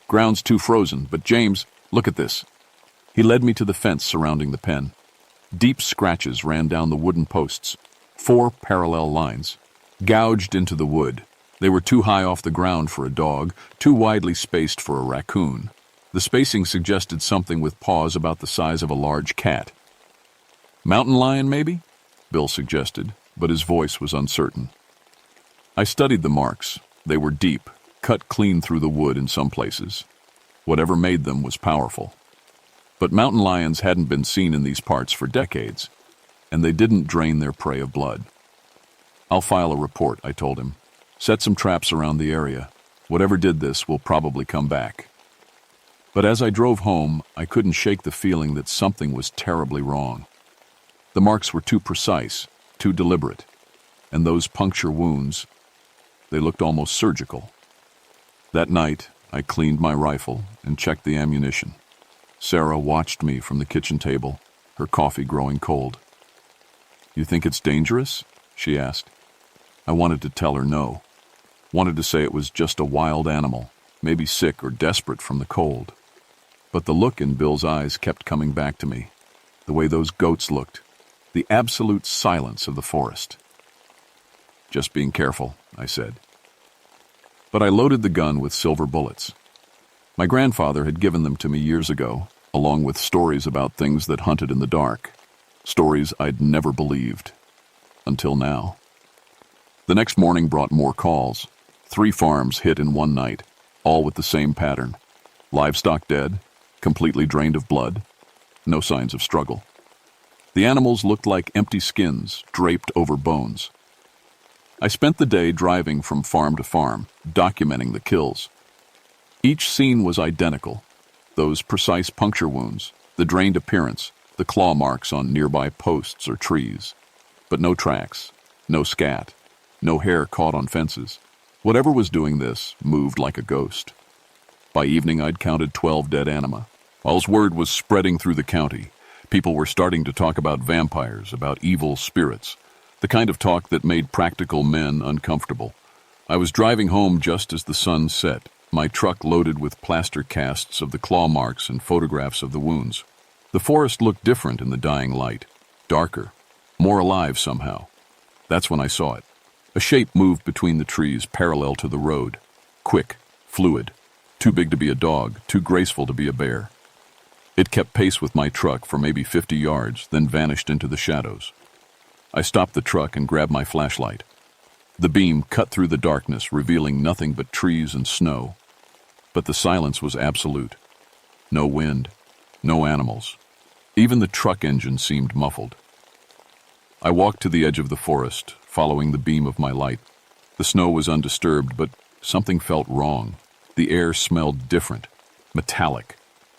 Ground's too frozen, but James, look at this. He led me to the fence surrounding the pen. Deep scratches ran down the wooden posts, 4 parallel lines, gouged into the wood. They were too high off the ground for a dog, too widely spaced for a raccoon. The spacing suggested something with paws about the size of a large cat. Mountain lion, maybe? Bill suggested, but his voice was uncertain. I studied the marks. They were deep, cut clean through the wood in some places. Whatever made them was powerful. But mountain lions hadn't been seen in these parts for decades, and they didn't drain their prey of blood. I'll file a report, I told him. Set some traps around the area. Whatever did this will probably come back. But as I drove home, I couldn't shake the feeling that something was terribly wrong. The marks were too precise, too deliberate, and those puncture wounds, they looked almost surgical. That night, I cleaned my rifle and checked the ammunition. Sarah watched me from the kitchen table, her coffee growing cold. You think it's dangerous? She asked. I wanted to tell her no. Wanted to say it was just a wild animal, maybe sick or desperate from the cold. But the look in Bill's eyes kept coming back to me. The way those goats looked. The absolute silence of the forest. Just being careful, I said. But I loaded the gun with silver bullets. My grandfather had given them to me years ago, along with stories about things that hunted in the dark. Stories I'd never believed. Until now. The next morning brought more calls. 3 farms hit in one night, all with the same pattern. Livestock dead, completely drained of blood, no signs of struggle. The animals looked like empty skins draped over bones. I spent the day driving from farm to farm, documenting the kills. Each scene was identical. Those precise puncture wounds, the drained appearance, the claw marks on nearby posts or trees. But no tracks, no scat, no hair caught on fences. Whatever was doing this moved like a ghost. By evening, I'd counted 12 dead anima. All's word was spreading through the county. People were starting to talk about vampires, about evil spirits, the kind of talk that made practical men uncomfortable. I was driving home just as the sun set, my truck loaded with plaster casts of the claw marks and photographs of the wounds. The forest looked different in the dying light, darker, more alive somehow. That's when I saw it. A shape moved between the trees parallel to the road. Quick, fluid, too big to be a dog, too graceful to be a bear. It kept pace with my truck for maybe 50 yards, then vanished into the shadows. I stopped the truck and grabbed my flashlight. The beam cut through the darkness, revealing nothing but trees and snow. But the silence was absolute. No wind, no animals. Even the truck engine seemed muffled. I walked to the edge of the forest, following the beam of my light. The snow was undisturbed, but something felt wrong. The air smelled different, metallic,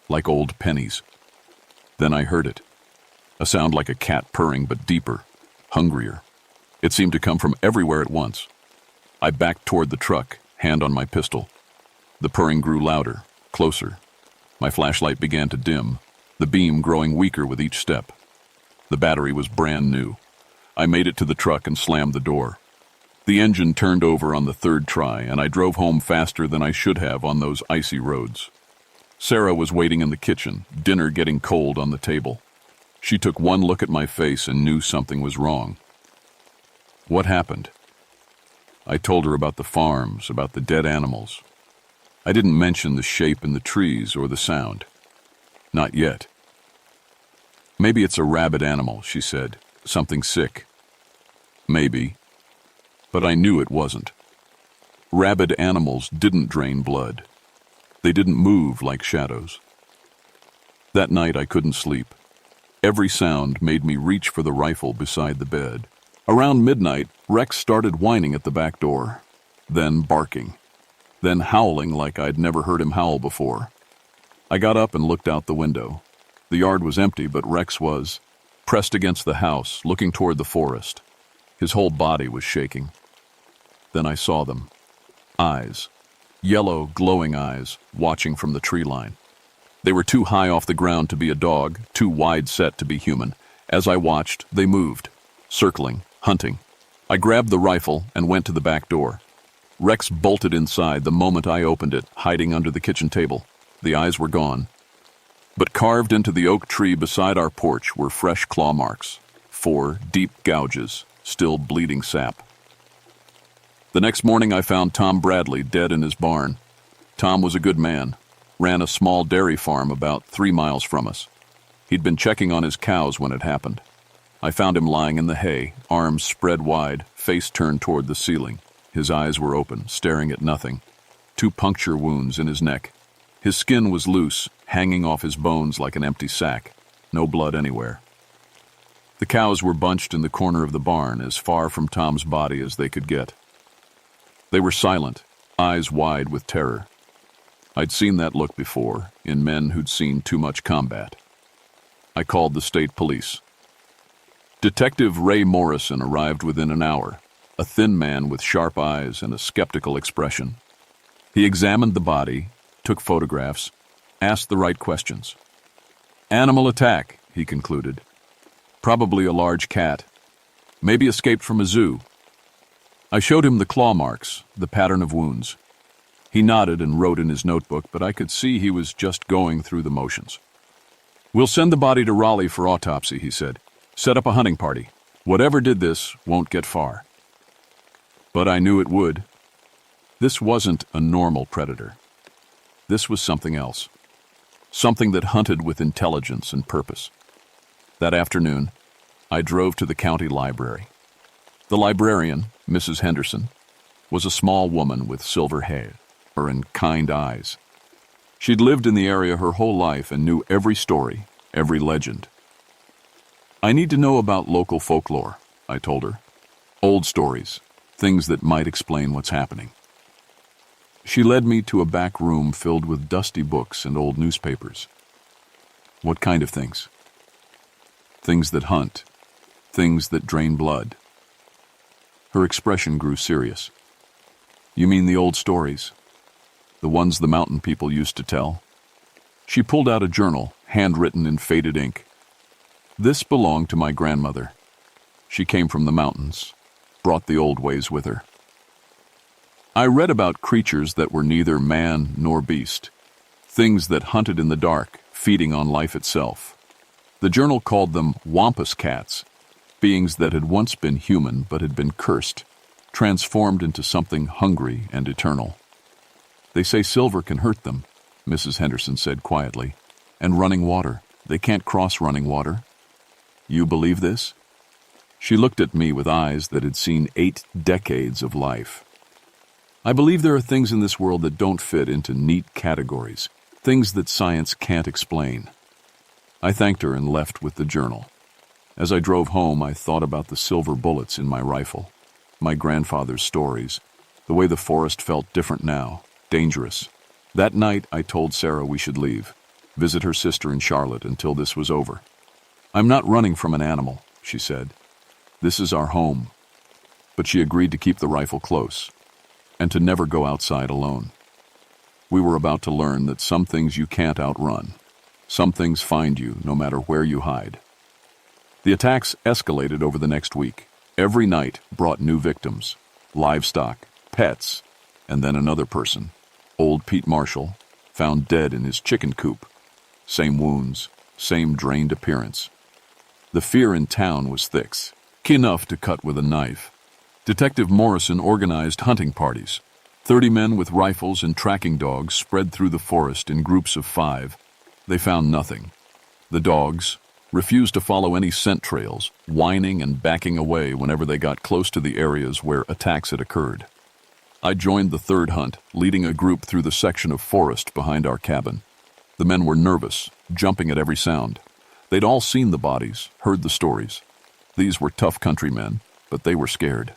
like old pennies. Then I heard it. A sound like a cat purring, but deeper, hungrier. It seemed to come from everywhere at once. I backed toward the truck, hand on my pistol. The purring grew louder, closer. My flashlight began to dim, the beam growing weaker with each step. The battery was brand new. I made it to the truck and slammed the door. The engine turned over on the 3rd try, and I drove home faster than I should have on those icy roads. Sarah was waiting in the kitchen, dinner getting cold on the table. She took one look at my face and knew something was wrong. What happened? I told her about the farms, about the dead animals. I didn't mention the shape in the trees or the sound. Not yet. Maybe it's a rabid animal, she said. Something sick. Maybe. But I knew it wasn't. Rabid animals didn't drain blood. They didn't move like shadows. That night I couldn't sleep. Every sound made me reach for the rifle beside the bed. Around midnight, Rex started whining at the back door, then barking, then howling like I'd never heard him howl before. I got up and looked out the window. The yard was empty, but Rex was, pressed against the house, looking toward the forest. His whole body was shaking. Then I saw them. Eyes. Yellow, glowing eyes, watching from the tree line. They were too high off the ground to be a dog, too wide set to be human. As I watched, they moved, circling, hunting. I grabbed the rifle and went to the back door. Rex bolted inside the moment I opened it, hiding under the kitchen table. The eyes were gone. But carved into the oak tree beside our porch were fresh claw marks, 4 deep gouges, still bleeding sap. The next morning I found Tom Bradley dead in his barn. Tom was a good man, ran a small dairy farm about 3 miles from us. He'd been checking on his cows when it happened. I found him lying in the hay, arms spread wide, face turned toward the ceiling. His eyes were open, staring at nothing. 2 puncture wounds in his neck. His skin was loose, hanging off his bones like an empty sack. No blood anywhere. The cows were bunched in the corner of the barn, as far from Tom's body as they could get. They were silent, eyes wide with terror. I'd seen that look before, in men who'd seen too much combat. I called the state police. Detective Ray Morrison arrived within an hour, a thin man with sharp eyes and a skeptical expression. He examined the body, took photographs, asked the right questions. Animal attack, he concluded. Probably a large cat. Maybe escaped from a zoo. I showed him the claw marks, the pattern of wounds. He nodded and wrote in his notebook, but I could see he was just going through the motions. We'll send the body to Raleigh for autopsy, he said. Set up a hunting party. Whatever did this won't get far. But I knew it would. This wasn't a normal predator. This was something else. Something that hunted with intelligence and purpose. That afternoon, I drove to the county library. The librarian, Mrs. Henderson, was a small woman with silver hair and kind eyes. She'd lived in the area her whole life and knew every story, every legend. I need to know about local folklore, I told her. Old stories, things that might explain what's happening. She led me to a back room filled with dusty books and old newspapers. What kind of things? Things that hunt, things that drain blood. Her expression grew serious. You mean the old stories? The ones the mountain people used to tell? She pulled out a journal, handwritten in faded ink. This belonged to my grandmother. She came from the mountains, brought the old ways with her. I read about creatures that were neither man nor beast, things that hunted in the dark, feeding on life itself. The journal called them wampus cats, beings that had once been human but had been cursed, transformed into something hungry and eternal. They say silver can hurt them, Mrs. Henderson said quietly, and running water. They can't cross running water. You believe this? She looked at me with eyes that had seen 8 decades of life. I believe there are things in this world that don't fit into neat categories, things that science can't explain. I thanked her and left with the journal. As I drove home, I thought about the silver bullets in my rifle, my grandfather's stories, the way the forest felt different now, dangerous. That night, I told Sarah we should leave, visit her sister in Charlotte until this was over. I'm not running from an animal, she said. This is our home. But she agreed to keep the rifle close, and to never go outside alone. We were about to learn that some things you can't outrun. Some things find you no matter where you hide. The attacks escalated over the next week. Every night brought new victims, livestock, pets, and then another person, old Pete Marshall, found dead in his chicken coop. Same wounds, same drained appearance. The fear in town was thick, enough to cut with a knife. Detective Morrison organized hunting parties. 30 men with rifles and tracking dogs spread through the forest in groups of 5. They found nothing. The dogs refused to follow any scent trails, whining and backing away whenever they got close to the areas where attacks had occurred. I joined the 3rd hunt, leading a group through the section of forest behind our cabin. The men were nervous, jumping at every sound. They'd all seen the bodies, heard the stories. These were tough countrymen, but they were scared.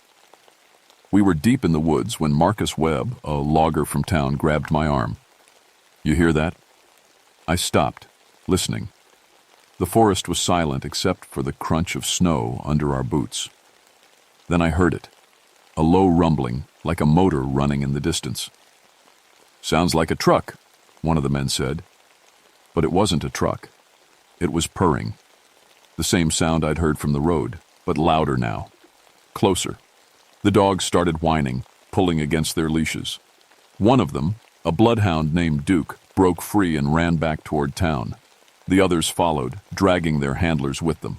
We were deep in the woods when Marcus Webb, a logger from town, grabbed my arm. You hear that? I stopped, listening. The forest was silent except for the crunch of snow under our boots. Then I heard it, a low rumbling, like a motor running in the distance. Sounds like a truck, one of the men said. But it wasn't a truck. It was purring. The same sound I'd heard from the road, but louder now. Closer. The dogs started whining, pulling against their leashes. One of them, a bloodhound named Duke, broke free and ran back toward town. The others followed, dragging their handlers with them.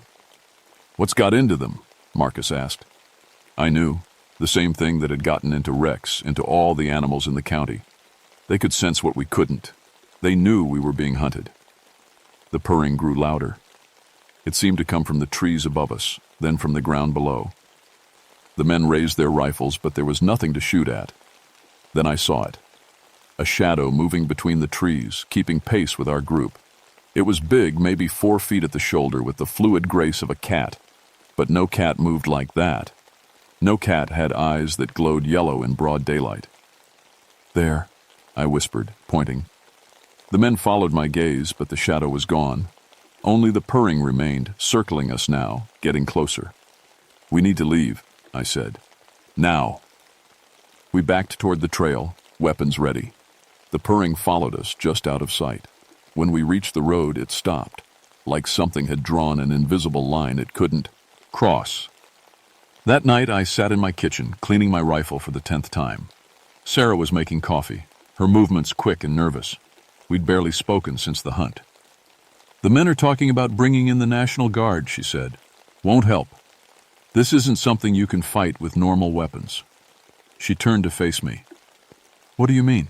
"What's got into them?" Marcus asked. I knew. The same thing that had gotten into Rex, into all the animals in the county. They could sense what we couldn't. They knew we were being hunted. The purring grew louder. It seemed to come from the trees above us, then from the ground below. The men raised their rifles, but there was nothing to shoot at. Then I saw it. A shadow moving between the trees, keeping pace with our group. It was big, maybe 4 feet at the shoulder, with the fluid grace of a cat. But no cat moved like that. No cat had eyes that glowed yellow in broad daylight. "There," I whispered, pointing. The men followed my gaze, but the shadow was gone. Only the purring remained, circling us now, getting closer. "We need to leave," I said. "Now." We backed toward the trail, weapons ready. The purring followed us just out of sight. When we reached the road, it stopped, like something had drawn an invisible line it couldn't cross. That night, I sat in my kitchen, cleaning my rifle for the 10th time. Sarah was making coffee, her movements quick and nervous. We'd barely spoken since the hunt. "The men are talking about bringing in the National Guard," she said. "Won't help. This isn't something you can fight with normal weapons." She turned to face me. "What do you mean?"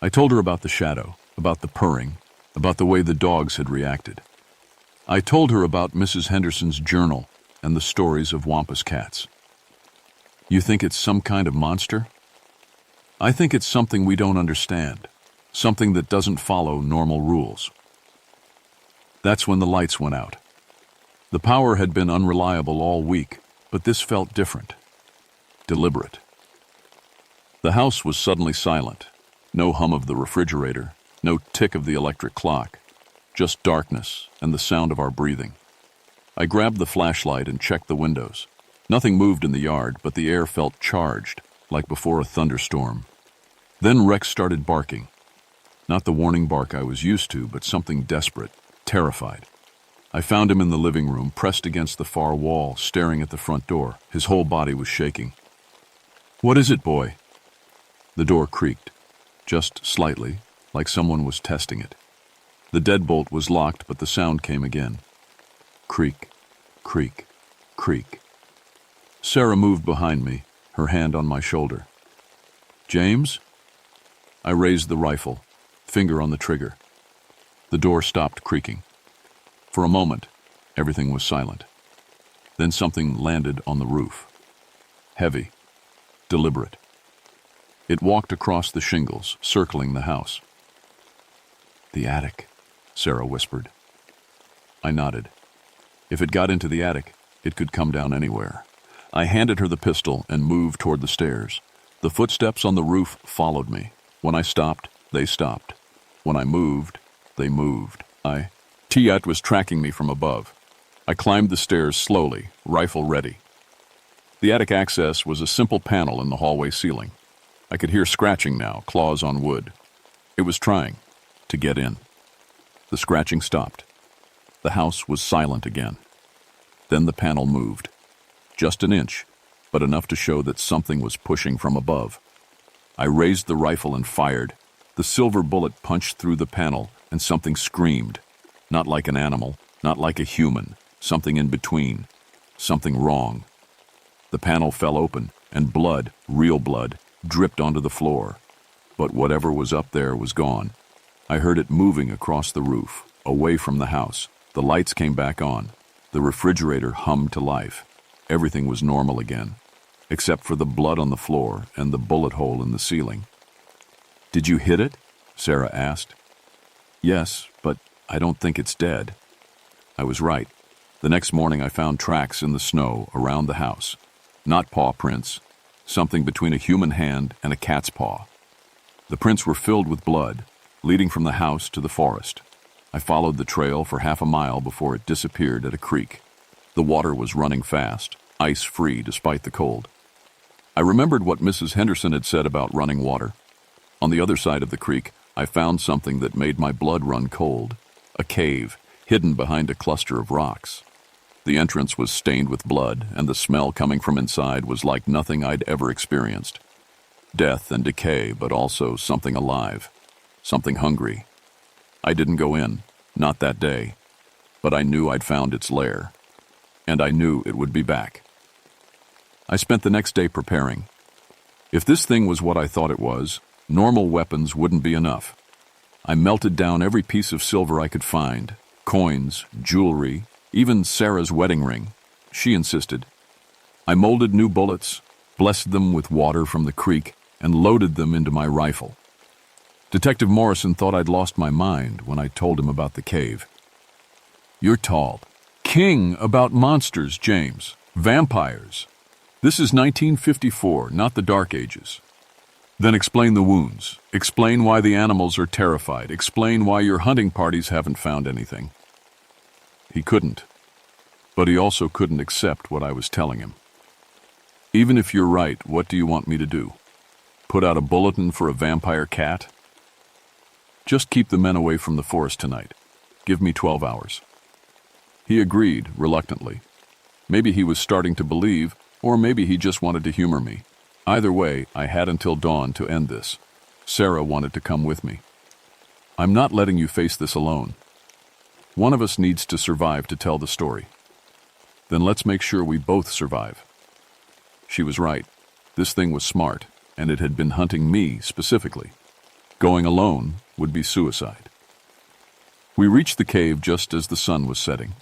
I told her about the shadow, about the purring, about the way the dogs had reacted. I told her about Mrs. Henderson's journal and the stories of Wampus cats. "You think it's some kind of monster?" "I think it's something we don't understand, something that doesn't follow normal rules." That's when the lights went out. The power had been unreliable all week, but this felt different, deliberate. The house was suddenly silent. No hum of the refrigerator, no tick of the electric clock, just darkness and the sound of our breathing. I grabbed the flashlight and checked the windows. Nothing moved in the yard, but the air felt charged, like before a thunderstorm. Then Rex started barking. Not the warning bark I was used to, but something desperate, terrified. I found him in the living room, pressed against the far wall, staring at the front door. His whole body was shaking. "What is it, boy?" The door creaked, just slightly, like someone was testing it. The deadbolt was locked, but the sound came again. Creak, creak, creak. Sarah moved behind me, her hand on my shoulder. "James?" I raised the rifle, finger on the trigger. The door stopped creaking. For a moment, everything was silent. Then something landed on the roof. Heavy, deliberate. It walked across the shingles, circling the house. "The attic," Sarah whispered. I nodded. If it got into the attic, it could come down anywhere. I handed her the pistol and moved toward the stairs. The footsteps on the roof followed me. When I stopped, they stopped. When I moved, they moved. Tiat was tracking me from above. I climbed the stairs slowly, rifle ready. The attic access was a simple panel in the hallway ceiling. I could hear scratching now, claws on wood. It was trying to get in. The scratching stopped. The house was silent again. Then the panel moved. Just an inch, but enough to show that something was pushing from above. I raised the rifle and fired. The silver bullet punched through the panel, and something screamed. Not like an animal, not like a human, something in between, something wrong. The panel fell open, and blood, real blood, dripped onto the floor. But whatever was up there was gone. I heard it moving across the roof, away from the house. The lights came back on. The refrigerator hummed to life. Everything was normal again, except for the blood on the floor and the bullet hole in the ceiling. "Did you hit it?" Sarah asked. "Yes, but I don't think it's dead." I was right. The next morning I found tracks in the snow around the house. Not paw prints, something between a human hand and a cat's paw. The prints were filled with blood, leading from the house to the forest. I followed the trail for half a mile before it disappeared at a creek. The water was running fast, ice-free despite the cold. I remembered what Mrs. Henderson had said about running water. On the other side of the creek, I found something that made my blood run cold. A cave, hidden behind a cluster of rocks. The entrance was stained with blood, and the smell coming from inside was like nothing I'd ever experienced. Death and decay, but also something alive, something hungry. I didn't go in, not that day, but I knew I'd found its lair, and I knew it would be back. I spent the next day preparing. If this thing was what I thought it was, normal weapons wouldn't be enough. I melted down every piece of silver I could find, coins, jewelry, even Sarah's wedding ring. She insisted. I molded new bullets, blessed them with water from the creek, and loaded them into my rifle. Detective Morrison thought I'd lost my mind when I told him about the cave. You're tall. King about monsters, James. Vampires. This is 1954, not the Dark Ages. Then explain the wounds. Explain why the animals are terrified. Explain why your hunting parties haven't found anything. He couldn't. But he also couldn't accept what I was telling him. Even if you're right, what do you want me to do? Put out a bulletin for a vampire cat? Just keep the men away from the forest tonight. Give me 12 hours. He agreed, reluctantly. Maybe he was starting to believe, or maybe he just wanted to humor me. Either way, I had until dawn to end this. Sarah wanted to come with me. I'm not letting you face this alone. One of us needs to survive to tell the story. Then let's make sure we both survive. She was right. This thing was smart, and it had been hunting me specifically. Going alone would be suicide. We reached the cave just as the sun was setting.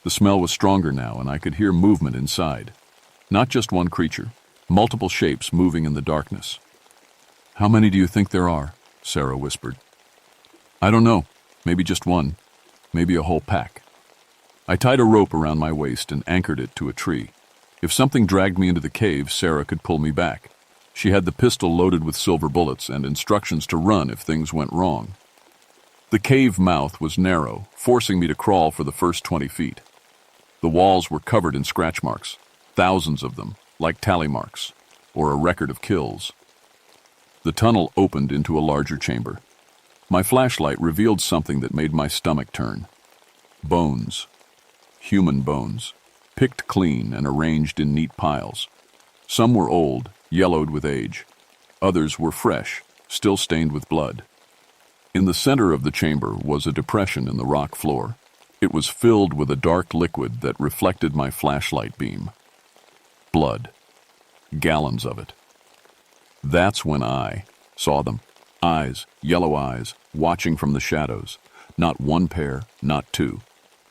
The smell was stronger now, and I could hear movement inside. Not just one creature, multiple shapes moving in the darkness. How many do you think there are? Sarah whispered. I don't know. Maybe just one. Maybe a whole pack. I tied a rope around my waist and anchored it to a tree. If something dragged me into the cave, Sarah could pull me back. She had the pistol loaded with silver bullets and instructions to run if things went wrong. The cave mouth was narrow, forcing me to crawl for the first 20 feet. The walls were covered in scratch marks, thousands of them, like tally marks, or a record of kills. The tunnel opened into a larger chamber. My flashlight revealed something that made my stomach turn. Bones. Human bones, picked clean and arranged in neat piles. Some were old, yellowed with age. Others were fresh, still stained with blood. In the center of the chamber was a depression in the rock floor. It was filled with a dark liquid that reflected my flashlight beam. Blood. Gallons of it. That's when I saw them. Eyes, yellow eyes, watching from the shadows. Not one pair, not two.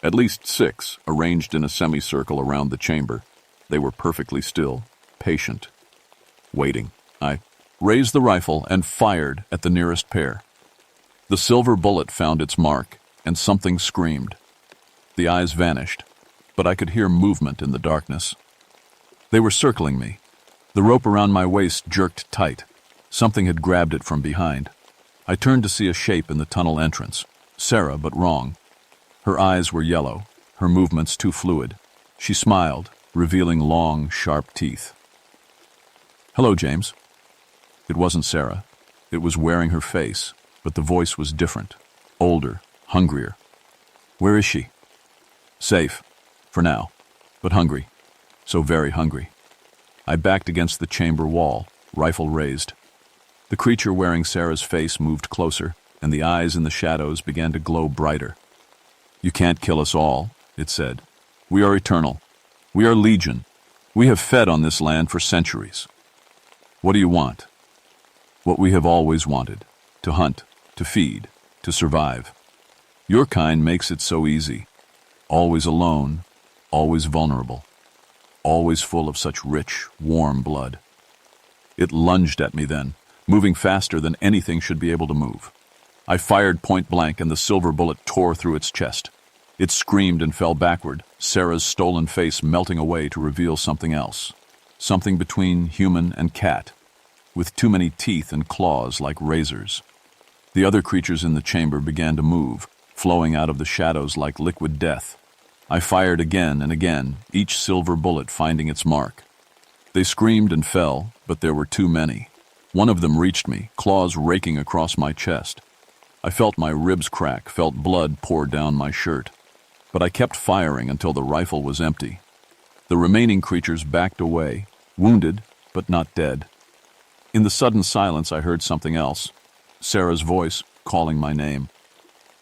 At least 6, arranged in a semicircle around the chamber. They were perfectly still, patient. Waiting. I raised the rifle and fired at the nearest pair. The silver bullet found its mark, and something screamed. The eyes vanished, but I could hear movement in the darkness. They were circling me. The rope around my waist jerked tight. Something had grabbed it from behind. I turned to see a shape in the tunnel entrance. Sarah, but wrong. Her eyes were yellow, her movements too fluid. She smiled, revealing long, sharp teeth. Hello, James. It wasn't Sarah. It was wearing her face, but the voice was different, older, hungrier. Where is she? Safe, for now, but hungry. So very hungry. I backed against the chamber wall, rifle raised. The creature wearing Sarah's face moved closer, and the eyes in the shadows began to glow brighter. You can't kill us all, it said. We are eternal. We are legion. We have fed on this land for centuries. What do you want? What we have always wanted. To hunt, to feed, to survive. Your kind makes it so easy. Always alone, always vulnerable. Always full of such rich, warm blood. It lunged at me then, moving faster than anything should be able to move. I fired point blank and the silver bullet tore through its chest. It screamed and fell backward, Sarah's stolen face melting away to reveal something else. Something between human and cat, with too many teeth and claws like razors. The other creatures in the chamber began to move, flowing out of the shadows like liquid death. I fired again and again, each silver bullet finding its mark. They screamed and fell, but there were too many. One of them reached me, claws raking across my chest. I felt my ribs crack, felt blood pour down my shirt. But I kept firing until the rifle was empty. The remaining creatures backed away, wounded but not dead. In the sudden silence, I heard something else. Sarah's voice calling my name.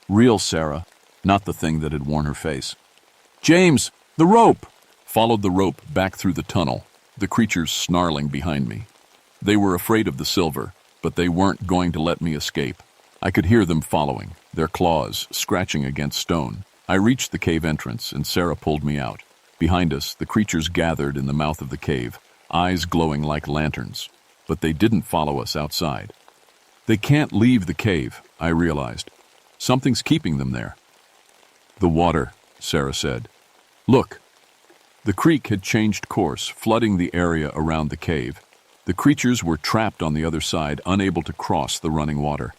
Real Sarah, not the thing that had worn her face. James, the rope! Followed the rope back through the tunnel, the creatures snarling behind me. They were afraid of the silver, but they weren't going to let me escape. I could hear them following, their claws scratching against stone. I reached the cave entrance, and Sarah pulled me out. Behind us, the creatures gathered in the mouth of the cave, eyes glowing like lanterns. But they didn't follow us outside. They can't leave the cave, I realized. Something's keeping them there. The water, Sarah said. Look. The creek had changed course, flooding the area around the cave. The creatures were trapped on the other side, unable to cross the running water.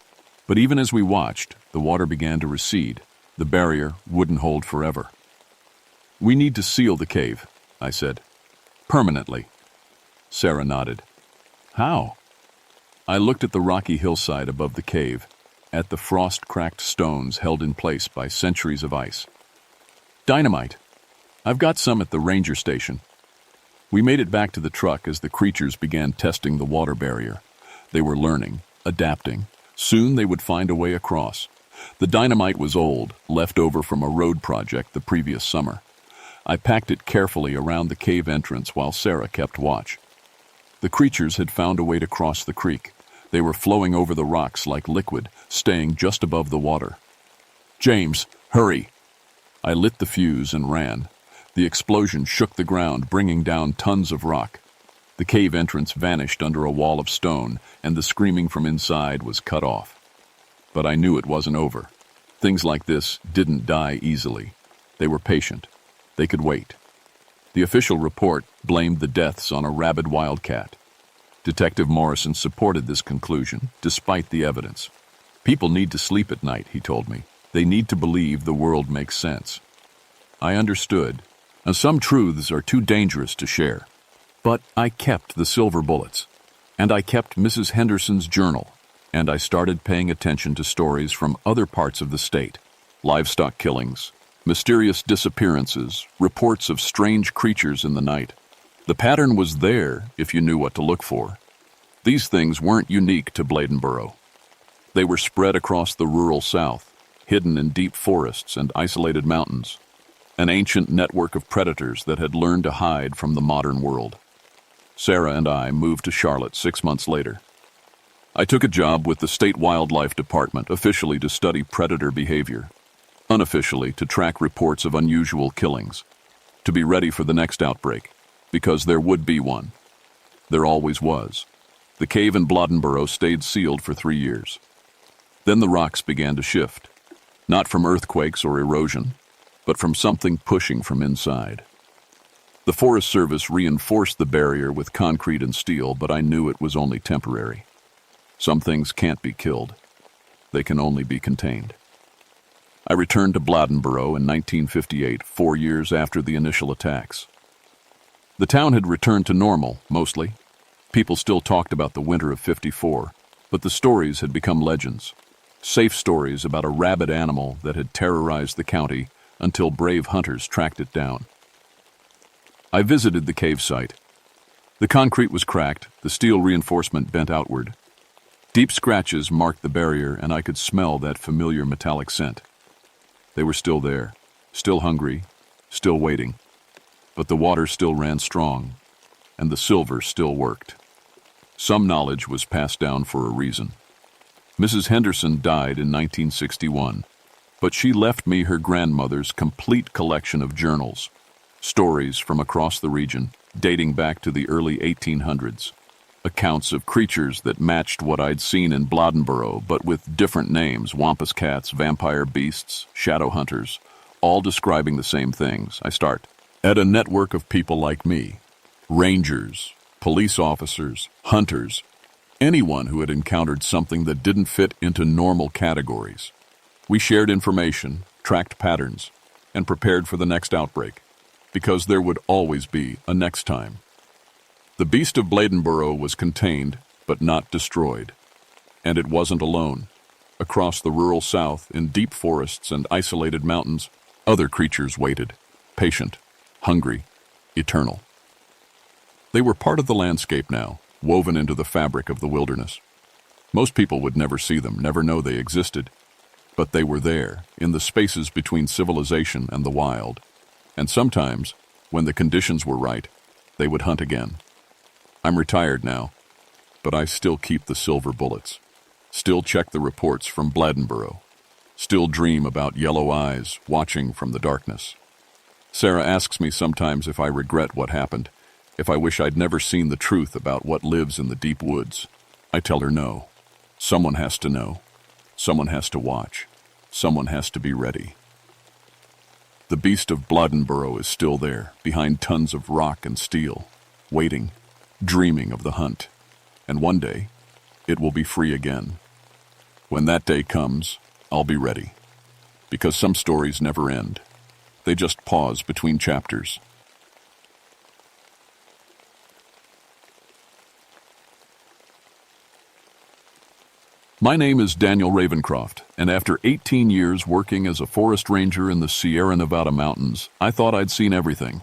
But even as we watched, the water began to recede. The barrier wouldn't hold forever. We need to seal the cave, I said. Permanently. Sarah nodded. How? I looked at the rocky hillside above the cave, at the frost-cracked stones held in place by centuries of ice. Dynamite. I've got some at the ranger station. We made it back to the truck as the creatures began testing the water barrier. They were learning, adapting. Soon they would find a way across. The dynamite was old, left over from a road project the previous summer. I packed it carefully around the cave entrance while Sarah kept watch. The creatures had found a way to cross the creek. They were flowing over the rocks like liquid, staying just above the water. James, hurry! I lit the fuse and ran. The explosion shook the ground, bringing down tons of rock. The cave entrance vanished under a wall of stone, and the screaming from inside was cut off. But I knew it wasn't over. Things like this didn't die easily. They were patient. They could wait. The official report blamed the deaths on a rabid wildcat. Detective Morrison supported this conclusion, despite the evidence. People need to sleep at night, he told me. They need to believe the world makes sense. I understood. And some truths are too dangerous to share. But I kept the silver bullets. And I kept Mrs. Henderson's journal. And I started paying attention to stories from other parts of the state. Livestock killings, mysterious disappearances, reports of strange creatures in the night. The pattern was there if you knew what to look for. These things weren't unique to Bladenboro. They were spread across the rural South, hidden in deep forests and isolated mountains. An ancient network of predators that had learned to hide from the modern world. Sarah and I moved to Charlotte 6 months later. I took a job with the State Wildlife Department, officially to study predator behavior, unofficially to track reports of unusual killings, to be ready for the next outbreak, because there would be one. There always was. The cave in Bladenboro stayed sealed for 3 years. Then the rocks began to shift, not from earthquakes or erosion, but from something pushing from inside. The Forest Service reinforced the barrier with concrete and steel, but I knew it was only temporary. Some things can't be killed. They can only be contained. I returned to Bladenboro in 1958, 4 years after the initial attacks. The town had returned to normal, mostly. People still talked about the winter of '54, but the stories had become legends. Safe stories about a rabid animal that had terrorized the county until brave hunters tracked it down. I visited the cave site. The concrete was cracked, the steel reinforcement bent outward. Deep scratches marked the barrier, and I could smell that familiar metallic scent. They were still there, still hungry, still waiting. But the water still ran strong, and the silver still worked. Some knowledge was passed down for a reason. Mrs. Henderson died in 1961, but she left me her grandmother's complete collection of journals, stories from across the region, dating back to the early 1800s. Accounts of creatures that matched what I'd seen in Bladenboro, but with different names: wampus cats, vampire beasts, shadow hunters, all describing the same things. I start at a network of people like me, rangers, police officers, hunters, anyone who had encountered something that didn't fit into normal categories. We shared information, tracked patterns, and prepared for the next outbreak, because there would always be a next time. The beast of Bladenboro was contained, but not destroyed. And it wasn't alone. Across the rural South, in deep forests and isolated mountains, other creatures waited, patient, hungry, eternal. They were part of the landscape now, woven into the fabric of the wilderness. Most people would never see them, never know they existed, but they were there, in the spaces between civilization and the wild. And sometimes, when the conditions were right, they would hunt again. I'm retired now, but I still keep the silver bullets, still check the reports from Bladenboro, still dream about yellow eyes watching from the darkness. Sarah asks me sometimes if I regret what happened, if I wish I'd never seen the truth about what lives in the deep woods. I tell her no. Someone has to know. Someone has to watch. Someone has to be ready. The beast of Bladenboro is still there, behind tons of rock and steel, waiting, dreaming of the hunt. And one day, it will be free again. When that day comes, I'll be ready. Because some stories never end. They just pause between chapters. My name is Daniel Ravencroft, and after 18 years working as a forest ranger in the Sierra Nevada mountains, I thought I'd seen everything.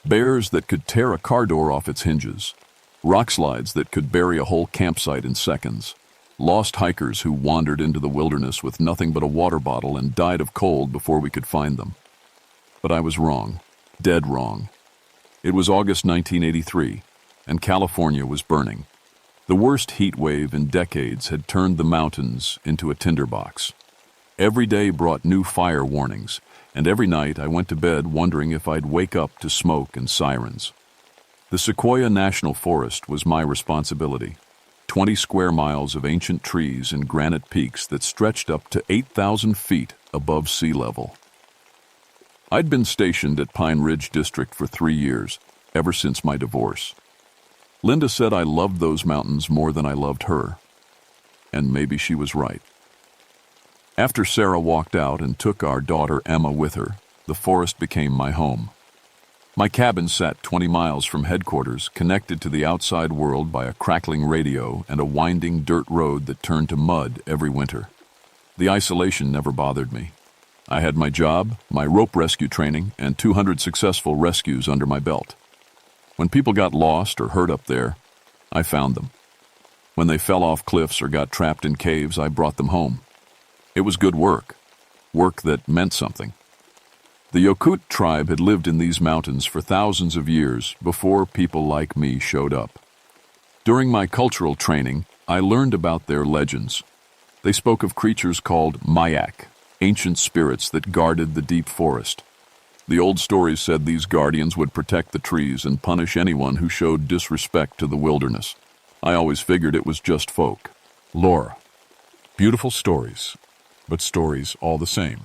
Bears that could tear a car door off its hinges, rock slides that could bury a whole campsite in seconds, lost hikers who wandered into the wilderness with nothing but a water bottle and died of cold before we could find them. But I was wrong, dead wrong. It was August 1983, and California was burning. The worst heat wave in decades had turned the mountains into a tinderbox. Every day brought new fire warnings, and every night I went to bed wondering if I'd wake up to smoke and sirens. The Sequoia National Forest was my responsibility. 20 square miles of ancient trees and granite peaks that stretched up to 8,000 feet above sea level. I'd been stationed at Pine Ridge District for 3 years, ever since my divorce. Linda said I loved those mountains more than I loved her. And maybe she was right. After Sarah walked out and took our daughter Emma with her, the forest became my home. My cabin sat 20 miles from headquarters, connected to the outside world by a crackling radio and a winding dirt road that turned to mud every winter. The isolation never bothered me. I had my job, my rope rescue training, and 200 successful rescues under my belt. When people got lost or hurt up there, I found them. When they fell off cliffs or got trapped in caves, I brought them home. It was good work, work that meant something. The Yokut tribe had lived in these mountains for thousands of years before people like me showed up. During my cultural training, I learned about their legends. They spoke of creatures called Mayak, ancient spirits that guarded the deep forest. The old stories said these guardians would protect the trees and punish anyone who showed disrespect to the wilderness. I always figured it was just folk. Lore. Beautiful stories, but stories all the same.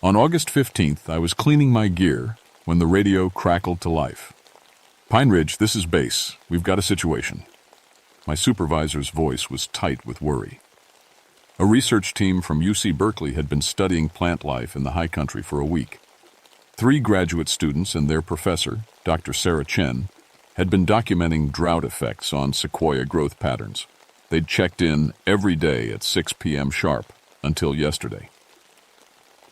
On August 15th, I was cleaning my gear when the radio crackled to life. Pine Ridge, this is base. We've got a situation. My supervisor's voice was tight with worry. A research team from UC Berkeley had been studying plant life in the high country for a week. 3 graduate students and their professor, Dr. Sarah Chen, had been documenting drought effects on sequoia growth patterns. They'd checked in every day at 6 p.m. sharp until yesterday.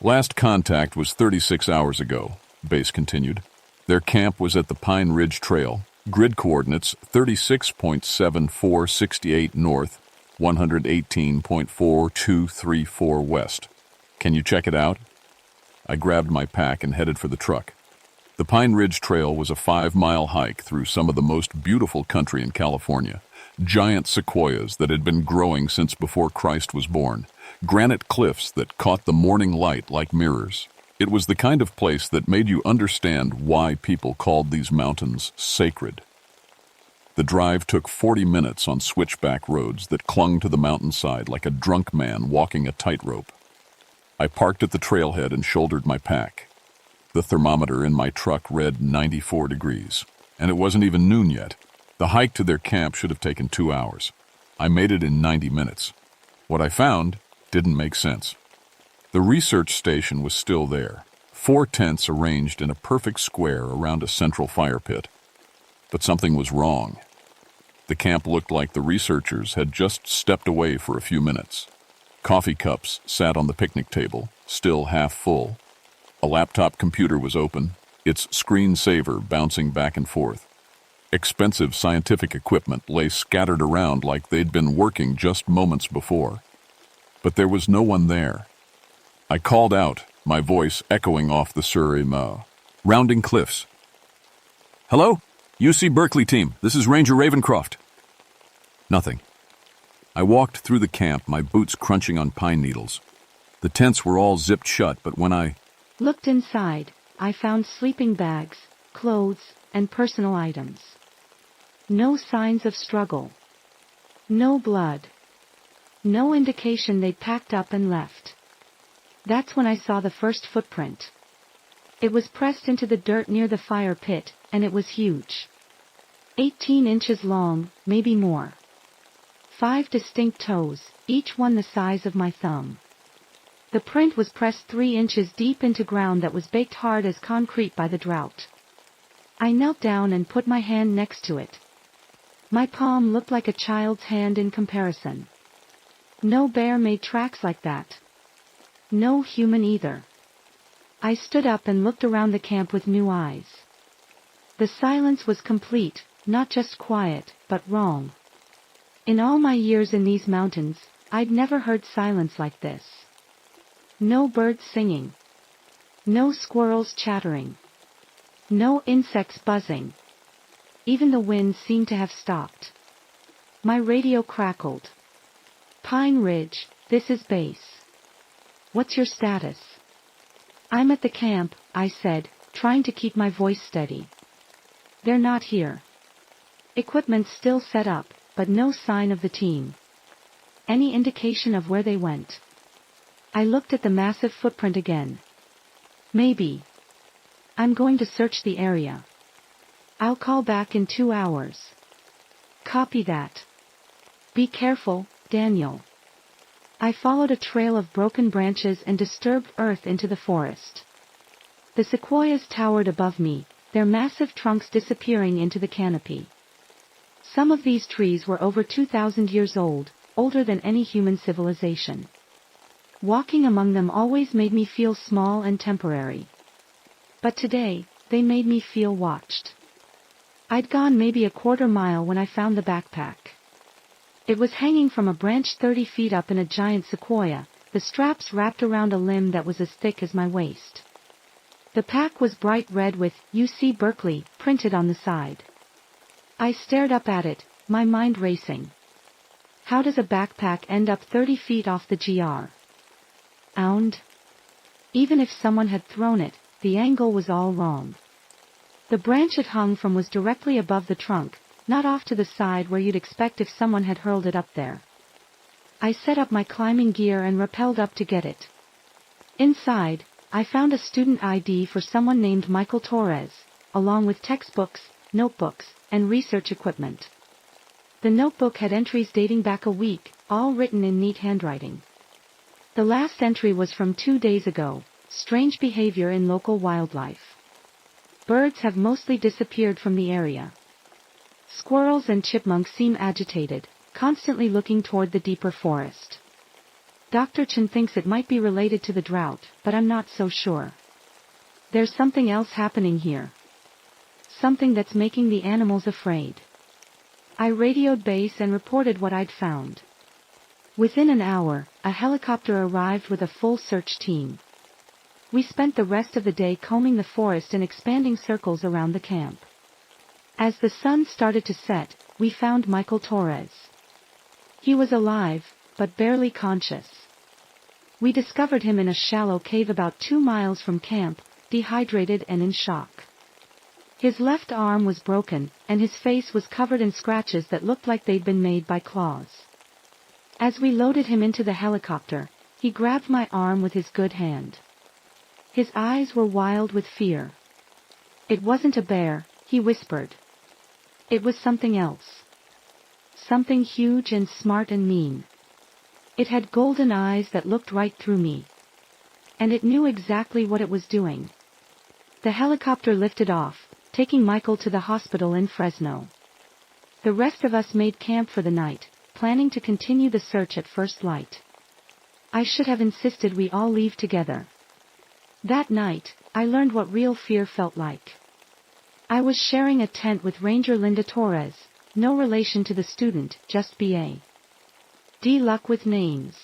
Last contact was 36 hours ago, Base continued. Their camp was at the Pine Ridge Trail, grid coordinates 36.7468 north, 118.4234 west. Can you check it out? I grabbed my pack and headed for the truck. The Pine Ridge Trail was a 5-mile hike through some of the most beautiful country in California. Giant sequoias that had been growing since before Christ was born. Granite cliffs that caught the morning light like mirrors. It was the kind of place that made you understand why people called these mountains sacred. The drive took 40 minutes on switchback roads that clung to the mountainside like a drunk man walking a tightrope. I parked at the trailhead and shouldered my pack. The thermometer in my truck read 94 degrees, and it wasn't even noon yet. The hike to their camp should have taken 2 hours. I made it in 90 minutes. What I found didn't make sense. The research station was still there, 4 tents arranged in a perfect square around a central fire pit. But something was wrong. The camp looked like the researchers had just stepped away for a few minutes. Coffee cups sat on the picnic table, still half full. A laptop computer was open, its screensaver bouncing back and forth. Expensive scientific equipment lay scattered around like they'd been working just moments before. But there was no one there. I called out, my voice echoing off the rounding cliffs. "Hello? UC Berkeley team, this is Ranger Ravencroft." Nothing. I walked through the camp, my boots crunching on pine needles. The tents were all zipped shut, but when I looked inside, I found sleeping bags, clothes, and personal items. No signs of struggle. No blood. No indication they'd packed up and left. That's when I saw the first footprint. It was pressed into the dirt near the fire pit, and it was huge. 18 inches long, maybe more. 5 distinct toes, each one the size of my thumb. The print was pressed 3 inches deep into ground that was baked hard as concrete by the drought. I knelt down and put my hand next to it. My palm looked like a child's hand in comparison. No bear made tracks like that. No human either. I stood up and looked around the camp with new eyes. The silence was complete, not just quiet, but wrong. In all my years in these mountains, I'd never heard silence like this. No birds singing. No squirrels chattering. No insects buzzing. Even the wind seemed to have stopped. My radio crackled. "Pine Ridge, this is base. What's your status?" "I'm at the camp," I said, trying to keep my voice steady. "They're not here. Equipment still set up, but no sign of the team. Any indication of where they went?" I looked at the massive footprint again. "Maybe. I'm going to search the area. I'll call back in 2 hours." "Copy that. Be careful, Daniel." I followed a trail of broken branches and disturbed earth into the forest. The sequoias towered above me, their massive trunks disappearing into the canopy. Some of these trees were over 2,000 years old, older than any human civilization. Walking among them always made me feel small and temporary. But today, they made me feel watched. I'd gone maybe a quarter mile when I found the backpack. It was hanging from a branch 30 feet up in a giant sequoia, the straps wrapped around a limb that was as thick as my waist. The pack was bright red with UC Berkeley printed on the side. I stared up at it, my mind racing. How does a backpack end up 30 feet off the ground? Even if someone had thrown it, the angle was all wrong. The branch it hung from was directly above the trunk, not off to the side where you'd expect if someone had hurled it up there. I set up my climbing gear and rappelled up to get it. Inside, I found a student ID for someone named Michael Torres, along with textbooks, notebooks, and research equipment. The notebook had entries dating back a week, all written in neat handwriting. The last entry was from 2 days ago: strange behavior in local wildlife. Birds have mostly disappeared from the area. Squirrels and chipmunks seem agitated, constantly looking toward the deeper forest. Dr. Chen thinks it might be related to the drought, but I'm not so sure. There's something else happening here. Something that's making the animals afraid. I radioed base and reported what I'd found. Within an hour, a helicopter arrived with a full search team. We spent the rest of the day combing the forest and expanding circles around the camp. As the sun started to set, we found Michael Torres. He was alive, but barely conscious. We discovered him in a shallow cave about 2 miles from camp, dehydrated and in shock. His left arm was broken, and his face was covered in scratches that looked like they'd been made by claws. As we loaded him into the helicopter, he grabbed my arm with his good hand. His eyes were wild with fear. "It wasn't a bear," he whispered. "It was something else. Something huge and smart and mean. It had golden eyes that looked right through me. And it knew exactly what it was doing." The helicopter lifted off, taking Michael to the hospital in Fresno. The rest of us made camp for the night, planning to continue the search at first light. I should have insisted we all leave together. That night, I learned what real fear felt like. I was sharing a tent with Ranger Linda Torres, no relation to the student, just B.A.D. luck with names.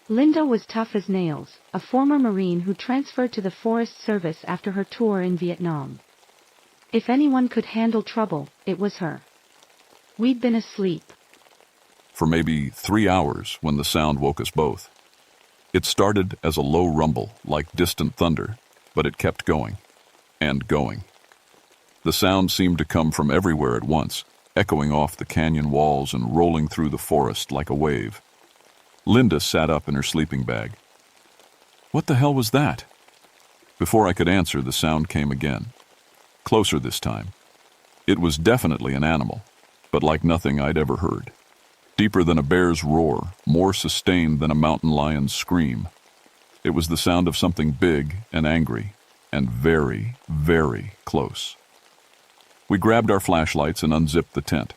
Linda was tough as nails, a former Marine who transferred to the Forest Service after her tour in Vietnam. If anyone could handle trouble, it was her. We'd been asleep For maybe 3 hours when the sound woke us both. It started as a low rumble, like distant thunder, but it kept going, and going. The sound seemed to come from everywhere at once, echoing off the canyon walls and rolling through the forest like a wave. Linda sat up in her sleeping bag. What the hell was that? Before I could answer, the sound came again. Closer this time. It was definitely an animal, but like nothing I'd ever heard. Deeper than a bear's roar, more sustained than a mountain lion's scream. It was the sound of something big and angry, and very, very close. We grabbed our flashlights and unzipped the tent.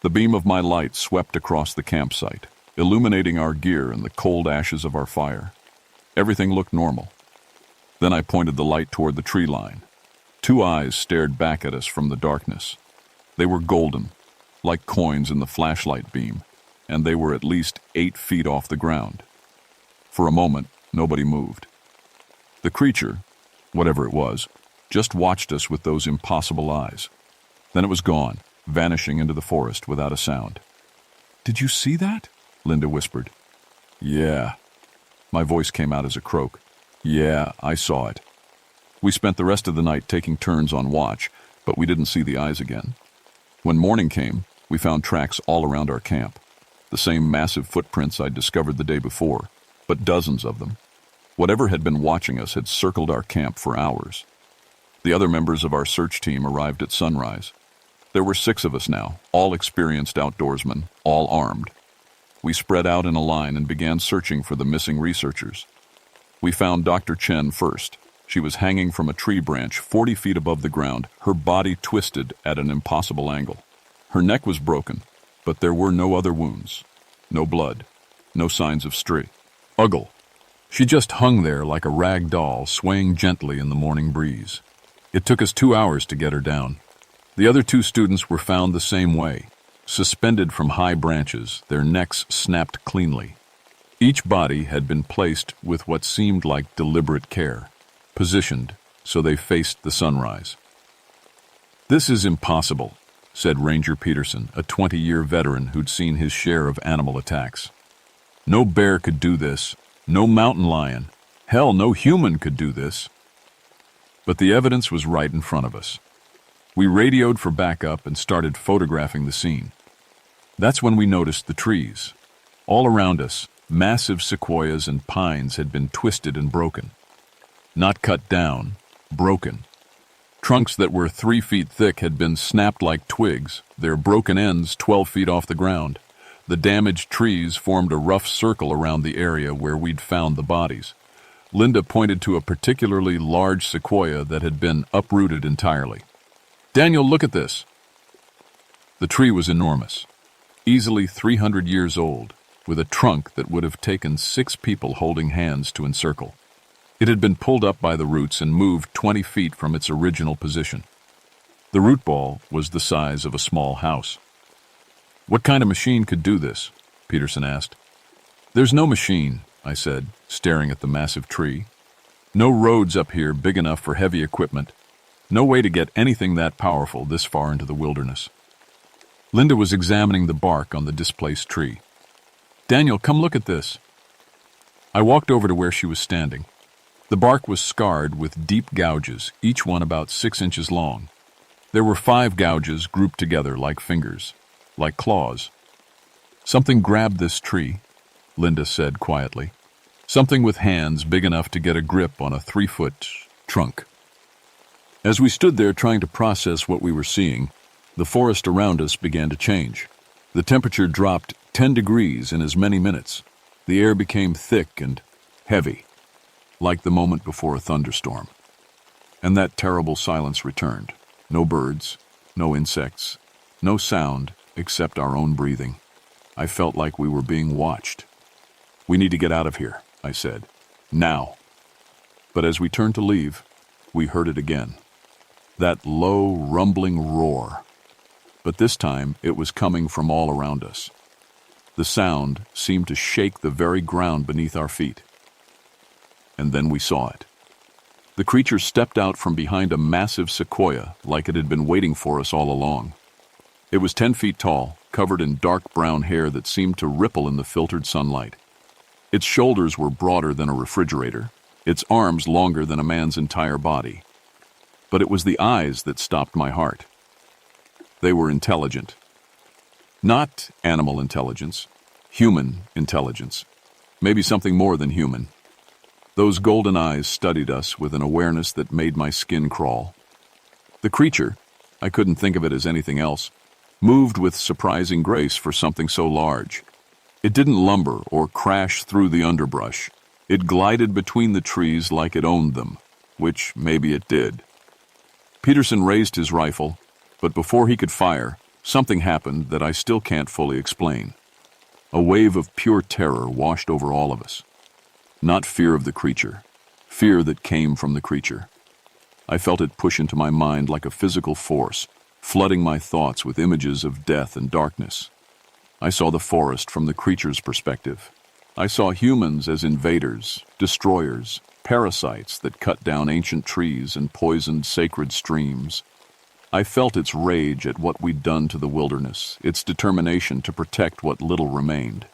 The beam of my light swept across the campsite, illuminating our gear and the cold ashes of our fire. Everything looked normal. Then I pointed the light toward the tree line. 2 eyes stared back at us from the darkness. They were golden, like coins in the flashlight beam, and they were at least 8 feet off the ground. For a moment, nobody moved. The creature, whatever it was, just watched us with those impossible eyes. Then it was gone, vanishing into the forest without a sound. "Did you see that?" Linda whispered. "Yeah." My voice came out as a croak. "Yeah, I saw it." We spent the rest of the night taking turns on watch, but we didn't see the eyes again. When morning came, we found tracks all around our camp. The same massive footprints I'd discovered the day before, but dozens of them. Whatever had been watching us had circled our camp for hours. The other members of our search team arrived at sunrise. There were 6 of us now, all experienced outdoorsmen, all armed. We spread out in a line and began searching for the missing researchers. We found Dr. Chen first. She was hanging from a tree branch 40 feet above the ground, her body twisted at an impossible angle. Her neck was broken, but there were no other wounds. No blood. No signs of struggle. She just hung there like a rag doll, swaying gently in the morning breeze. It took us 2 hours to get her down. The other 2 students were found the same way, suspended from high branches, their necks snapped cleanly. Each body had been placed with what seemed like deliberate care, positioned so they faced the sunrise. "This is impossible," said Ranger Peterson, a 20-year veteran who'd seen his share of animal attacks. "No bear could do this, no mountain lion, hell, no human could do this." But the evidence was right in front of us. We radioed for backup and started photographing the scene. That's when we noticed the trees. All around us, massive sequoias and pines had been twisted and broken. Not cut down, broken. Trunks that were 3 feet thick had been snapped like twigs, their broken ends 12 feet off the ground. The damaged trees formed a rough circle around the area where we'd found the bodies. Linda pointed to a particularly large sequoia that had been uprooted entirely. "Daniel, look at this." The tree was enormous, easily 300 years old, with a trunk that would have taken 6 people holding hands to encircle. It had been pulled up by the roots and moved 20 feet from its original position. The root ball was the size of a small house. "What kind of machine could do this?" Peterson asked. "There's no machine," I said, staring at the massive tree. "No roads up here big enough for heavy equipment. No way to get anything that powerful this far into the wilderness." Linda was examining the bark on the displaced tree. "Daniel, come look at this." I walked over to where she was standing. The bark was scarred with deep gouges, each one about 6 inches long. There were 5 gouges grouped together like fingers, like claws. "Something grabbed this tree," Linda said quietly. "Something with hands big enough to get a grip on a 3-foot trunk." As we stood there trying to process what we were seeing, the forest around us began to change. The temperature dropped 10 degrees in as many minutes. The air became thick and heavy, like the moment before a thunderstorm. And that terrible silence returned. No birds, no insects, no sound except our own breathing. I felt like we were being watched. "We need to get out of here," I said. "Now." But as we turned to leave, we heard it again. That low, rumbling roar. But this time it was coming from all around us. The sound seemed to shake the very ground beneath our feet. And then we saw it. The creature stepped out from behind a massive sequoia like it had been waiting for us all along. It was 10 feet tall, covered in dark brown hair that seemed to ripple in the filtered sunlight. Its shoulders were broader than a refrigerator, its arms longer than a man's entire body. But it was the eyes that stopped my heart. They were intelligent. Not animal intelligence, human intelligence. Maybe something more than human. Those golden eyes studied us with an awareness that made my skin crawl. The creature, I couldn't think of it as anything else, moved with surprising grace for something so large. It didn't lumber or crash through the underbrush. It glided between the trees like it owned them, which maybe it did. Peterson raised his rifle, but before he could fire, something happened that I still can't fully explain. A wave of pure terror washed over all of us. Not fear of the creature, fear that came from the creature. I felt it push into my mind like a physical force, flooding my thoughts with images of death and darkness. I saw the forest from the creature's perspective. I saw humans as invaders, destroyers, parasites that cut down ancient trees and poisoned sacred streams. I felt its rage at what we'd done to the wilderness, its determination to protect what little remained.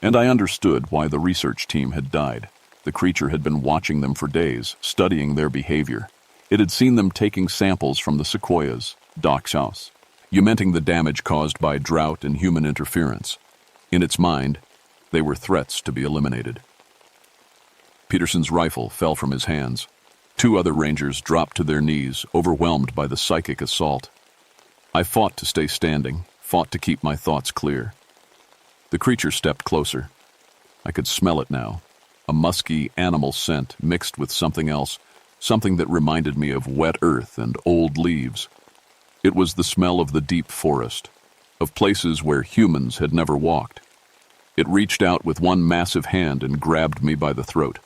And I understood why the research team had died. The creature had been watching them for days, studying their behavior. It had seen them taking samples from the sequoias, Doc's house, lamenting the damage caused by drought and human interference. In its mind, they were threats to be eliminated. Peterson's rifle fell from his hands. 2 other rangers dropped to their knees, overwhelmed by the psychic assault. I fought to stay standing, fought to keep my thoughts clear. The creature stepped closer. I could smell it now, a musky animal scent mixed with something else, something that reminded me of wet earth and old leaves. It was the smell of the deep forest, of places where humans had never walked. It reached out with one massive hand and grabbed me by the throat.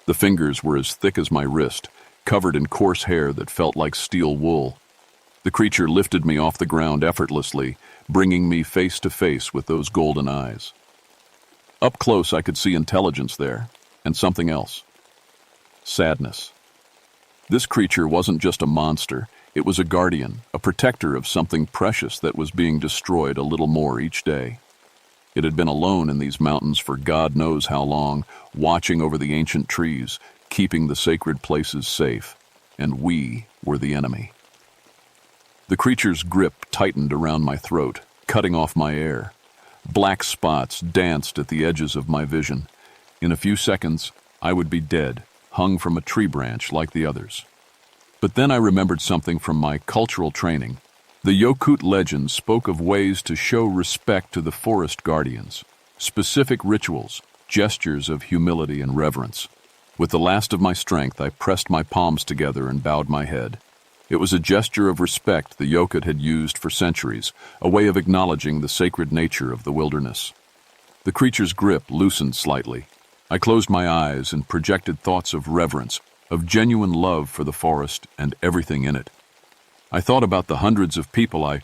The fingers were as thick as my wrist, covered in coarse hair that felt like steel wool. The creature lifted me off the ground effortlessly, bringing me face to face with those golden eyes. Up close, I could see intelligence there, and something else. Sadness. This creature wasn't just a monster. It was a guardian, a protector of something precious that was being destroyed a little more each day. It had been alone in these mountains for God knows how long, watching over the ancient trees, keeping the sacred places safe, and we were the enemy. The creature's grip tightened around my throat, cutting off my air. Black spots danced at the edges of my vision. In a few seconds, I would be dead, hung from a tree branch like the others. But then I remembered something from my cultural training. The Yokut legend spoke of ways to show respect to the forest guardians, specific rituals, gestures of humility and reverence. With the last of my strength, I pressed my palms together and bowed my head. It was a gesture of respect the Yokut had used for centuries, a way of acknowledging the sacred nature of the wilderness. The creature's grip loosened slightly. I closed my eyes and projected thoughts of reverence, of genuine love for the forest and everything in it. I thought about the hundreds of people I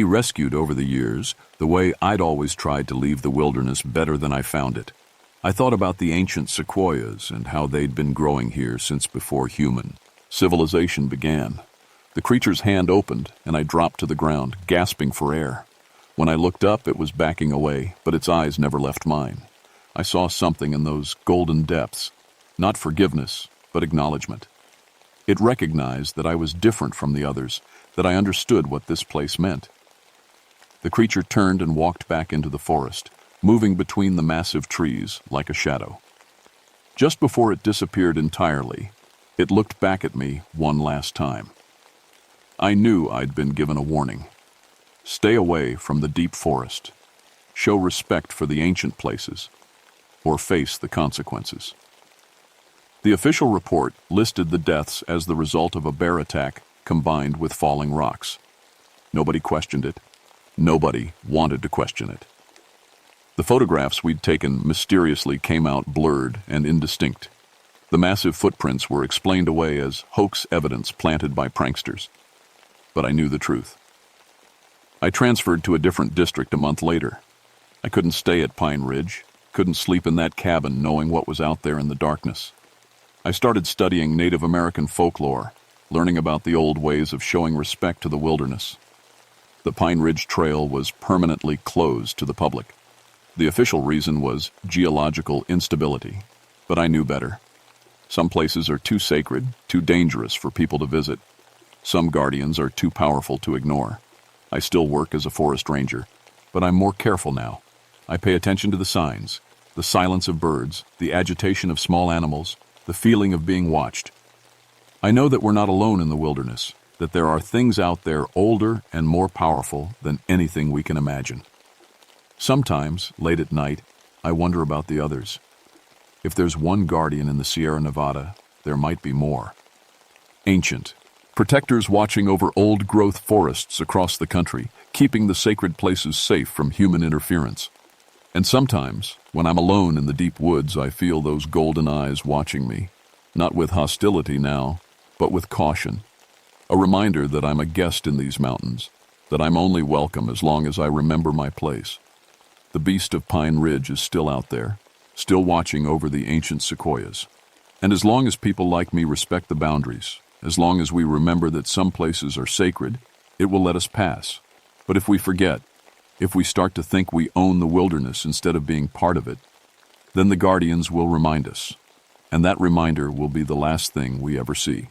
rescued over the years, the way I'd always tried to leave the wilderness better than I found it. I thought about the ancient sequoias and how they'd been growing here since before human civilization began. The creature's hand opened, and I dropped to the ground, gasping for air. When I looked up, it was backing away, but its eyes never left mine. I saw something in those golden depths, not forgiveness, but acknowledgement. It recognized that I was different from the others, that I understood what this place meant. The creature turned and walked back into the forest, moving between the massive trees like a shadow. Just before it disappeared entirely, it looked back at me one last time. I knew I'd been given a warning. Stay away from the deep forest. Show respect for the ancient places, or face the consequences. The official report listed the deaths as the result of a bear attack combined with falling rocks. Nobody questioned it. Nobody wanted to question it. The photographs we'd taken mysteriously came out blurred and indistinct. The massive footprints were explained away as hoax evidence planted by pranksters. But I knew the truth. I transferred to a different district a month later. I couldn't stay at Pine Ridge, couldn't sleep in that cabin knowing what was out there in the darkness. I started studying Native American folklore, learning about the old ways of showing respect to the wilderness. The Pine Ridge Trail was permanently closed to the public. The official reason was geological instability, but I knew better. Some places are too sacred, too dangerous for people to visit. Some guardians are too powerful to ignore. I still work as a forest ranger, but I'm more careful now. I pay attention to the signs, the silence of birds, the agitation of small animals, the feeling of being watched. I know that we're not alone in the wilderness, that there are things out there older and more powerful than anything we can imagine. Sometimes, late at night, I wonder about the others. If there's one guardian in the Sierra Nevada, there might be more. Ancient. Protectors watching over old-growth forests across the country, keeping the sacred places safe from human interference. And sometimes, when I'm alone in the deep woods, I feel those golden eyes watching me, not with hostility now, but with caution. A reminder that I'm a guest in these mountains, that I'm only welcome as long as I remember my place. The beast of Pine Ridge is still out there, still watching over the ancient sequoias. And as long as people like me respect the boundaries, as long as we remember that some places are sacred, it will let us pass. But if we forget, if we start to think we own the wilderness instead of being part of it, then the guardians will remind us, and that reminder will be the last thing we ever see.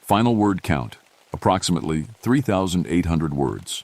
Final word count, approximately 3,800 words.